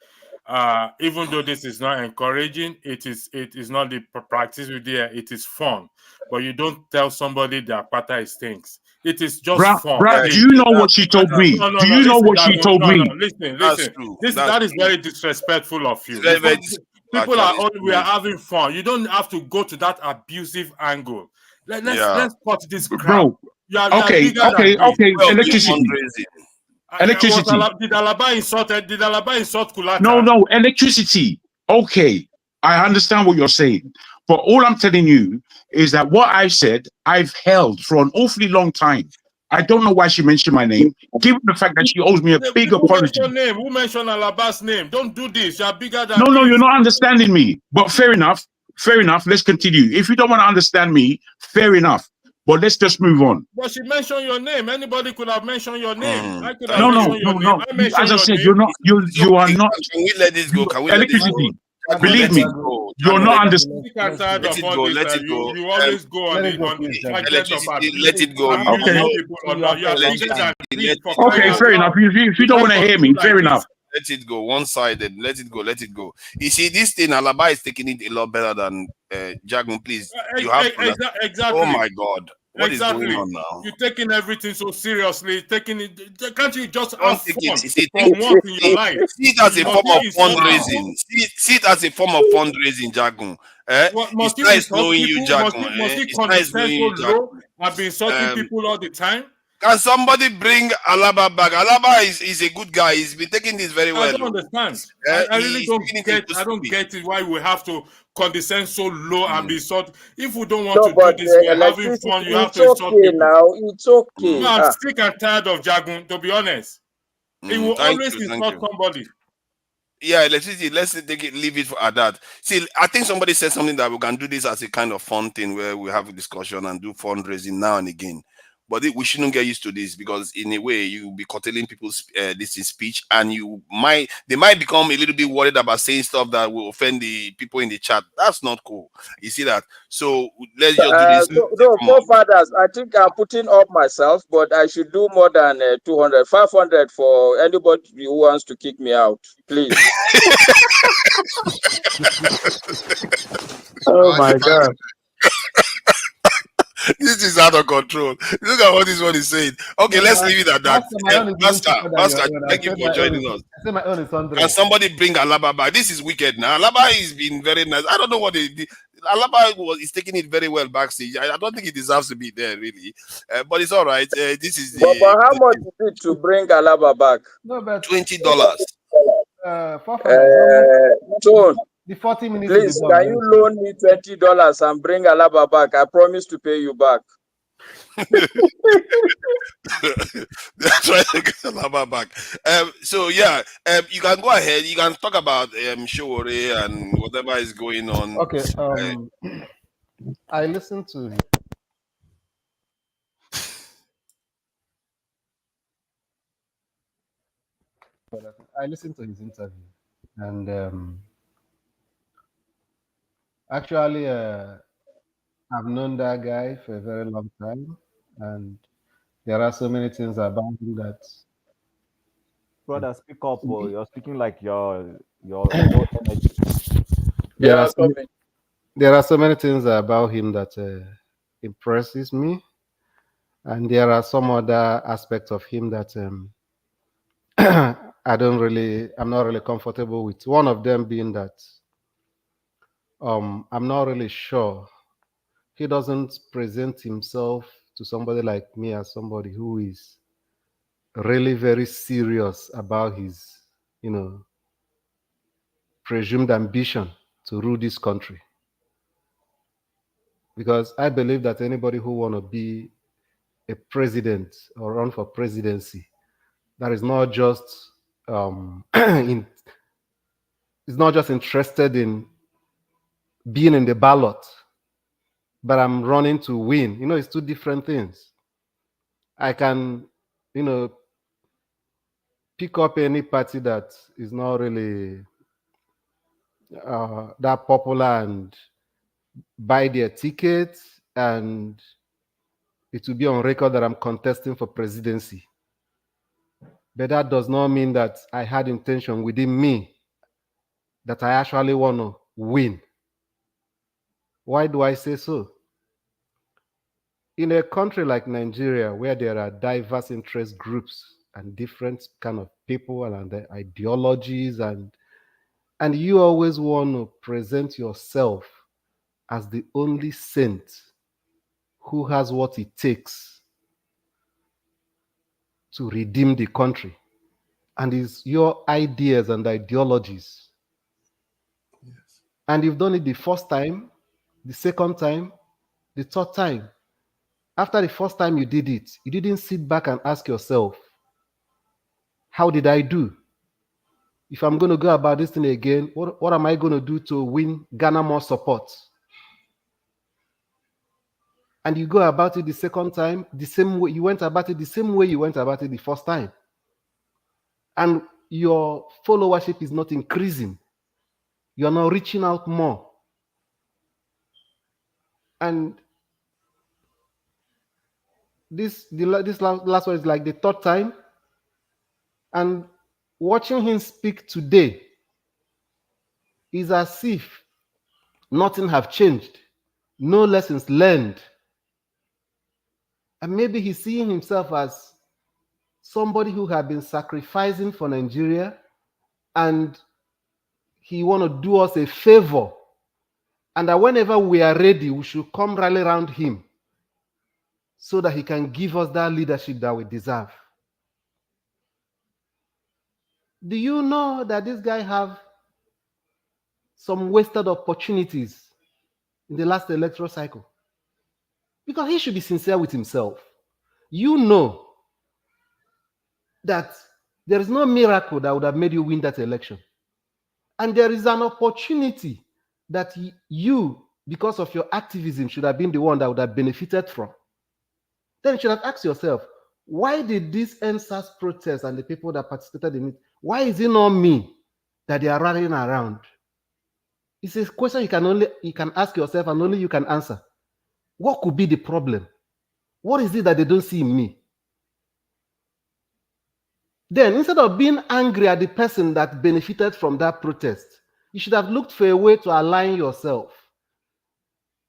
Even though this is not encouraging, it is not the practice we do. It is fun, but you don't tell somebody that pata stinks. It is just fun. Do you know what she told me? Do you know what she told me? Listen. That is very disrespectful of you. People we are having fun. You don't have to go to that abusive angle. Let's cut this crap. Okay. Electricity. Did Alaba insult Kulata? No, electricity. Okay, I understand what you're saying. But all I'm telling you is that what I've said, I've held for an awfully long time. I don't know why she mentioned my name, given the fact that she owes me a big apology. Who mentioned Alaba's name? Don't do this. You're bigger than No, you're not understanding me. But fair enough. Let's continue. If you don't want to understand me, fair enough. But let's just move on. But she mentioned your name. Anybody could have mentioned your name. I could have No, mentioned your name. I mentioned As I your said, name. you're not. You are not. Can we let this go? Can we let this go? Electricity. Jago, Believe let me, it go. you're Jago, not let it understanding. Sick and tired Let of it all go. this. Let it You go. always go on the target of Let it go. abusing Okay. people or not. You are bigger than this for Okay, crying out fair enough. loud. If you don't want to hear me, fair enough. Let it go. One-sided. Let it go. Let it go. You see, this thing, Alaba is taking it a lot better than Jagun. Please, you have to. Exactly. Oh my God, what is going Exactly. on now? You're taking everything so seriously. Taking it. Can't you just Don't have take fun it. You see, for once in your life? see it as a Must form you of insult fundraising. See it as a form of fundraising, Jagun. Must It's you nice insult knowing you, people? Must Jagun. you It's nice condescend knowing so you, Jagun. low and be insulting people all the time? Can somebody bring Alaba back? Alaba is a good guy. He's been taking this very I well. don't understand. I really He's don't taking it in get. good I don't spirit. get it. Why we have to condescend so low and be insult? If we don't want No, to do but this, we're having electricity, fun. You have it's to insult okay people. now. It's okay. No, I'm sick and tired of Jagun. To be honest, he will Thank always you. Thank insult you. somebody. Yeah, electricity. Let's take it, leave it at that. See, I think somebody said something that we can do this as a kind of fun thing where we have a discussion and do fundraising now and again. But we shouldn't get used to this because, in a way, you'll be curtailing people's this is speech, and they might become a little bit worried about saying stuff that will offend the people in the chat. That's not cool. You see that? So let's just do this. No, forefathers, I think I'm putting up myself, but I should do more than 200, 500 for anybody who wants to kick me out, please. Oh my God. This is out of control. Look at what this one is saying. Okay, let's leave it at that. Baska, thank you for joining us. I say my own is 100. Can somebody bring Alaba back? This is wicked now. Alaba is been very nice. I don't know what they did. Alaba is taking it very well backstage. I don't think he deserves to be there, really. But it's all right. This is But how much is it to bring Alaba back? No, but $20. Tone, the 40 minutes. please, can you loan me $20 and bring Alaba back? I promise to pay you back. They're trying to get Alaba back. So yeah, you can go ahead. You can talk about Sowore and whatever is going on. Okay. I listened to him. I listened to his interview, and actually, I've known that guy for a very long time, and there are so many things about him that. Brother, speak up. You're speaking like you're low energy. There are so many things about him that impresses me, and there are some other aspects of him that I'm not really comfortable with. One of them being that I'm not really sure he doesn't present himself to somebody like me as somebody who is really very serious about his, presumed ambition to rule this country. Because I believe that anybody who want to be a president or run for presidency, that is not just is not just interested in being in the ballot, but I'm running to win. It's two different things. I can, pick up any party that is not really that popular and buy their tickets, and it will be on record that I'm contesting for presidency. But that does not mean that I had intention within me that I actually want to win. Why do I say so? In a country like Nigeria, where there are diverse interest groups and different kind of people and their ideologies, and you always want to present yourself as the only saint who has what it takes to redeem the country, and it's your ideas and ideologies. Yes. And you've done it the first time, the second time, the third time. After the first time you did it, you didn't sit back and ask yourself, how did I do? If I'm going to go about this thing again, what am I going to do to win Ghana more support? and you go about it the second time the same way you went about it, the same way you went about it the first time, and your followership is not increasing, you're not reaching out more, and this last one is like the third time, and watching him speak today is as if nothing have changed, no lessons learned, and maybe he's seeing himself as somebody who had been sacrificing for Nigeria, and he want to do us a favor, and that whenever we are ready, we should come rally around him so that he can give us that leadership that we deserve. Do you know that this guy have some wasted opportunities in the last electoral cycle? Because he should be sincere with himself. You know that there is no miracle that would have made you win that election. And there is an opportunity that you, because of your activism, should have been the one that would have benefited from. Then you should have asked yourself, why did this NSAS protest and the people that participated in it, why is it not me that they are rallying around? It's a question you can ask yourself and only you can answer. What could be the problem? What is it that they don't see in me? Then, instead of being angry at the person that benefited from that protest, you should have looked for a way to align yourself.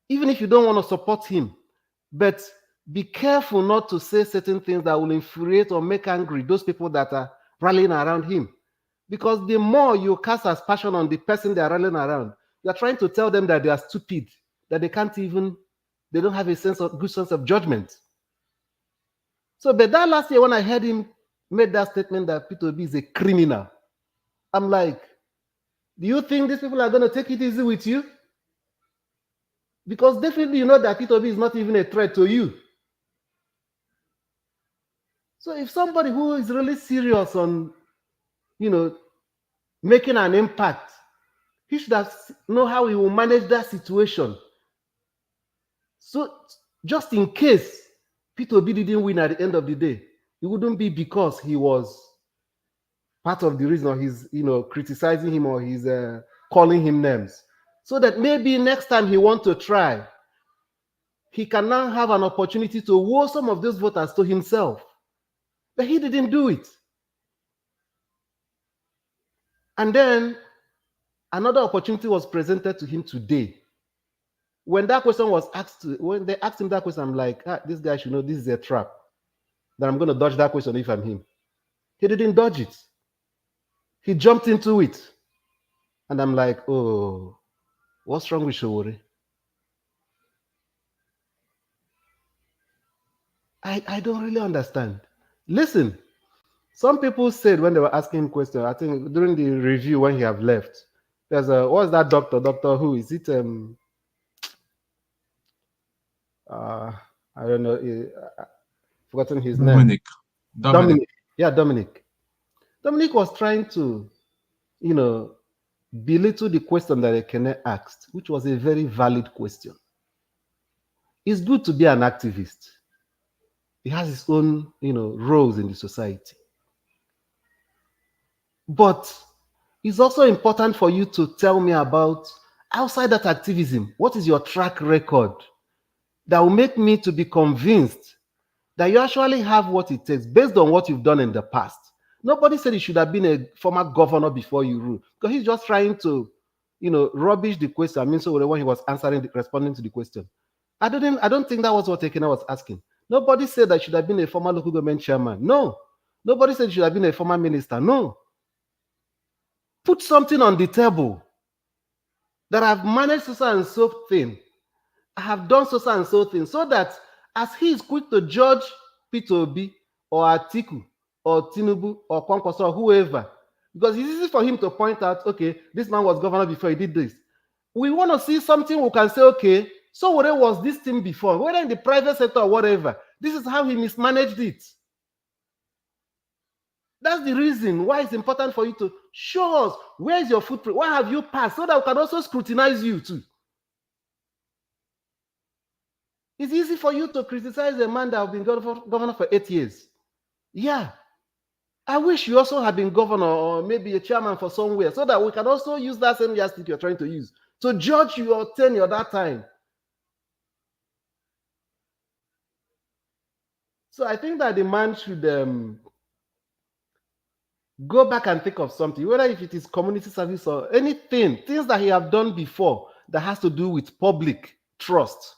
Even if you don't want to support him, but be careful not to say certain things that will infuriate or make angry those people that are rallying around him. Because the more you cast aspersion on the person they are rallying around, you are trying to tell them that they are stupid, that they don't have a good sense of judgment. So, but that last year when I heard him made that statement that Peter Obi is a criminal, I'm like, do you think these people are going to take it easy with you? Because definitely you know that Peter Obi is not even a threat to you. So if somebody who is really serious on, making an impact, he should have know how he will manage that situation. So just in case Peter Obi didn't win at the end of the day, it wouldn't be because he was part of the reason, or he's criticizing him, or he's calling him names. So that maybe next time he wants to try, he can now have an opportunity to woo some of those voters to himself. But he didn't do it. And then another opportunity was presented to him today. When that question was asked, when they asked him that question, I'm like, this guy should know this is a trap. That I'm going to dodge that question if I'm him. He didn't dodge it. He jumped into it. And I'm like, oh, what's wrong with Sowore? I don't really understand. Listen, some people said when they were asking him questions, I think during the review when he have left, there's what's that doctor? Doctor who? Is it, I don't know, I've forgotten his name. Dominic. Yeah, Dominic. Dominic was trying to, belittle the question that Ekene asked, which was a very valid question. It's good to be an activist. He has his own, roles in the society. But it's also important for you to tell me about, outside that activism, what is your track record that will make me to be convinced that you actually have what it takes based on what you've done in the past. Nobody said you should have been a former governor before you rule, because he's just trying to, rubbish the question. I mean, so when he was responding to the question, I don't think that was what Ekene was asking. Nobody said that you should have been a former local government chairman. No. Nobody said you should have been a former minister. No. Put something on the table that I've managed so and so thing. I have done so and so thing, so that as he is quick to judge Peter Obi or Atiku or Tinubu or Kwankwaso or whoever, because it's easy for him to point out, okay, this man was governor before he did this. We want to see something we can say, okay, so whatever was this thing before, whether in the private sector or whatever, this is how he mismanaged it. That's the reason why it's important for you to show us where is your footprint, where have you passed, so that we can also scrutinize you too. It's easy for you to criticize a man that has been governor for 8 years. Yeah. I wish you also had been governor or maybe a chairman for somewhere so that we can also use that same yardstick you're trying to use to judge your tenure that time. So I think that the man should go back and think of something, whether if it is community service or anything, things that he have done before that has to do with public trust,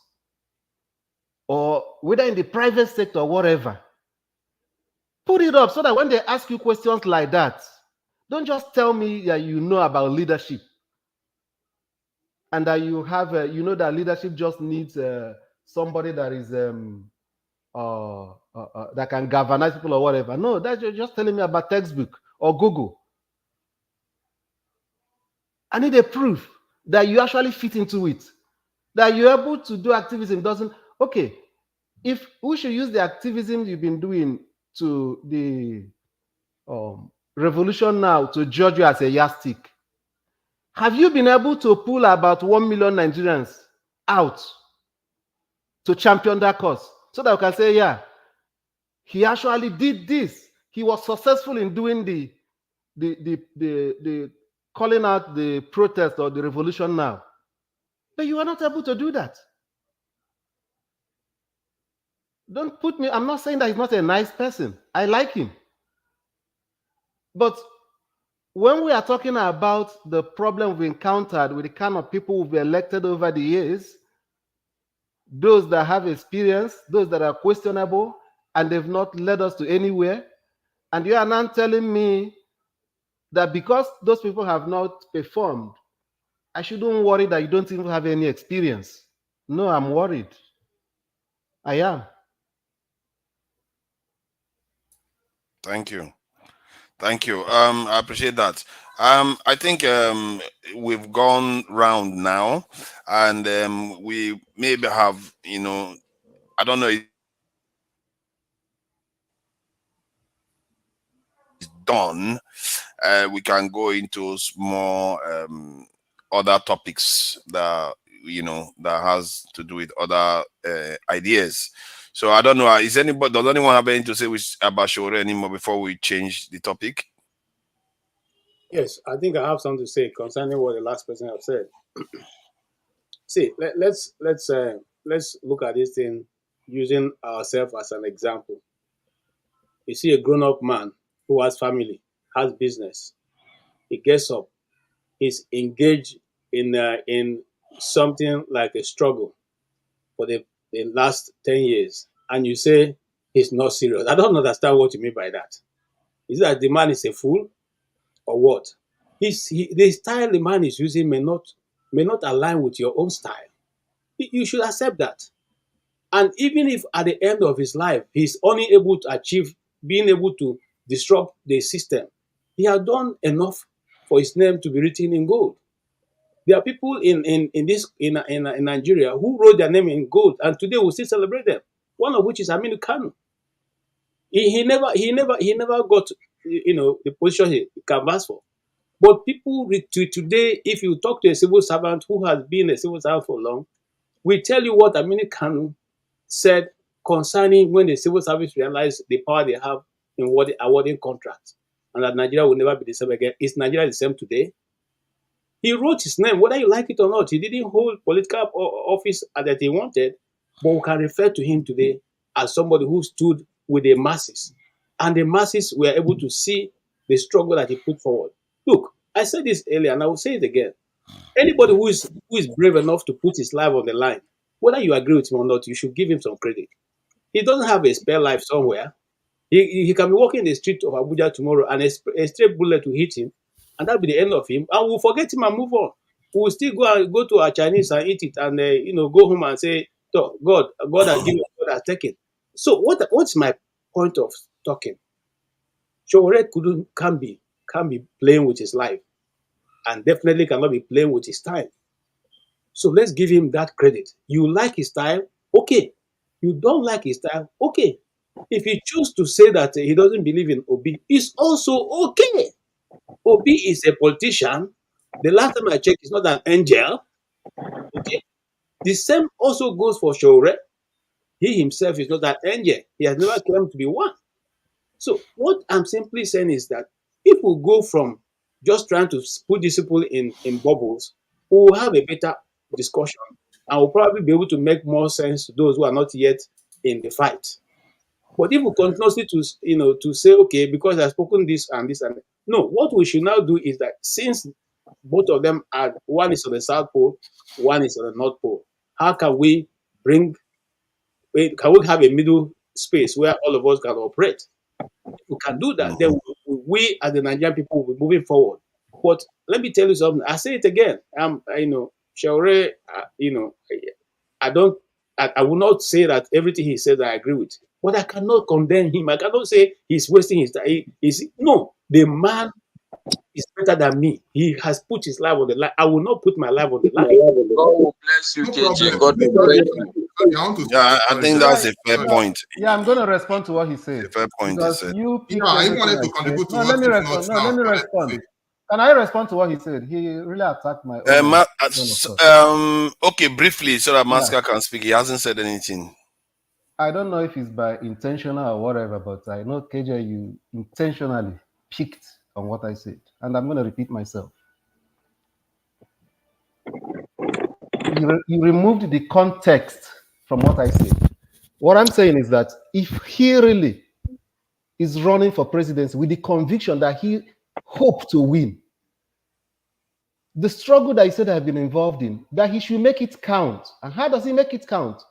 or whether in the private sector or whatever. Put it up so that when they ask you questions like that, don't just tell me that you know about leadership and that you have, you know, that leadership just needs somebody that is that can galvanize people or whatever. No, that's you're just telling me about textbook or Google. I need a proof that you actually fit into it, that you're able to do activism. Doesn't okay. If we should use the activism you've been doing to the revolution now to judge you as a yardstick, have you been able to pull about 1 million Nigerians out to champion that cause so that we can say, yeah, he actually did this. He was successful in doing the calling out the protest or the revolution now. But you are not able to do that. Don't put me, I'm not saying that he's not a nice person. I like him. But when we are talking about the problem we've encountered with the kind of people we've elected over the years, those that have experience, those that are questionable, and they've not led us to anywhere, and you are now telling me that because those people have not performed, I shouldn't worry that you don't even have any experience. No, I'm worried. I am. Thank you. Thank you. I appreciate that. I think we've gone round now, and we maybe have, you know, I don't know, it's done. We can go into more other topics that, you know, that has to do with other ideas. So I don't know. Does anyone have anything to say about Sowore anymore before we change the topic? Yes, I think I have something to say concerning what the last person have said. See, let's look at this thing using ourselves as an example. You see a grown-up man who has family, has business. He gets up, he's engaged in something like a struggle for the last 10 years, and you say he's not serious. I don't understand what you mean by that. Is it that the man is a fool or what? The style the man is using may not align with your own style. You should accept that. And even if at the end of his life he's only able to achieve being able to disrupt the system, he has done enough for his name to be written in gold. There are people in Nigeria who wrote their name in gold, and today we still celebrate them. One of which is Aminu Kano. He never got, you know, the position he canvassed for. But people today, if you talk to a civil servant who has been a civil servant for long, we tell you what Aminu Kano said concerning when the civil service realized the power they have in awarding contracts, and that Nigeria will never be the same again. Is Nigeria the same today? He wrote his name, whether you like it or not. He didn't hold political office that he wanted, but we can refer to him today as somebody who stood with the masses, and the masses were able to see the struggle that he put forward. Look, I said this earlier, and I will say it again. Anybody who is brave enough to put his life on the line, whether you agree with him or not, you should give him some credit. He doesn't have a spare life somewhere. He can be walking the street of Abuja tomorrow, and a stray bullet will hit him, and that'll be the end of him. And we'll forget him and move on. We'll still go to our Chinese and eat it, and go home and say, "God has given, God has taken." So what's my point of talking? Sowore can't be playing with his life, and definitely cannot be playing with his time. So let's give him that credit. You like his style, okay. You don't like his style, okay. If he chooses to say that he doesn't believe in Obi, it's also okay. Obi is a politician. The last time I checked, he's not an angel. Okay. The same also goes for Sowore. He himself is not that angel. He has never claimed to be one. So what I'm simply saying is that if we go from just trying to put these people in bubbles, we will have a better discussion and we'll probably be able to make more sense to those who are not yet in the fight. But if we continuously to say, okay, because I've spoken this and this and no, what we should now do is that since both of them are, one is on the South Pole, one is on the North Pole, how can we have a middle space where all of us can operate? If we can do that, then we as the Nigerian people will be moving forward. But let me tell you something. I say it again. Sowore, I will not say that everything he says I agree with, but I cannot condemn him. I cannot say he's wasting his time. No, the man is better than me. He has put his life on the line. I will not put my life on the line. God will bless you, KJ. God will bless you. Yeah, I think that's a fair point. Yeah, I'm going to respond to what he said. A fair point. Because He said. you picked I everything wanted to I contribute said. to Let me what respond. No, let me respond. Can I respond to what he said? He really attacked my own. Okay, briefly, so that Masker can speak. He hasn't said anything. I don't know if it's by intentional or whatever, but I know, KJ, you intentionally picked on what I said. And I'm going to repeat myself. You removed the context from what I said. What I'm saying is that if he really is running for presidency with the conviction that he hoped to win, the struggle that he said I've been involved in, that he should make it count. And how does he make it count?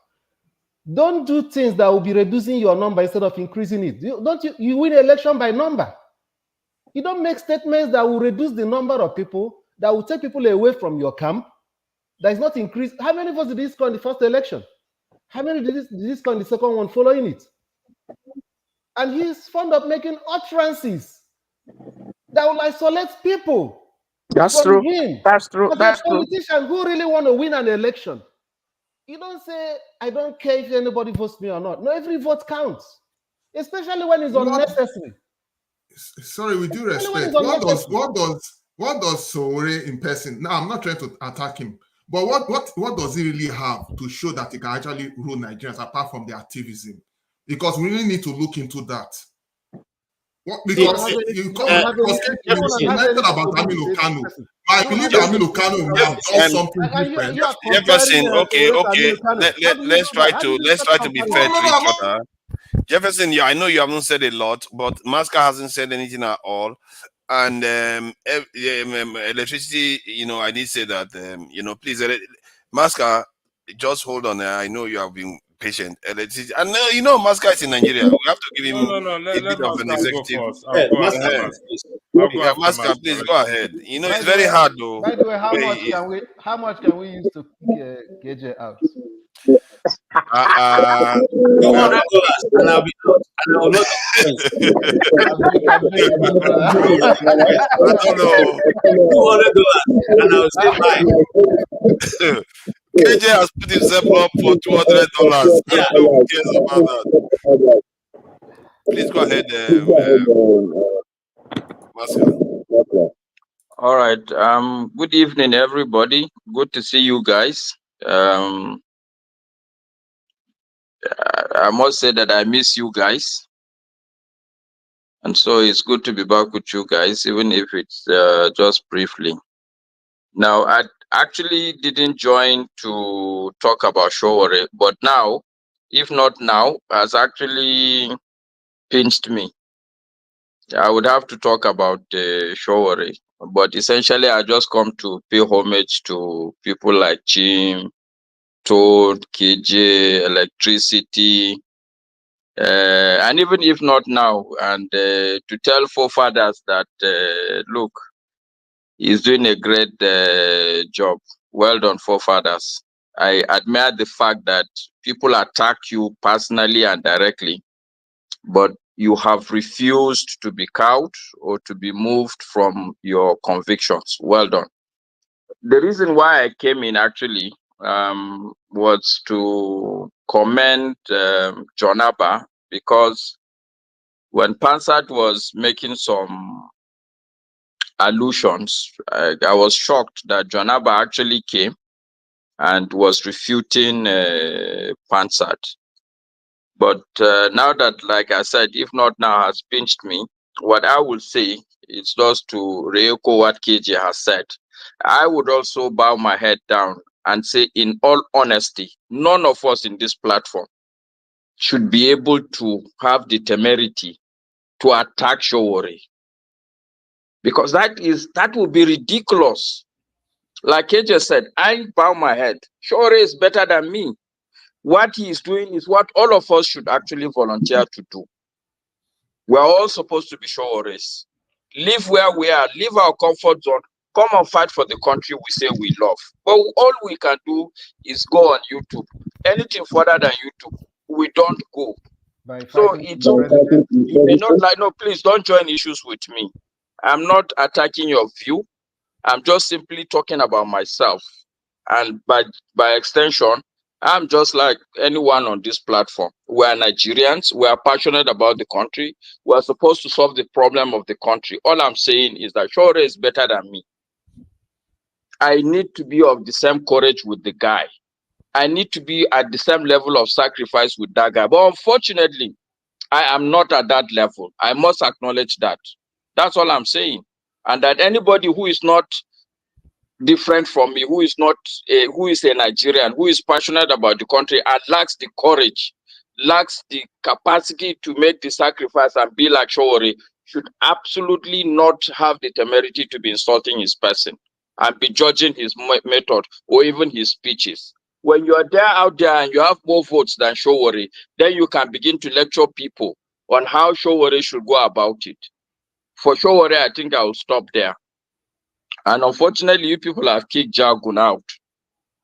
Don't do things that will be reducing your number instead of increasing it. You win an election by number. You don't make statements that will reduce the number of people, that will take people away from your camp, that is not increased. How many votes did he score in the first election? How many did he score in the second one following it? And he's fond of making utterances that will isolate people. That's from true. him. That's true. As That's a true. politician who really want to win an election, you don't say, I don't care if anybody votes me or not. No, every vote counts, especially when it's unnecessary. Sorry, with due respect, what does Sowore in person? Now, I'm not trying to attack him, but what does he really have to show that he can actually rule Nigerians apart from the activism? Because we really need to look into that. Because you mentioned about Aminu Kano. I believe that Aminu Kano would have done something different. Jefferson, okay. Let's try to be fair to each other. Jefferson, yeah, I know you haven't said a lot, but Masker hasn't said anything at all. And electricity, I did say that, please, Masker, just hold on. I know you have been patient. Electricity, and Masker is in Nigeria. We have to give him a bit of an executive. Masker, please go ahead. It's very hard though. By the way, how much can we use to kick KJ out? $200 and I'll be out. And I will not I don't know. $200 and I will say bye. KJ has put himself up for $200. Yeah. Who cares about that? Please go ahead, Masker. All right. Good evening, everybody. Good to see you guys. I must say that I miss you guys. And so it's good to be back with you guys, even if it's just briefly. Now, I actually didn't join to talk about Sowore, but now, if not now, has actually pinched me. I would have to talk about Sowore, but essentially I just come to pay homage to people like Jim, Toad, KJ, Electricity, and even if not now, and to tell forefathers that, look, he's doing a great job. Well done, forefathers. I admire the fact that people attack you personally and directly, but you have refused to be cowed or to be moved from your convictions. Well done. The reason why I came in actually was to commend John Abba, because when Pansat was making some allusions, I was shocked that John Abba actually came and was refuting Pansat. But now that, like I said, if not now has pinched me, what I will say is just to re-echo what KJ has said. I would also bow my head down and say, in all honesty, none of us in this platform should be able to have the temerity to attack Sowore, because that would be ridiculous. Like KJ said, I bow my head. Sowore is better than me. What he is doing is what all of us should actually volunteer to do. We're all supposed to be Sowore's. Live where we are, leave our comfort zone, come and fight for the country we say we love. But all we can do is go on YouTube. Anything further than YouTube, we don't go. By So fighting it's, the president. you may not like, no, please don't join issues with me. I'm not attacking your view. I'm just simply talking about myself. And by extension, I'm just like anyone on this platform. We are Nigerians. We are passionate about the country. We are supposed to solve the problem of the country. All I'm saying is that Sowore is better than me. I need to be of the same courage with the guy. I need to be at the same level of sacrifice with that guy. But unfortunately, I am not at that level. I must acknowledge that. That's all I'm saying. And that anybody who is not different from me, who is a Nigerian, who is passionate about the country and lacks the courage, lacks the capacity to make the sacrifice and be like Sowore, should absolutely not have the temerity to be insulting his person and be judging his method or even his speeches. When you are there out there and you have more votes than Sowore, then you can begin to lecture people on how Sowore should go about it. For Sowore, I think I will stop there. And unfortunately, you people have kicked Jagun out.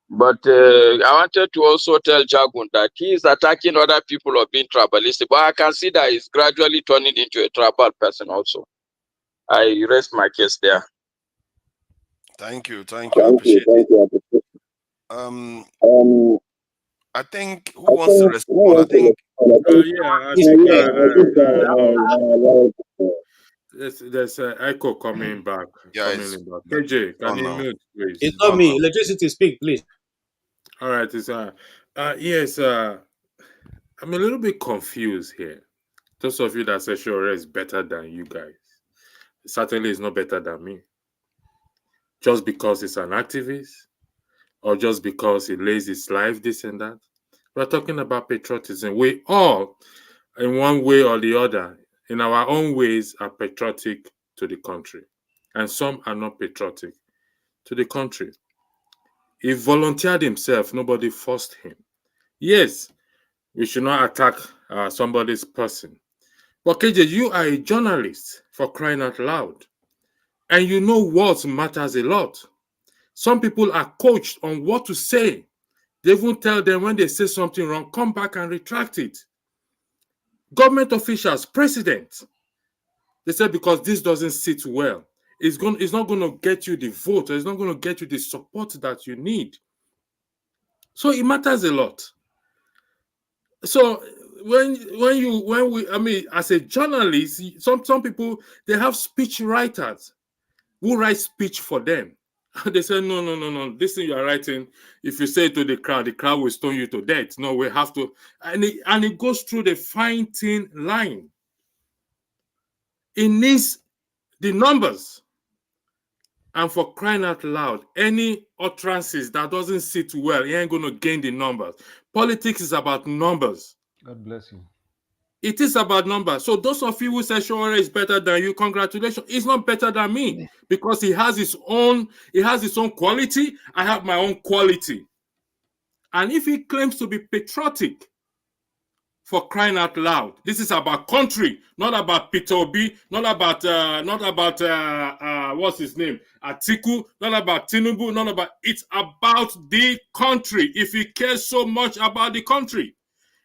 But I wanted to also tell Jagun that he is attacking other people or being tribalistic. But I can see that he's gradually turning into a tribal person also. I rest my case there. Thank you. I appreciate it. I think who wants to respond? I think. There's an echo coming back. KJ, can you mute, please? It's not me. Electricity, speak, please. All right. Yes. I'm a little bit confused here. Those of you that say Sowore is better than you guys, certainly is not better than me. Just because he's an activist, or just because he lays his life, this and that. We're talking about patriotism. We all, in one way or the other, in our own ways, are patriotic to the country. And some are not patriotic to the country. He volunteered himself. Nobody forced him. Yes, we should not attack somebody's person. But KJ, you are a journalist, for crying out loud. And you know what matters a lot. Some people are coached on what to say. They even tell them when they say something wrong, come back and retract it. Government officials, president, they said because this doesn't sit well, it's not going to get you the vote, or it's not going to get you the support that you need. So it matters a lot. So as a journalist, some people, they have speech writers who write speech for them. They say, no, this thing you are writing, if you say it to the crowd will stone you to death. No, we have to, and it goes through the fine thin line. It needs the numbers. And for crying out loud, any utterances that doesn't sit well, he ain't going to gain the numbers. Politics is about numbers. God bless you. It is about numbers. So those of you who say Sowore is better than you, congratulations. He's not better than me because he has his own quality. I have my own quality. And if he claims to be patriotic, for crying out loud, this is about country, not about Peter Obi, not about what's his name, Atiku, not about Tinubu, it's about the country. If he cares so much about the country,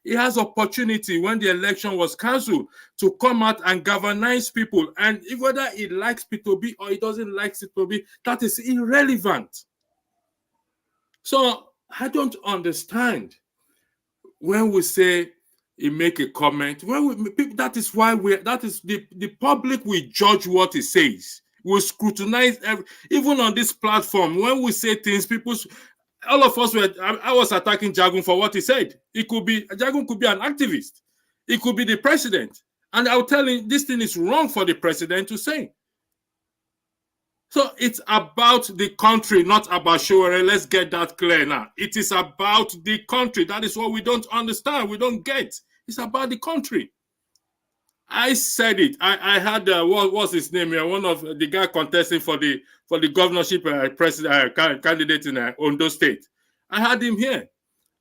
he has opportunity when the election was cancelled to come out and galvanize people. And whether he likes Peter Obi or he doesn't like Peter Obi, that is irrelevant. So I don't understand when we say he make a comment. That is the public will judge what he says. We'll scrutinize even on this platform. When we say things, all of us were, I was attacking Jagun for what he said. Jagun could be an activist. It could be the president. And I'll tell him this thing is wrong for the president to say. So it's about the country, not about Sowore. Let's get that clear now. It is about the country. That is what we don't understand. We don't get. It's about the country. I said it. I had what was his name here? One of the guy contesting for the governorship candidate in Ondo State. I had him here,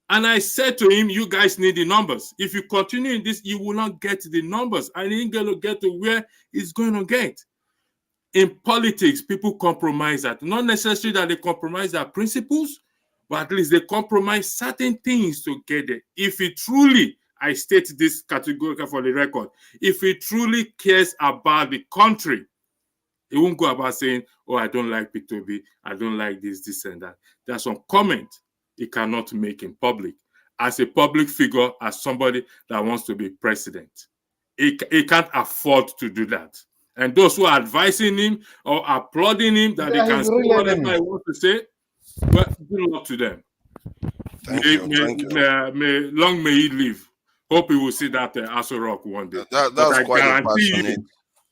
and I said to him, "You guys need the numbers. If you continue in this, you will not get the numbers, and you ain't going to get to where it's going to get." In politics, people compromise that. Not necessarily that they compromise their principles, but at least they compromise certain things to get there. If it truly, I state this categorically for the record, if he truly cares about the country, he won't go about saying, "Oh, I don't like P2B, I don't like this and that." There's some comment he cannot make in public. As a public figure, as somebody that wants to be president, he can't afford to do that. And those who are advising him or applauding him that they can say whatever he wants to say, well, good luck to them. Long may he live. Hope he will see that Aso Rock one day. But I guarantee you,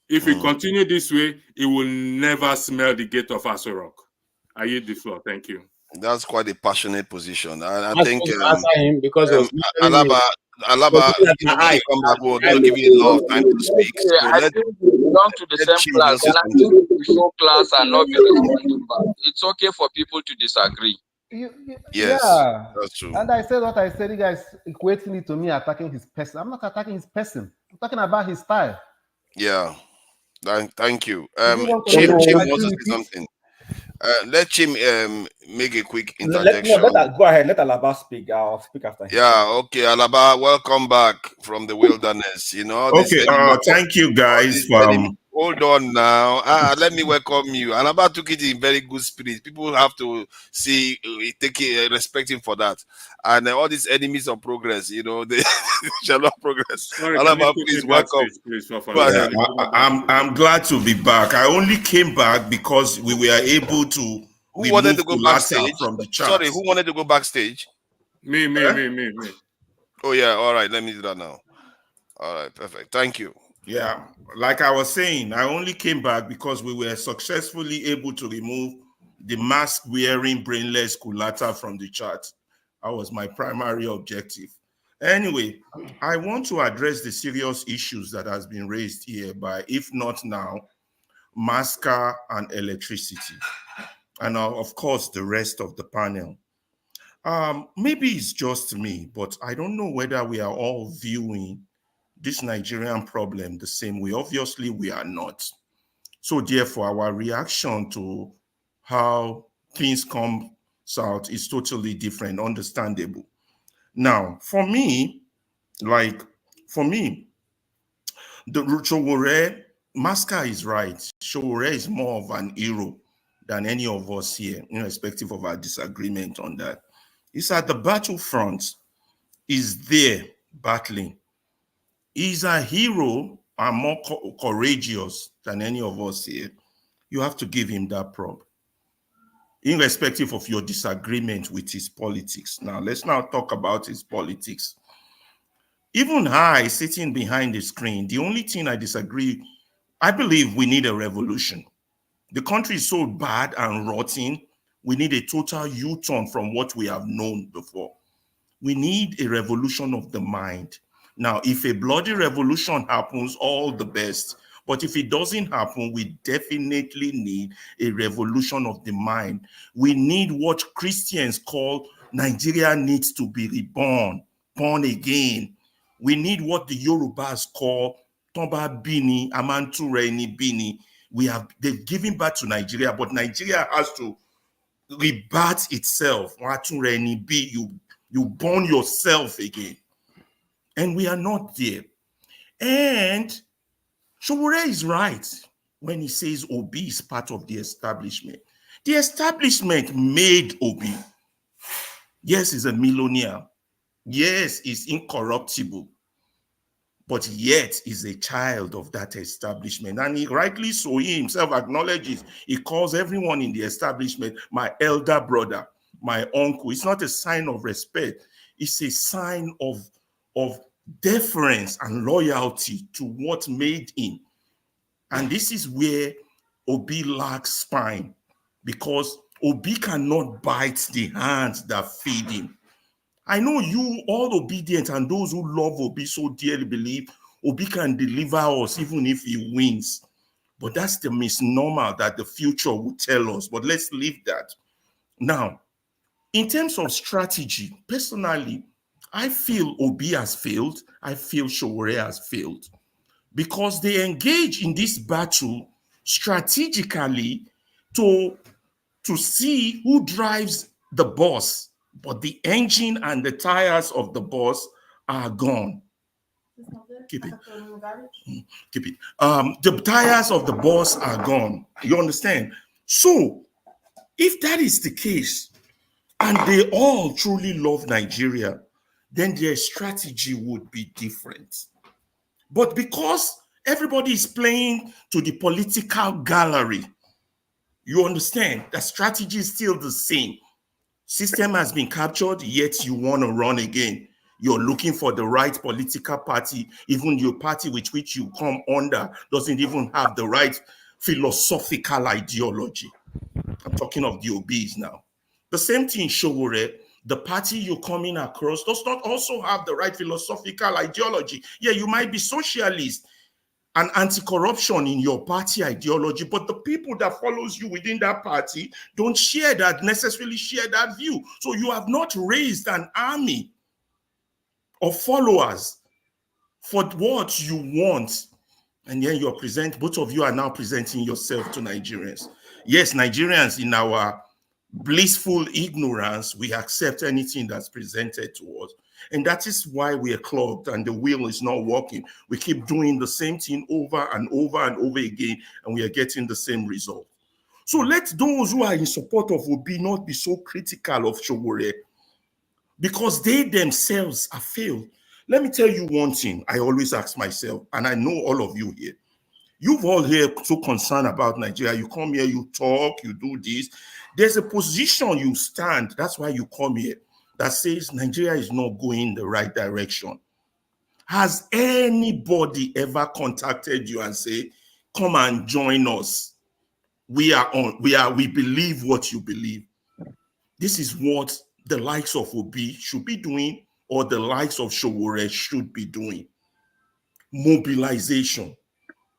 if he continue this way, he will never smell the gate of Aso Rock. I yield the floor. Thank you. That's quite a passionate position. I think answer him because Alaba, come back. We'll give you a lot of time to speak. So I think we belong to the same class, and I think we show class and not be responding back. It's okay for people to disagree. Yes, yeah, that's true. And I said what I said. You guys equating it to me attacking his person. I'm not attacking his person. I'm talking about his style. Yeah, thank you. Chim wants to say something. Let Chim make a quick interjection. Go ahead. Let Alaba speak. I'll speak after him. Yeah, okay, Alaba, welcome back from the wilderness. You know. Okay. Thank you, guys. Hold on now. Let me welcome you. Alaba took it in very good spirit. People have to see, take it, respect him for that. And all these enemies of progress, you know, they shall not progress. Sorry, Alaba, please welcome. I'm glad to be back. I only came back because we were able to. Who wanted to go backstage? From the chat. Sorry, who wanted to go backstage? Me. Oh yeah, all right. Let me do that now. All right, perfect. Thank you. Yeah, like I was saying, I only came back because we were successfully able to remove the mask-wearing brainless Kulata from the chat. That was my primary objective. Anyway, I want to address the serious issues that has been raised here by, if not now, Masca and electricity. And of course, the rest of the panel. Maybe it's just me, but I don't know whether we are all viewing this Nigerian problem the same way. Obviously, we are not. So therefore, our reaction to how things come out is totally different, understandable. Now, for me, the Sowore, Masca is right. Sowore is more of an hero than any of us here, irrespective of our disagreement on that. He's at the battlefront, he's there battling. He's a hero and more courageous than any of us here. You have to give him that prop, irrespective of your disagreement with his politics. Now, let's now talk about his politics. Even I, sitting behind the screen, the only thing I disagree, I believe we need a revolution. The country is so bad and rotten, we need a total U-turn from what we have known before. We need a revolution of the mind. Now, if a bloody revolution happens, all the best. But if it doesn't happen, we definitely need a revolution of the mind. We need what Christians call Nigeria needs to be reborn, born again. We need what the Yorubas call Toba Bini, Amantureni Bini. They've given birth to Nigeria, but Nigeria has to rebirth itself. You born yourself again. And we are not there. And Sowore is right when he says Obi is part of the establishment. The establishment made Obi. Yes, he's a millionaire. Yes, he's incorruptible. But yet he's a child of that establishment. And he rightly so, he himself acknowledges, he calls everyone in the establishment my elder brother. my uncle. It's not a sign of respect. It's a sign of deference and loyalty to what made him. And this is where Obi lacks spine, because Obi cannot bite the hands that feed him. I know you, all obedient, and those who love Obi so dearly believe Obi can deliver us even if he wins. But that's the misnomer that the future will tell us. But let's leave that. Now, in terms of strategy, personally, I feel Obi has failed. I feel Sowore has failed, because they engage in this battle strategically to see who drives the bus, but the engine and the tires of the bus are gone. Keep it. Keep it. The tires of the bus are gone. You understand? So, if that is the case, and they all truly love Nigeria, then their strategy would be different. But because everybody is playing to the political gallery, you understand, the strategy is still the same. System has been captured, yet you want to run again. You're looking for the right political party. Even your party with which you come under doesn't even have the right philosophical ideology. I'm talking of the OBs now. The same thing, Sowore, the party you're coming across does not also have the right philosophical ideology. Yeah, you might be socialist and anti-corruption in your party ideology, but the people that follows you within that party don't necessarily share that view. So you have not raised an army of followers for what you want. And then both of you are now presenting yourself to Nigerians. Yes, Nigerians, in our blissful ignorance, we accept anything that's presented to us. And that is why we are clogged and the wheel is not working. We keep doing the same thing over and over and over again, and we are getting the same result. So let those who are in support of Obi not be so critical of Sowore, because they themselves have failed. Let me tell you one thing I always ask myself, and I know all of you here. You've all here so concerned about Nigeria. You come here, you talk, you do this. There's a position you stand, that's why you come here, that says Nigeria is not going the right direction. Has anybody ever contacted you and say, come and join us? We believe what you believe. This is what the likes of Obi should be doing, or the likes of Sowore should be doing. Mobilization.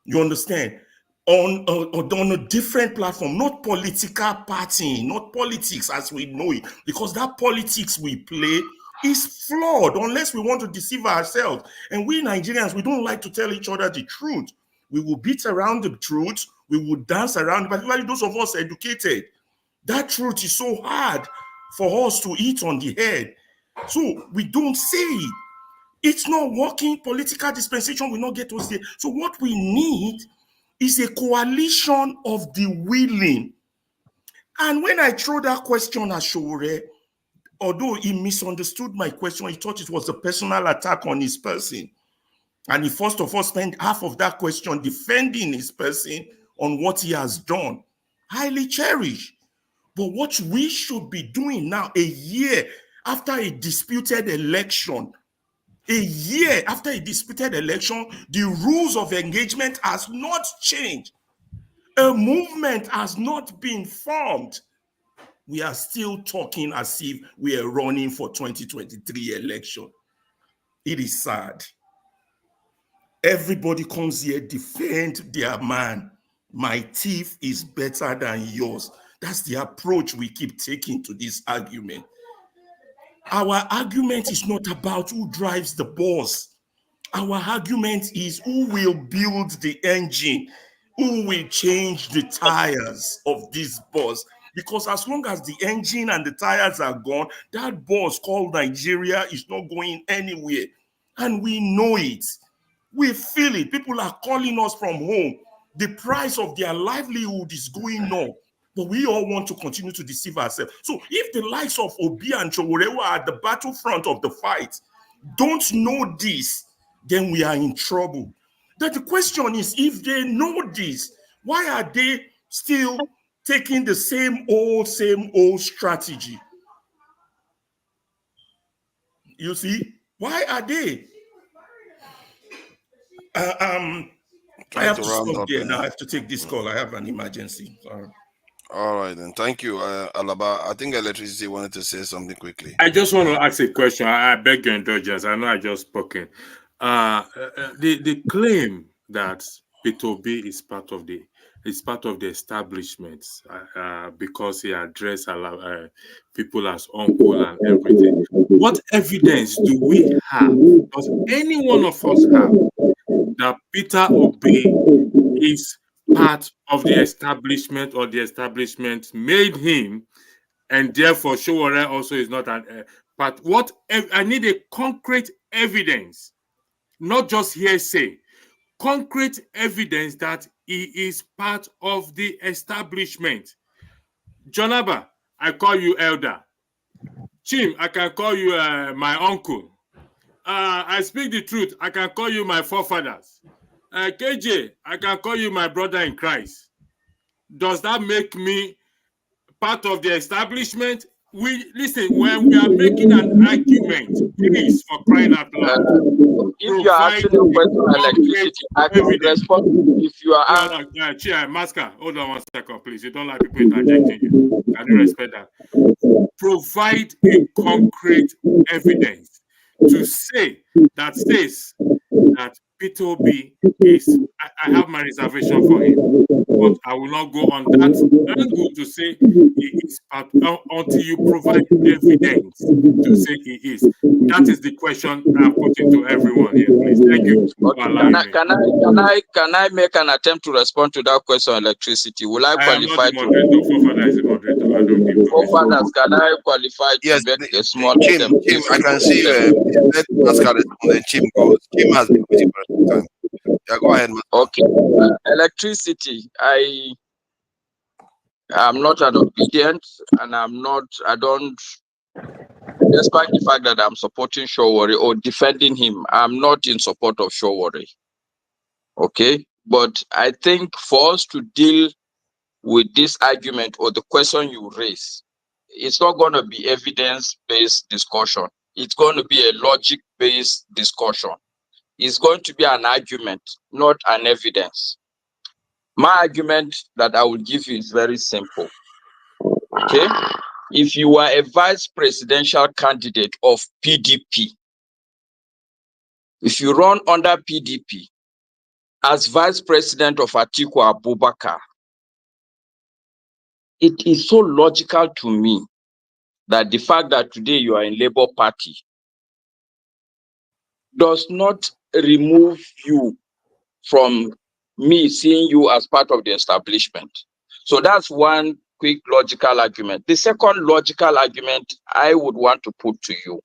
You understand? On a different platform, not political partying, not politics as we know it, because that politics we play is flawed unless we want to deceive ourselves. And we Nigerians, we don't like to tell each other the truth. We will beat around the truth, we will dance around, particularly those of us educated. That truth is so hard for us to eat on the head. So we don't say it. It's not working. Political dispensation will not get us there. So what we need is a coalition of the willing. And when I throw that question at Sowore, although he misunderstood my question, he thought it was a personal attack on his person. And he first of all spent half of that question defending his person on what he has done. Highly cherished. But what we should be doing now, a year after a disputed election, the rules of engagement has not changed. A movement has not been formed. We are still talking as if we are running for 2023 election. It is sad. Everybody comes here, defend their man. My thief is better than yours. That's the approach we keep taking to this argument. Our argument is not about who drives the bus. Our argument is who will build the engine, who will change the tires of this bus. Because as long as the engine and the tires are gone, that bus called Nigeria is not going anywhere. And we know it. We feel it. People are calling us from home. The price of their livelihood is going up. But we all want to continue to deceive ourselves. So if the likes of Obi and Sowore, who are at the battlefront of the fight, don't know this, then we are in trouble. That the question is, if they know this, why are they still taking the same old strategy? You see, why are they? I have to stop there now. I have to take this call. I have an emergency. Sorry. All right, then. Thank you, Alaba. I think Electricity wanted to say something quickly. I just want to ask a question. I beg your indulgence. I know I just spoken. The claim that P2B is part of the establishment because he addressed people as uncle and everything. What evidence do we have? Does any one of us have that Peter Obi is part of the establishment or the establishment made him, and therefore Sowore also is not an part? What I need a concrete evidence, not just hearsay, concrete evidence that he is part of the establishment. Jonaba, I call you elder. Chim, I can call you my uncle. I speak the truth. I can call you my forefathers. KJ, I can call you my brother in Christ. Does that make me part of the establishment? Listen, when we are making an argument, please, for crying out loud, if you are asking a question on electricity, I can respond. If you are Masker, hold on 1 second, please. You don't like people interjecting you. Can you respect that? Provide a concrete evidence to say that says that Peter Obi is. I have my reservation for him, but I will not go on that angle to say he is part until you provide evidence to say he is. That is the question I'm putting to everyone here, please. Thank you for allowing me. Can I make an attempt to respond to that question on electricity? Will I qualify to? Forefather is a moderator. I don't give Forefathers, can I qualify to make a small attempt? Chim, I can see you. Let Masca respond, then Chim goes. Chim has been waiting for some time. Yeah, go ahead, Masca. Okay. Electricity, I'm not an obedient, and I don't, despite the fact that I'm supporting Sowore or defending him, I'm not in support of Sowore. Okay? But I think for us to deal with this argument or the question you raise, it's not going to be evidence-based discussion. It's going to be a logic-based discussion. It's going to be an argument, not an evidence. My argument that I will give you is very simple. Okay? If you are a vice presidential candidate of PDP, if you run under PDP as vice president of Atiku Abubakar, it is so logical to me that the fact that today you are in Labour Party does not remove you from me seeing you as part of the establishment. So that's one quick logical argument. The second logical argument I would want to put to you,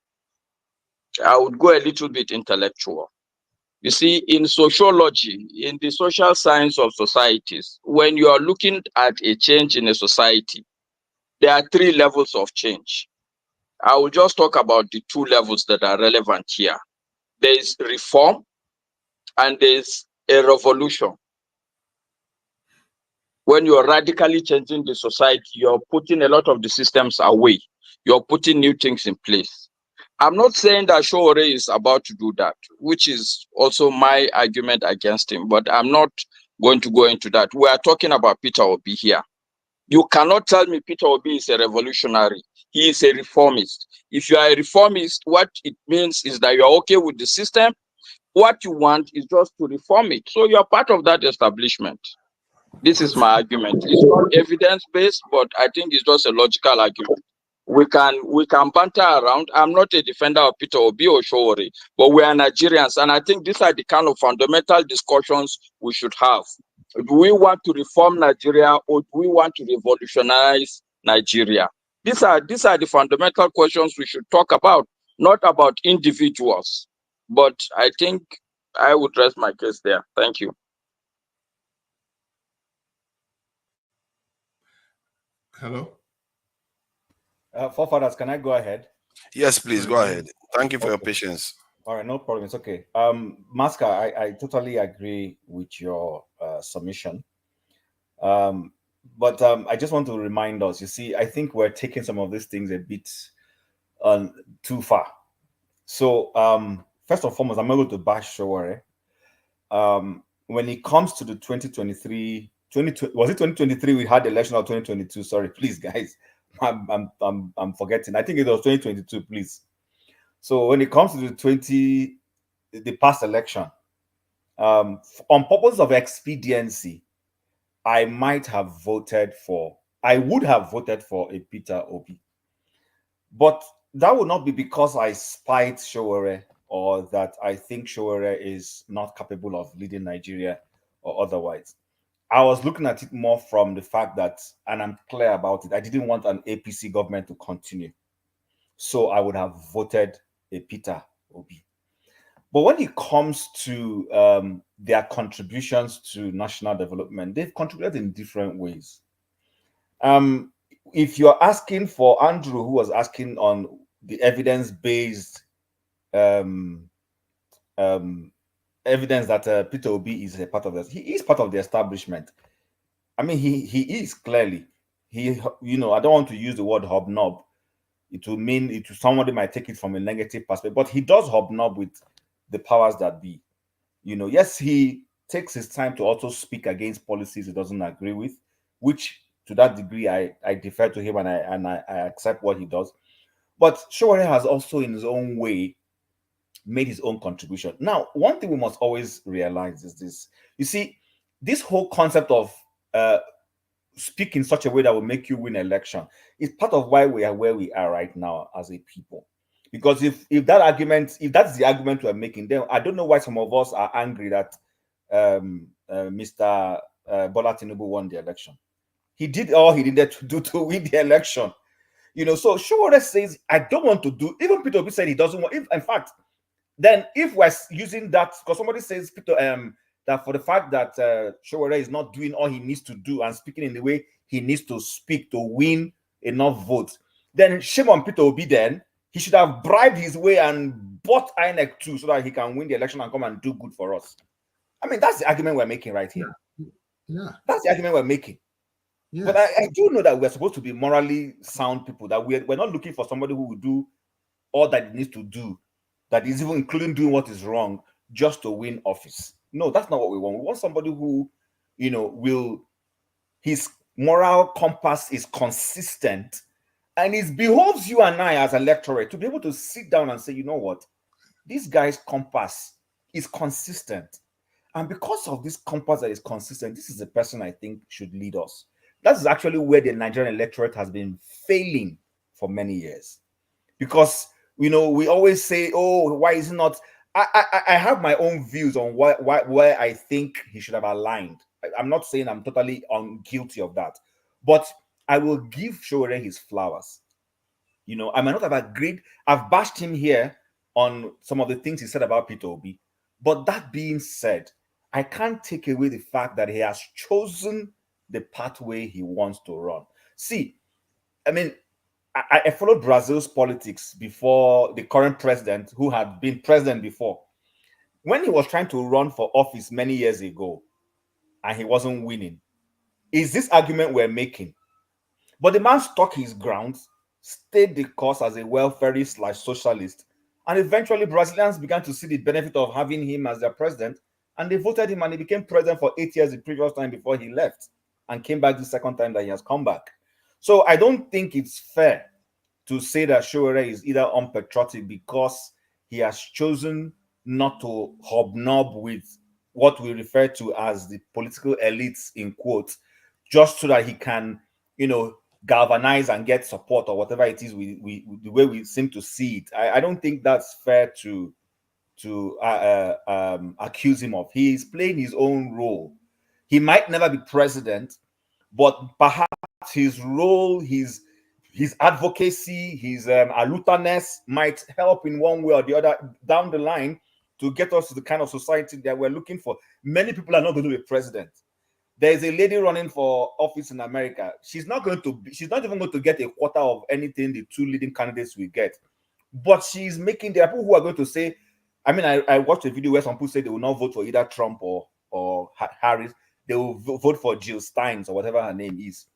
I would go a little bit intellectual. You see, in sociology, in the social science of societies, when you are looking at a change in a society, there are 3 levels of change. I will just talk about the 2 levels that are relevant here. There is reform and there is a revolution. When you are radically changing the society, you're putting a lot of the systems away. You're putting new things in place. I'm not saying that Sowore is about to do that, which is also my argument against him, but I'm not going to go into that. We are talking about Peter Obi here. You cannot tell me Peter Obi is a revolutionary. He is a reformist. If you are a reformist, what it means is that you are okay with the system. What you want is just to reform it. So you are part of that establishment. This is my argument. It's not evidence-based, but I think it's just a logical argument. We can banter around. I'm not a defender of Peter Obi or Sowore, but we are Nigerians, and I think these are the kind of fundamental discussions we should have. Do we want to reform Nigeria or do we want to revolutionize Nigeria? These are the fundamental questions we should talk about, not about individuals. But I think I would rest my case there. Thank you. Hello? Forefathers, can I go ahead? Yes, please, go ahead. Thank you for your patience. All right, no problem. It's okay. Masca, I totally agree with your submission. But I just want to remind us, you see, I think we're taking some of these things a bit too far. So first and foremost, I'm not going to bash Sowore. When it comes to the 2023, was it 2023 we had the election, or 2022? Sorry, please, guys. I'm forgetting. I think it was 2022, please. So when it comes to the past election, on purpose of expediency, I would have voted for a Peter Obi. But that would not be because I spite Sowore or that I think Sowore is not capable of leading Nigeria or otherwise. I was looking at it more from the fact that, and I'm clear about it, I didn't want an APC government to continue. So I would have voted a Peter Obi. But when it comes to their contributions to national development, they've contributed in different ways. If you're asking for Andrew, who was asking on the evidence-based evidence that Peter Obi is a part of this, he is part of the establishment. I mean, he is clearly. I don't want to use the word hobnob. It will mean somebody might take it from a negative perspective, but he does hobnob with the powers that be. Yes, he takes his time to also speak against policies he doesn't agree with, which to that degree I defer to him and I accept what he does. But Sowore has also in his own way made his own contribution. Now, one thing we must always realize is this. You see, this whole concept of speak in such a way that will make you win election is part of why we are where we are right now as a people. Because if that's the argument we're making, then I don't know why some of us are angry that Mr. Bola Tinubu won the election. He did all he needed to do to win the election. So Sowore says, I don't want to do, even Peter Obi said he doesn't want, in fact, then if we're using that, because somebody says that for the fact that Sowore is not doing all he needs to do and speaking in the way he needs to speak to win enough votes, then shame on Peter Obi. Then he should have bribed his way and bought INEC too so that he can win the election and come and do good for us. I mean, that's the argument we're making right here. Yeah. That's the argument we're making. Yeah. But I do know that we're supposed to be morally sound people, that we're not looking for somebody who will do all that he needs to do, that is even including doing what is wrong just to win office. No, that's not what we want. We want somebody who, his moral compass is consistent, and it behoves you and I as a electorate to be able to sit down and say, you know what, this guy's compass is consistent. And because of this compass that is consistent, this is the person I think should lead us. That is actually where the Nigerian electorate has been failing for many years. Because, we always say, oh, why is it not? I have my own views on where I think he should have aligned. I'm not saying I'm totally guilty of that. But I will give Sowore his flowers. I might not have agreed. I've bashed him here on some of the things he said about Peter Obi. But that being said, I can't take away the fact that he has chosen the pathway he wants to run. See, I mean, I followed Brazil's politics before the current president, who had been president before. When he was trying to run for office many years ago, and he wasn't winning, is this argument we're making. But the man stuck his grounds, stayed the course as a welfarist/socialist, and eventually Brazilians began to see the benefit of having him as their president, and they voted him, and he became president for 8 years the previous time before he left, and came back the second time that he has come back. So I don't think it's fair to say that Sowore is either unpatriotic because he has chosen not to hobnob with what we refer to as the political elites, in quotes, just so that he can, galvanize and get support or whatever it is the way we seem to see it. I don't think that's fair to accuse him of. He is playing his own role. He might never be president, but perhaps his role, his advocacy, his alertness might help in one way or the other down the line to get us to the kind of society that we're looking for. Many people are not going to be president. There's a lady running for office in America. She's not even going to get a quarter of anything the two leading candidates will get. But she's making, there are people who are going to say, I mean, I watched a video where some people say they will not vote for either Trump or Harris. They will vote for Jill Stein or whatever her name is.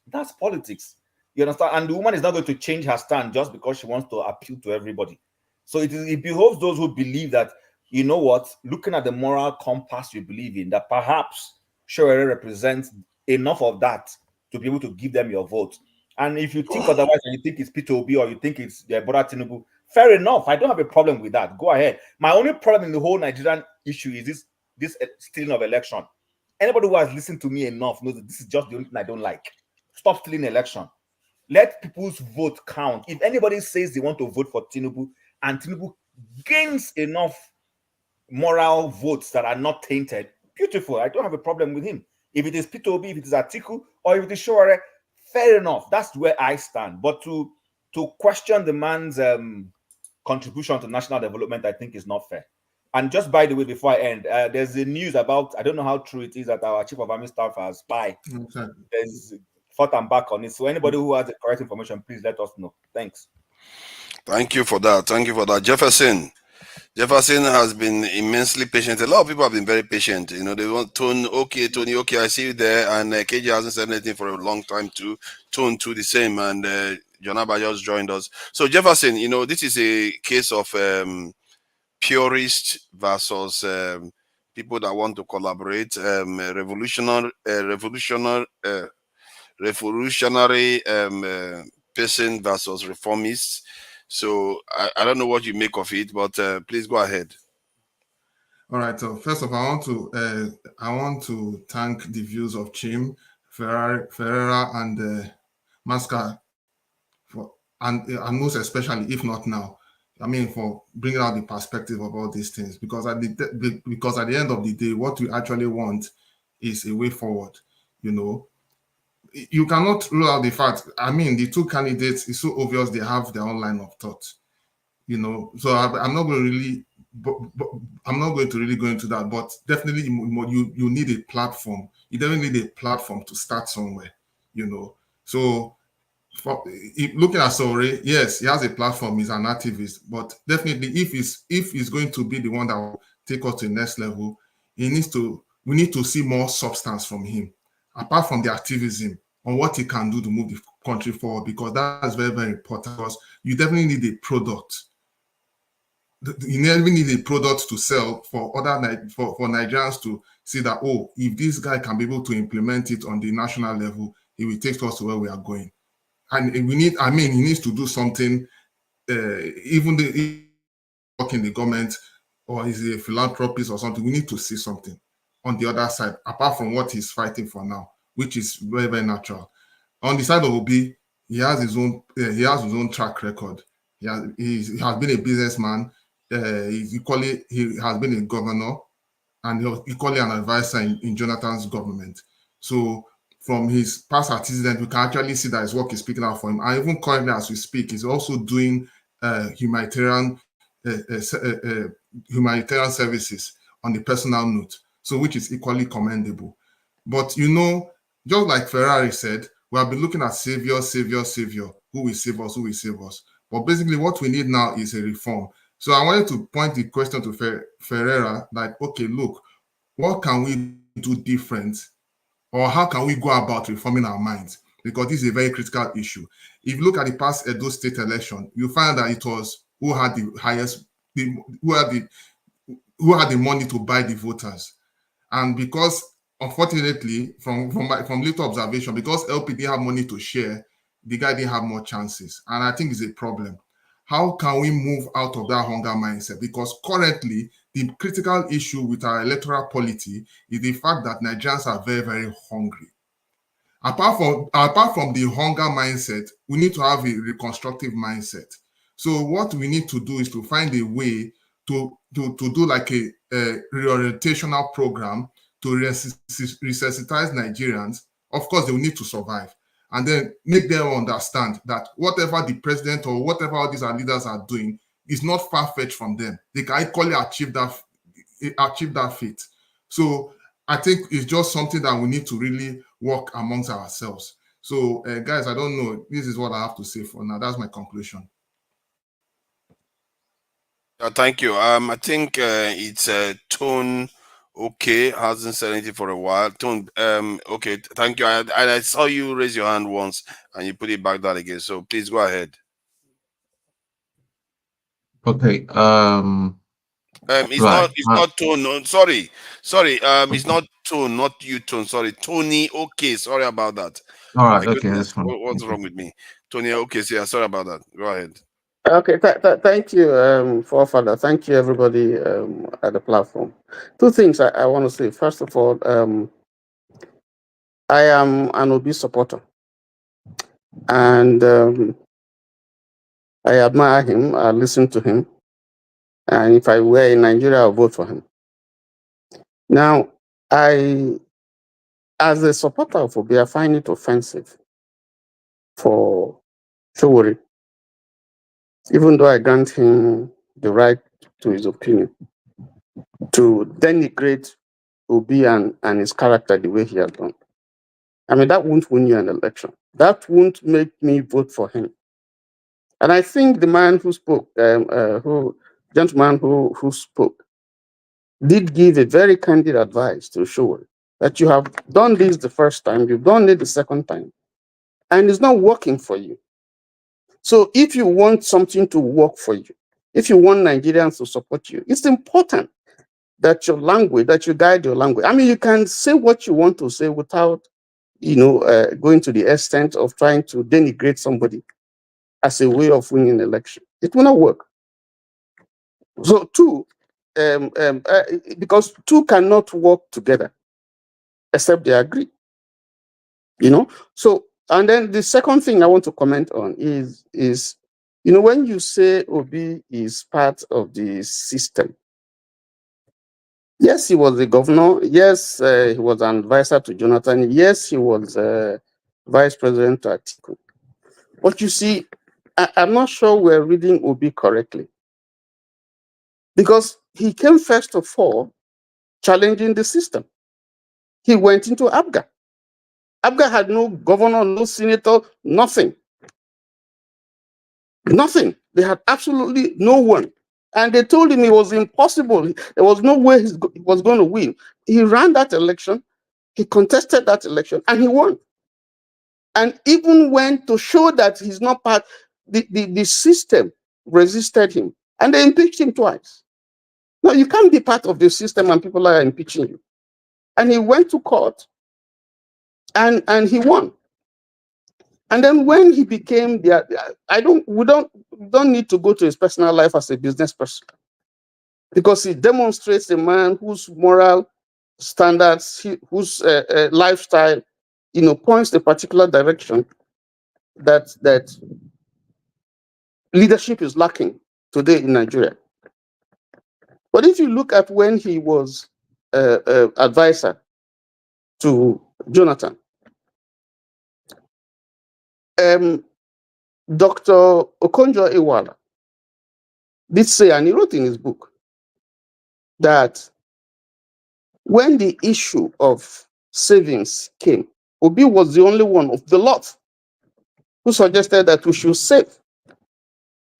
That's politics. You understand? And the woman is not going to change her stand just because she wants to appeal to everybody. So it behoves those who believe that, you know what, looking at the moral compass you believe in, that perhaps Sowore represents enough of that to be able to give them your vote. And if you think otherwise, and you think it's Peter Obi or you think it's Bola Tinubu, fair enough. I don't have a problem with that. Go ahead. My only problem in the whole Nigerian issue is this stealing of election. Anybody who has listened to me enough knows that this is just the only thing I don't like. Stop stealing election. Let people's vote count. If anybody says they want to vote for Tinubu and Tinubu gains enough moral votes that are not tainted, beautiful. I don't have a problem with him. If it is Peter Obi, if it is Atiku, or if it is Sowore, fair enough. That's where I stand. But to question the man's contribution to national development, I think is not fair. And just by the way, before I end, there's the news about, I don't know how true it is, that our chief of army staff has spy. Okay. There's forth and back on it. So anybody who has the correct information, please let us know. Thanks. Thank you for that. Thank you for that. Jefferson has been immensely patient. A lot of people have been very patient. You know, they want Tone, okay, Tony, okay, I see you there. And KJ hasn't said anything for a long time too. Tone too, the same. And Jonaba just joined us. So Jefferson, you know, this is a case of purist versus people that want to collaborate, revolutionary person versus reformists. So I don't know what you make of it, but please go ahead. All right. So first of all, I want to thank the views of Chim, Ferreira, and Masca, and most especially, if not now, I mean, for bringing out the perspective of all these things. Because at the end of the day, what we actually want is a way forward. You know, you cannot rule out the fact. I mean, the two candidates, it's so obvious they have their own line of thought. You know, so I'm not going to really. I'm not going to really go into that, but definitely you need a platform. You definitely need a platform to start somewhere, you know. So looking at Sowore, yes, he has a platform, he's an activist, but definitely if he's going to be the one that will take us to the next level, we need to see more substance from him, apart from the activism, on what he can do to move the country forward, because that is very, very important. Because you definitely need a product. You never need a product to sell for Nigerians to see that, oh, if this guy can be able to implement it on the national level, he will take us to where we are going. And he needs to do something, even the work in the government, or is he a philanthropist or something, we need to see something on the other side, apart from what he's fighting for now, which is very, very natural. On the side of Obi, he has his own track record. He has been a businessman. He has been a governor, and equally an advisor in Jonathan's government. So from his past antecedents, we can actually see that his work is speaking out for him. And even currently, as we speak, he's also doing humanitarian services on the personal note, so which is equally commendable. But you know, just like Ferrari said, we have been looking at savior, who will save us. But basically, what we need now is a reform. So I wanted to point the question to Ferreira, like, okay, look, what can we do different, or how can we go about reforming our minds? Because this is a very critical issue. If you look at the past Edo State election, you find that it was who had the highest, who had the money to buy the voters, and because unfortunately, from little observation, because LP didn't have money to share, the guy didn't have more chances, and I think it's a problem. How can we move out of that hunger mindset? Because currently, the critical issue with our electoral polity is the fact that Nigerians are very, very hungry. Apart from the hunger mindset, we need to have a reconstructive mindset. So what we need to do is to find a way to do like a reorientational program to resuscitize Nigerians. Of course, they will need to survive. And then make them understand that whatever the president or whatever all these our leaders are doing is not far-fetched from them. They can equally achieve that feat. So I think it's just something that we need to really work amongst ourselves. So guys, I don't know. This is what I have to say for now. That's my conclusion. Thank you. I think it's Tone. Okay, hasn't said anything for a while. Tone, okay, thank you. I saw you raise your hand once and you put it back down again. So please go ahead. Okay. It's Right. not Tone. No, sorry. It's not Tone, not you, Tone. Sorry, Tony. Okay, sorry about that. All My right. Okay, that's goodness, fine. what's wrong with me? Tony. Okay, so yeah, sorry about that. Go ahead. Okay, thank you, Forefather. Thank you, everybody at the platform. Two things I want to say. First of all, I am an Obi supporter, and I admire him. I listen to him, and if I were in Nigeria, I'll vote for him. Now, as a supporter of Obi, I find it offensive for Sowore, even though I grant him the right to his opinion, to denigrate Obi and his character the way he has done. I mean, that won't win you an election. That won't make me vote for him. And I think the man who spoke, gentleman who spoke, did give a very candid advice to Sowore that you have done this the first time, you've done it the second time, and it's not working for you. So if you want something to work for you, if you want Nigerians to support you, it's important that your language, that you guide your language. I mean, you can say what you want to say without, going to the extent of trying to denigrate somebody as a way of winning an election. It will not work. So because two cannot work together except they agree. So, and then the second thing I want to comment on is when you say Obi is part of the system. Yes, he was the governor. Yes, he was an advisor to Jonathan. Yes, he was vice president to Atiku. But you see, I'm not sure we're reading Obi correctly, because he came first of all challenging the system. He went into ABGA. ABGA had no governor, no senator, nothing. Nothing. They had absolutely no one. And they told him it was impossible. There was no way he was going to win. He ran that election. He contested that election and he won. And even went to show that he's not part, the system resisted him and they impeached him twice. No, you can't be part of the system and people are impeaching you. And he went to court and he won. And then when he became we don't need to go to his personal life as a business person, because he demonstrates a man whose moral standards, whose lifestyle, points a particular direction that leadership is lacking today in Nigeria. But if you look at when he was advisor to Jonathan, Dr. Okonjo-Iweala did say, and he wrote in his book, that when the issue of savings came, Obi was the only one of the lot who suggested that we should save.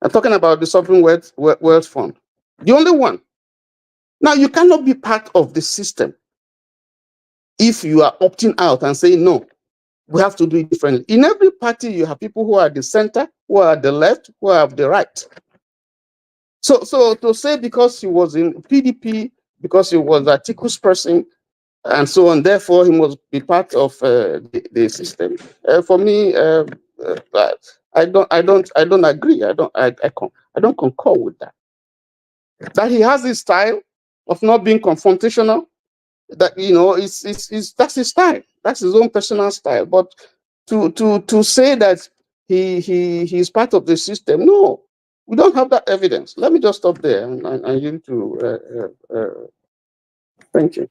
I'm talking about the Sovereign Wealth Fund. The only one. Now, you cannot be part of the system if you are opting out and saying, no, we have to do it differently. In every party, you have people who are at the center, who are at the left, who are at the right. So to say because he was in PDP, because he was Atiku's person, and so on, therefore he must be part of the system. For me, I don't agree. I don't concur with that. That he has his style of not being confrontational. That that's his style. That's his own personal style. But to say that he's part of the system, no, we don't have that evidence. Let me just stop there and you to thank you.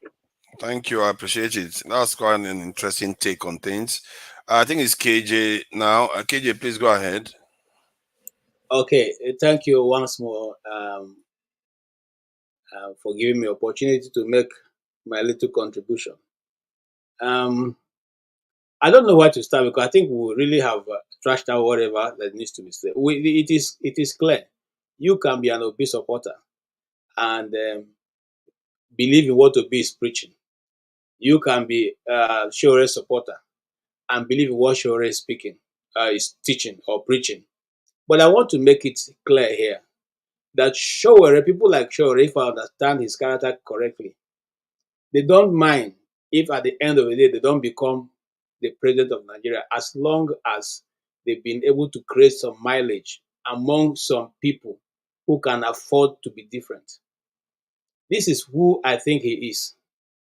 Thank you. I appreciate it. That's quite an interesting take on things. I think it's KJ now. KJ, please go ahead. Okay, thank you once more for giving me opportunity to make my little contribution. I don't know where to start, because I think we really have trashed out whatever that needs to be said. It is clear. You can be an Obi supporter and believe in what Obi is preaching. You can be a Sowore supporter and believe in what Sowore is speaking, is teaching or preaching. But I want to make it clear here that Sowore, people like Sowore, if I understand his character correctly, they don't mind if at the end of the day they don't become the president of Nigeria, as long as they've been able to create some mileage among some people who can afford to be different. This is who I think he is.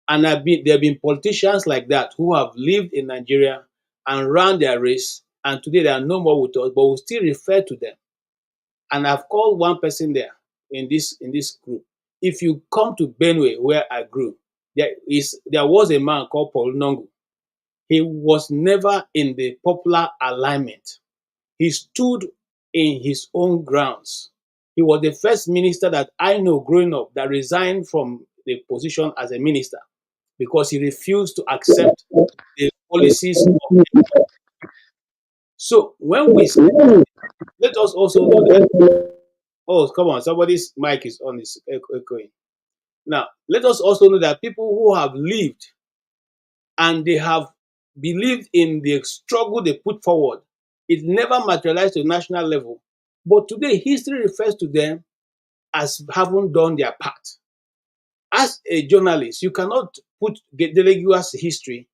And there have been politicians like that who have lived in Nigeria and ran their race, and today they are no more with us, but we still refer to them. And I've called one person there in this group. If you come to Benue, where I grew, there was a man called Paul Nongu. He was never in the popular alignment. He stood in his own grounds. He was the first minister that I know growing up that resigned from the position as a minister because he refused to accept the policies of the. So when we speak, let us also know that, oh, come on, somebody's mic is on, is echoing. Now, let us also know that people who have lived and they have believed in the struggle they put forward, it never materialized to a national level. But today, history refers to them as having done their part. As a journalist, you cannot put Delegua's history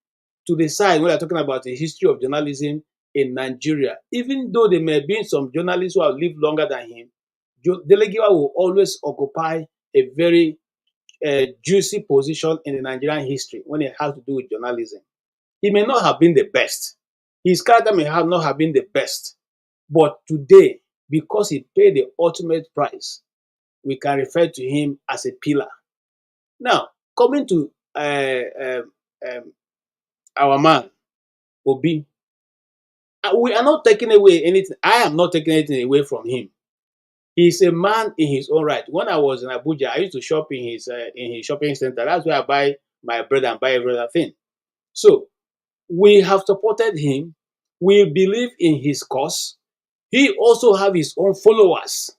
to the side when you're talking about the history of journalism in Nigeria. Even though there may have been some journalists who have lived longer than him, Delegua will always occupy a very juicy position in the Nigerian history when it has to do with journalism. He may not have been the best. His character may not have been the best. But today, because he paid the ultimate price, we can refer to him as a pillar. Now, coming to our man, Obi, we are not taking away anything. I am not taking anything away from him. He's a man in his own right. When I was in Abuja, I used to shop in his shopping center. That's where I buy my bread and buy every other thing. So we have supported him. We believe in his cause. He also have his own followers.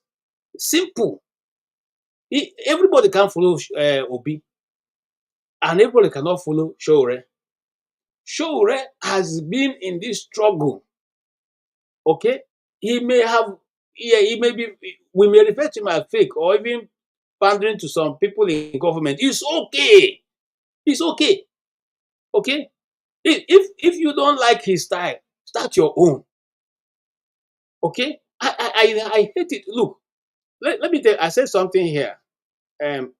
Simple. Everybody can follow Obi, and everybody cannot follow Sowore. Sowore has been in this struggle. Okay, he may have, he may be. We may refer to him as fake or even pandering to some people in government. It's okay. It's okay. Okay. If you don't like his style, start your own. Okay. I hate it. Look, let me tell you, I said something here. The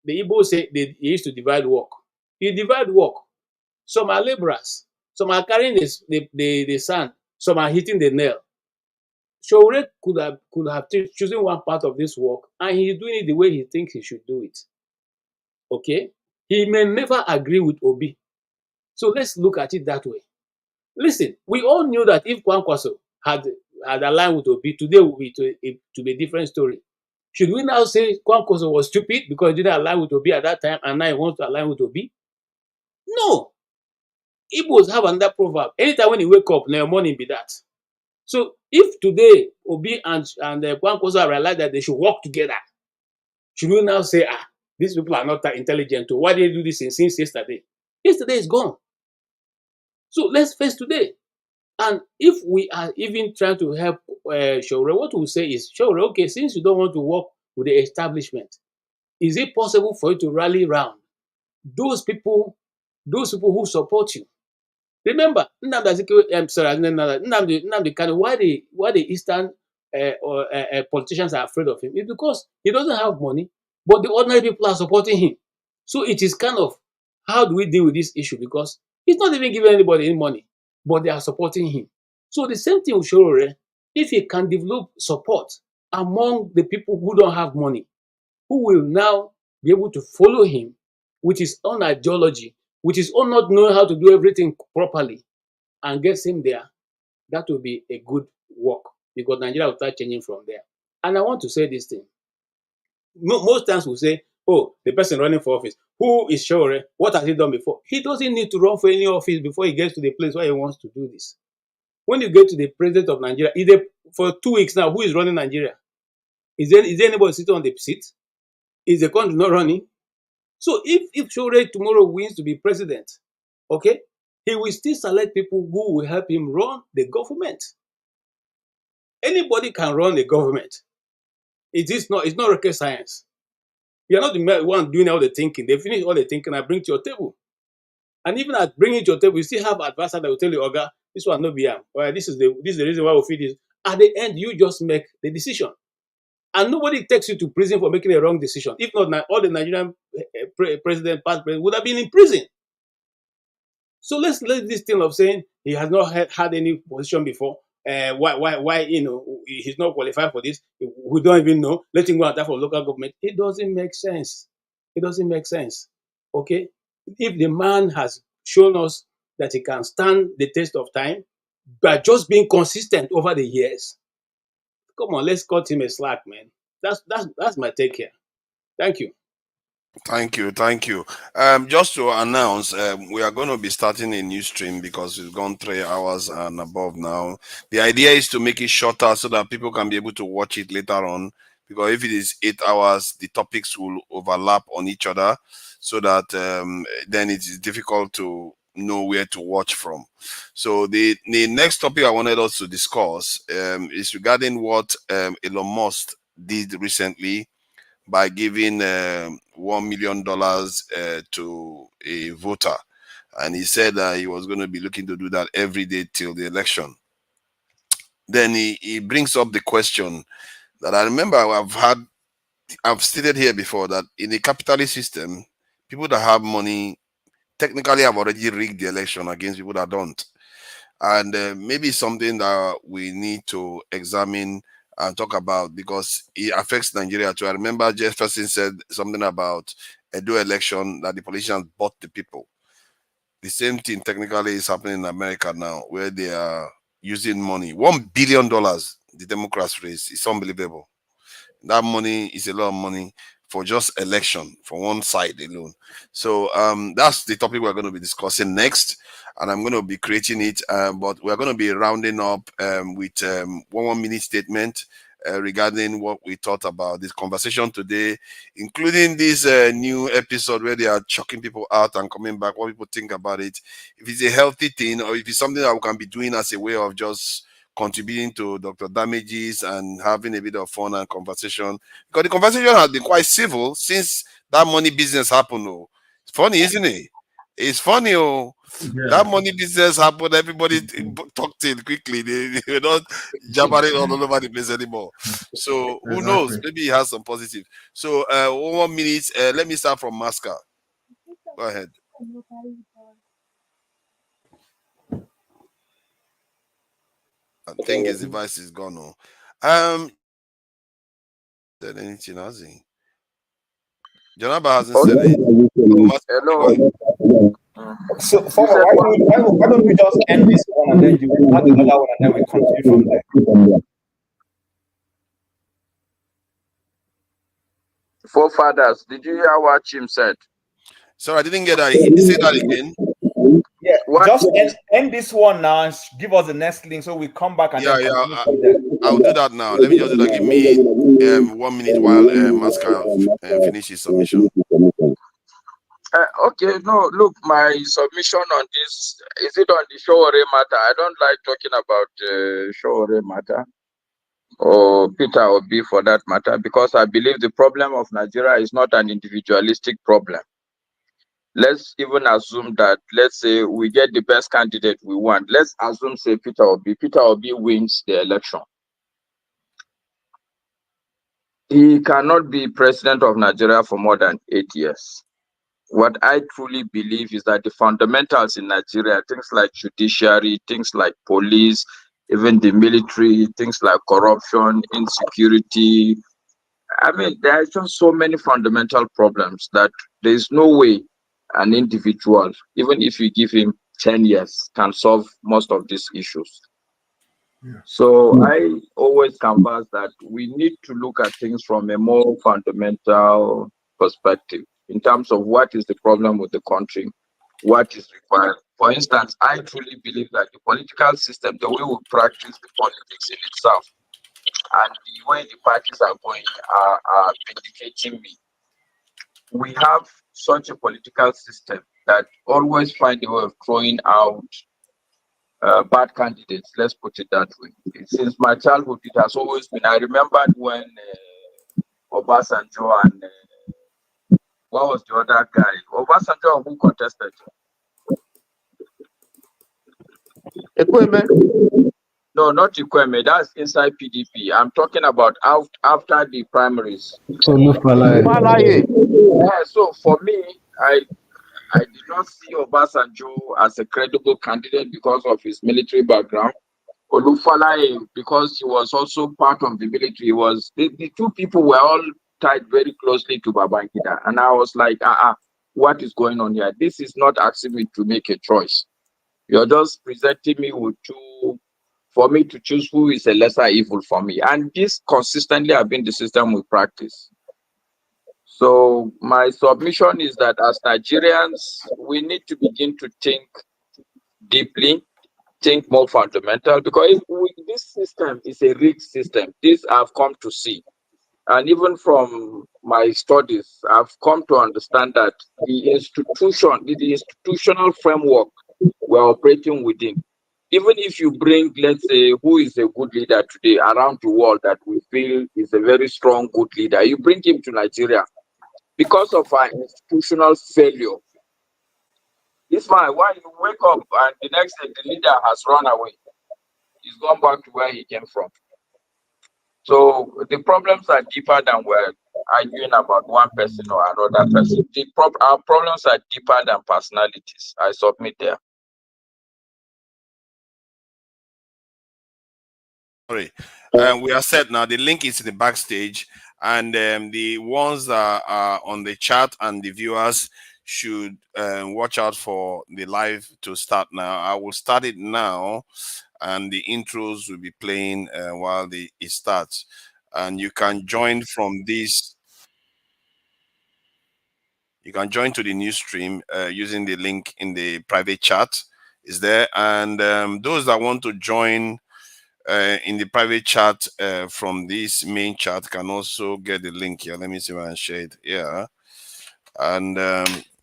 Igbo say they used to divide work. You divide work. Some are laborers. Some are carrying the sand. Some are hitting the nail. Sowore could have chosen one part of this work, and he's doing it the way he thinks he should do it. Okay? He may never agree with Obi. So let's look at it that way. Listen, we all knew that if Kwankwaso had aligned with Obi, today would be to be a different story. Should we now say Kwankwaso was stupid because he didn't align with Obi at that time and now he wants to align with Obi? No. Igbos have another proverb. Anytime when you wake up, now your morning be that. So if today Obi and Kwankwaso realize that they should work together, should we now say, these people are not that intelligent, why did they do this since yesterday? Yesterday is gone. So let's face today. And if we are even trying to help Sowore, what we say is, Sowore, okay, since you don't want to work with the establishment, is it possible for you to rally around those people who support you? Remember, Nnamdi Kanu, why the Eastern politicians are afraid of him? It's because he doesn't have money, but the ordinary people are supporting him. So it is kind of, how do we deal with this issue? Because he's not even giving anybody any money, but they are supporting him. So the same thing with Sowore. If he can develop support among the people who don't have money, who will now be able to follow him with his own ideology, with his own not knowing how to do everything properly, and gets him there, that will be a good work, because Nigeria will start changing from there. And I want to say this thing. Most times we say, oh, the person running for office, who is Sowore? What has he done before? He doesn't need to run for any office before he gets to the place where he wants to do this. When you get to the president of Nigeria, for 2 weeks now, who is running Nigeria? Is there anybody sitting on the seat? Is the country not running? So if Sowore tomorrow wins to be president, okay, he will still select people who will help him run the government. Anybody can run the government. It's not rocket science. You're not the one doing all the thinking. They finish all the thinking and bring to your table. And even at bringing it to your table, you still have advisor that will tell you, Oga, this one no be am. Well, this is the reason why we feel this. At the end, you just make the decision. And nobody takes you to prison for making a wrong decision. If not, all the Nigerian president, past president would have been in prison. So let's let this thing of saying he has not had any position before. Why he's not qualified for this? We don't even know. Let him go and apply for local government. It doesn't make sense. It doesn't make sense. Okay, if the man has shown us that he can stand the test of time by just being consistent over the years, come on, let's cut him a slack, man. That's my take here. Thank you. Thank you. Just to announce, we are going to be starting a new stream because it's gone 3 hours and above now. The idea is to make it shorter so that people can be able to watch it later on. Because if it is 8 hours, the topics will overlap on each other, so that then it is difficult to know where to watch from. So the next topic I wanted us to discuss is regarding what Elon Musk did recently by giving $1 million to a voter. And he said that he was going to be looking to do that every day till the election. Then he brings up the question that I remember I've stated here before, that in a capitalist system, people that have money technically have already rigged the election against people that don't. And maybe something that we need to examine and talk about, because it affects Nigeria too. I remember Jefferson said something about a dual election, that the politicians bought the people. The same thing technically is happening in America now, where they are using money. $1 billion the Democrats raised. It's unbelievable. That money is a lot of money for just election, for one side alone. So that's the topic we're going to be discussing next, and I'm going to be creating it, but we're going to be rounding up with 1 minute statement regarding what we thought about this conversation today, including this new episode where they are chucking people out and coming back, what people think about it, if it's a healthy thing or if it's something that we can be doing as a way of just contributing to Dr. Damages and having a bit of fun and conversation. Because the conversation has been quite civil since that money business happened. Oh. It's funny, isn't it? It's funny. Oh. Yeah. That money business happened. Everybody talked in quickly. They're not jabbering all over the place anymore. So who knows? Maybe he has some positive. So 1 minute. Let me start from Masca. Go ahead. I think his device is gone. Oh. Said anything, has he? Janaba hasn't said anything. Hello. So, why don't we just end this one and then you have another one and then we continue from there? Forefathers, did you hear what Chim said? Sorry, I didn't get that. Say that again. Yeah, just end this one now and give us the next link so we come back and then continue from there. I'll do that now. Let me just do that. Give me 1 minute while Masca finishes submission. Okay, no, look, my submission on this, is it on the Sowore matter? I don't like talking about Sowore matter or Peter Obi for that matter, because I believe the problem of Nigeria is not an individualistic problem. Let's even assume that, let's say we get the best candidate we want. Let's assume, say, Peter Obi wins the election. He cannot be president of Nigeria for more than 8 years. What I truly believe is that the fundamentals in Nigeria, things like judiciary, things like police, even the military, things like corruption, insecurity. I mean, there are just so many fundamental problems that there is no way an individual, even if you give him 10 years, can solve most of these issues. Yeah. So I always canvass that we need to look at things from a more fundamental perspective in terms of what is the problem with the country, what is required. For instance, I truly believe that the political system, the way we practice the politics in itself, and the way the parties are going are vindicating me. We have such a political system that always find a way of throwing out bad candidates, let's put it that way. Since my childhood, it has always been. I remembered when Obasanjo and what was the other guy? Obasanjo who contested? No, not Ikweme. That's inside PDP. I'm talking about after the primaries. Olufalaye. Yeah, so for me, I did not see Obasanjo as a credible candidate because of his military background. Olufalaye, because he was also part of the military, was the two people were all tied very closely to Babangida. And I was like, what is going on here? This is not asking me to make a choice. You're just presenting me with two, for me to choose who is a lesser evil for me. And this consistently have been the system we practice. So my submission is that as Nigerians, we need to begin to think deeply, think more fundamental, because this system is a rigged system. This I've come to see. And even from my studies, I've come to understand that the institutional framework we're operating within, even if you bring, let's say, who is a good leader today around the world that we feel is a very strong, good leader, you bring him to Nigeria, because of our institutional failure. This man, why you wake up and the next day the leader has run away. He's gone back to where he came from. So the problems are deeper than we're arguing about one person or another person. Our problems are deeper than personalities. I submit there. Sorry. We are set now. The link is in the backstage, and the ones that are on the chat and the viewers should watch out for the live to start now. I will start it now, and the intros will be playing while it starts. And you can join from this. You can join to the new stream using the link in the private chat. Is there? And those that want to join in the private chat from this main chat can also get the link here. Let me see if I can share it. Yeah. And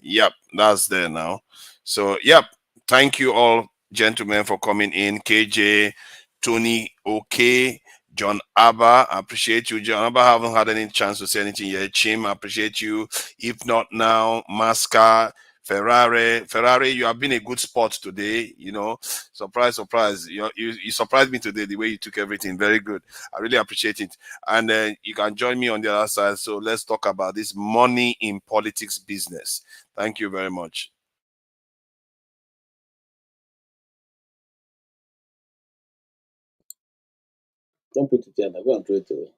yep, that's there now. So yep, thank you all, gentlemen, for coming in. KJ, Tony, OK, John Abba, I appreciate you. John Abba, I haven't had any chance to say anything yet. Chim, I appreciate you. If not now, Masca, Ferrari, you have been a good sport today. You know, surprise. You surprised me today the way you took everything. Very good. I really appreciate it. And you can join me on the other side. So let's talk about this money in politics business. Thank you very much. Don't put it there. Go and throw it away.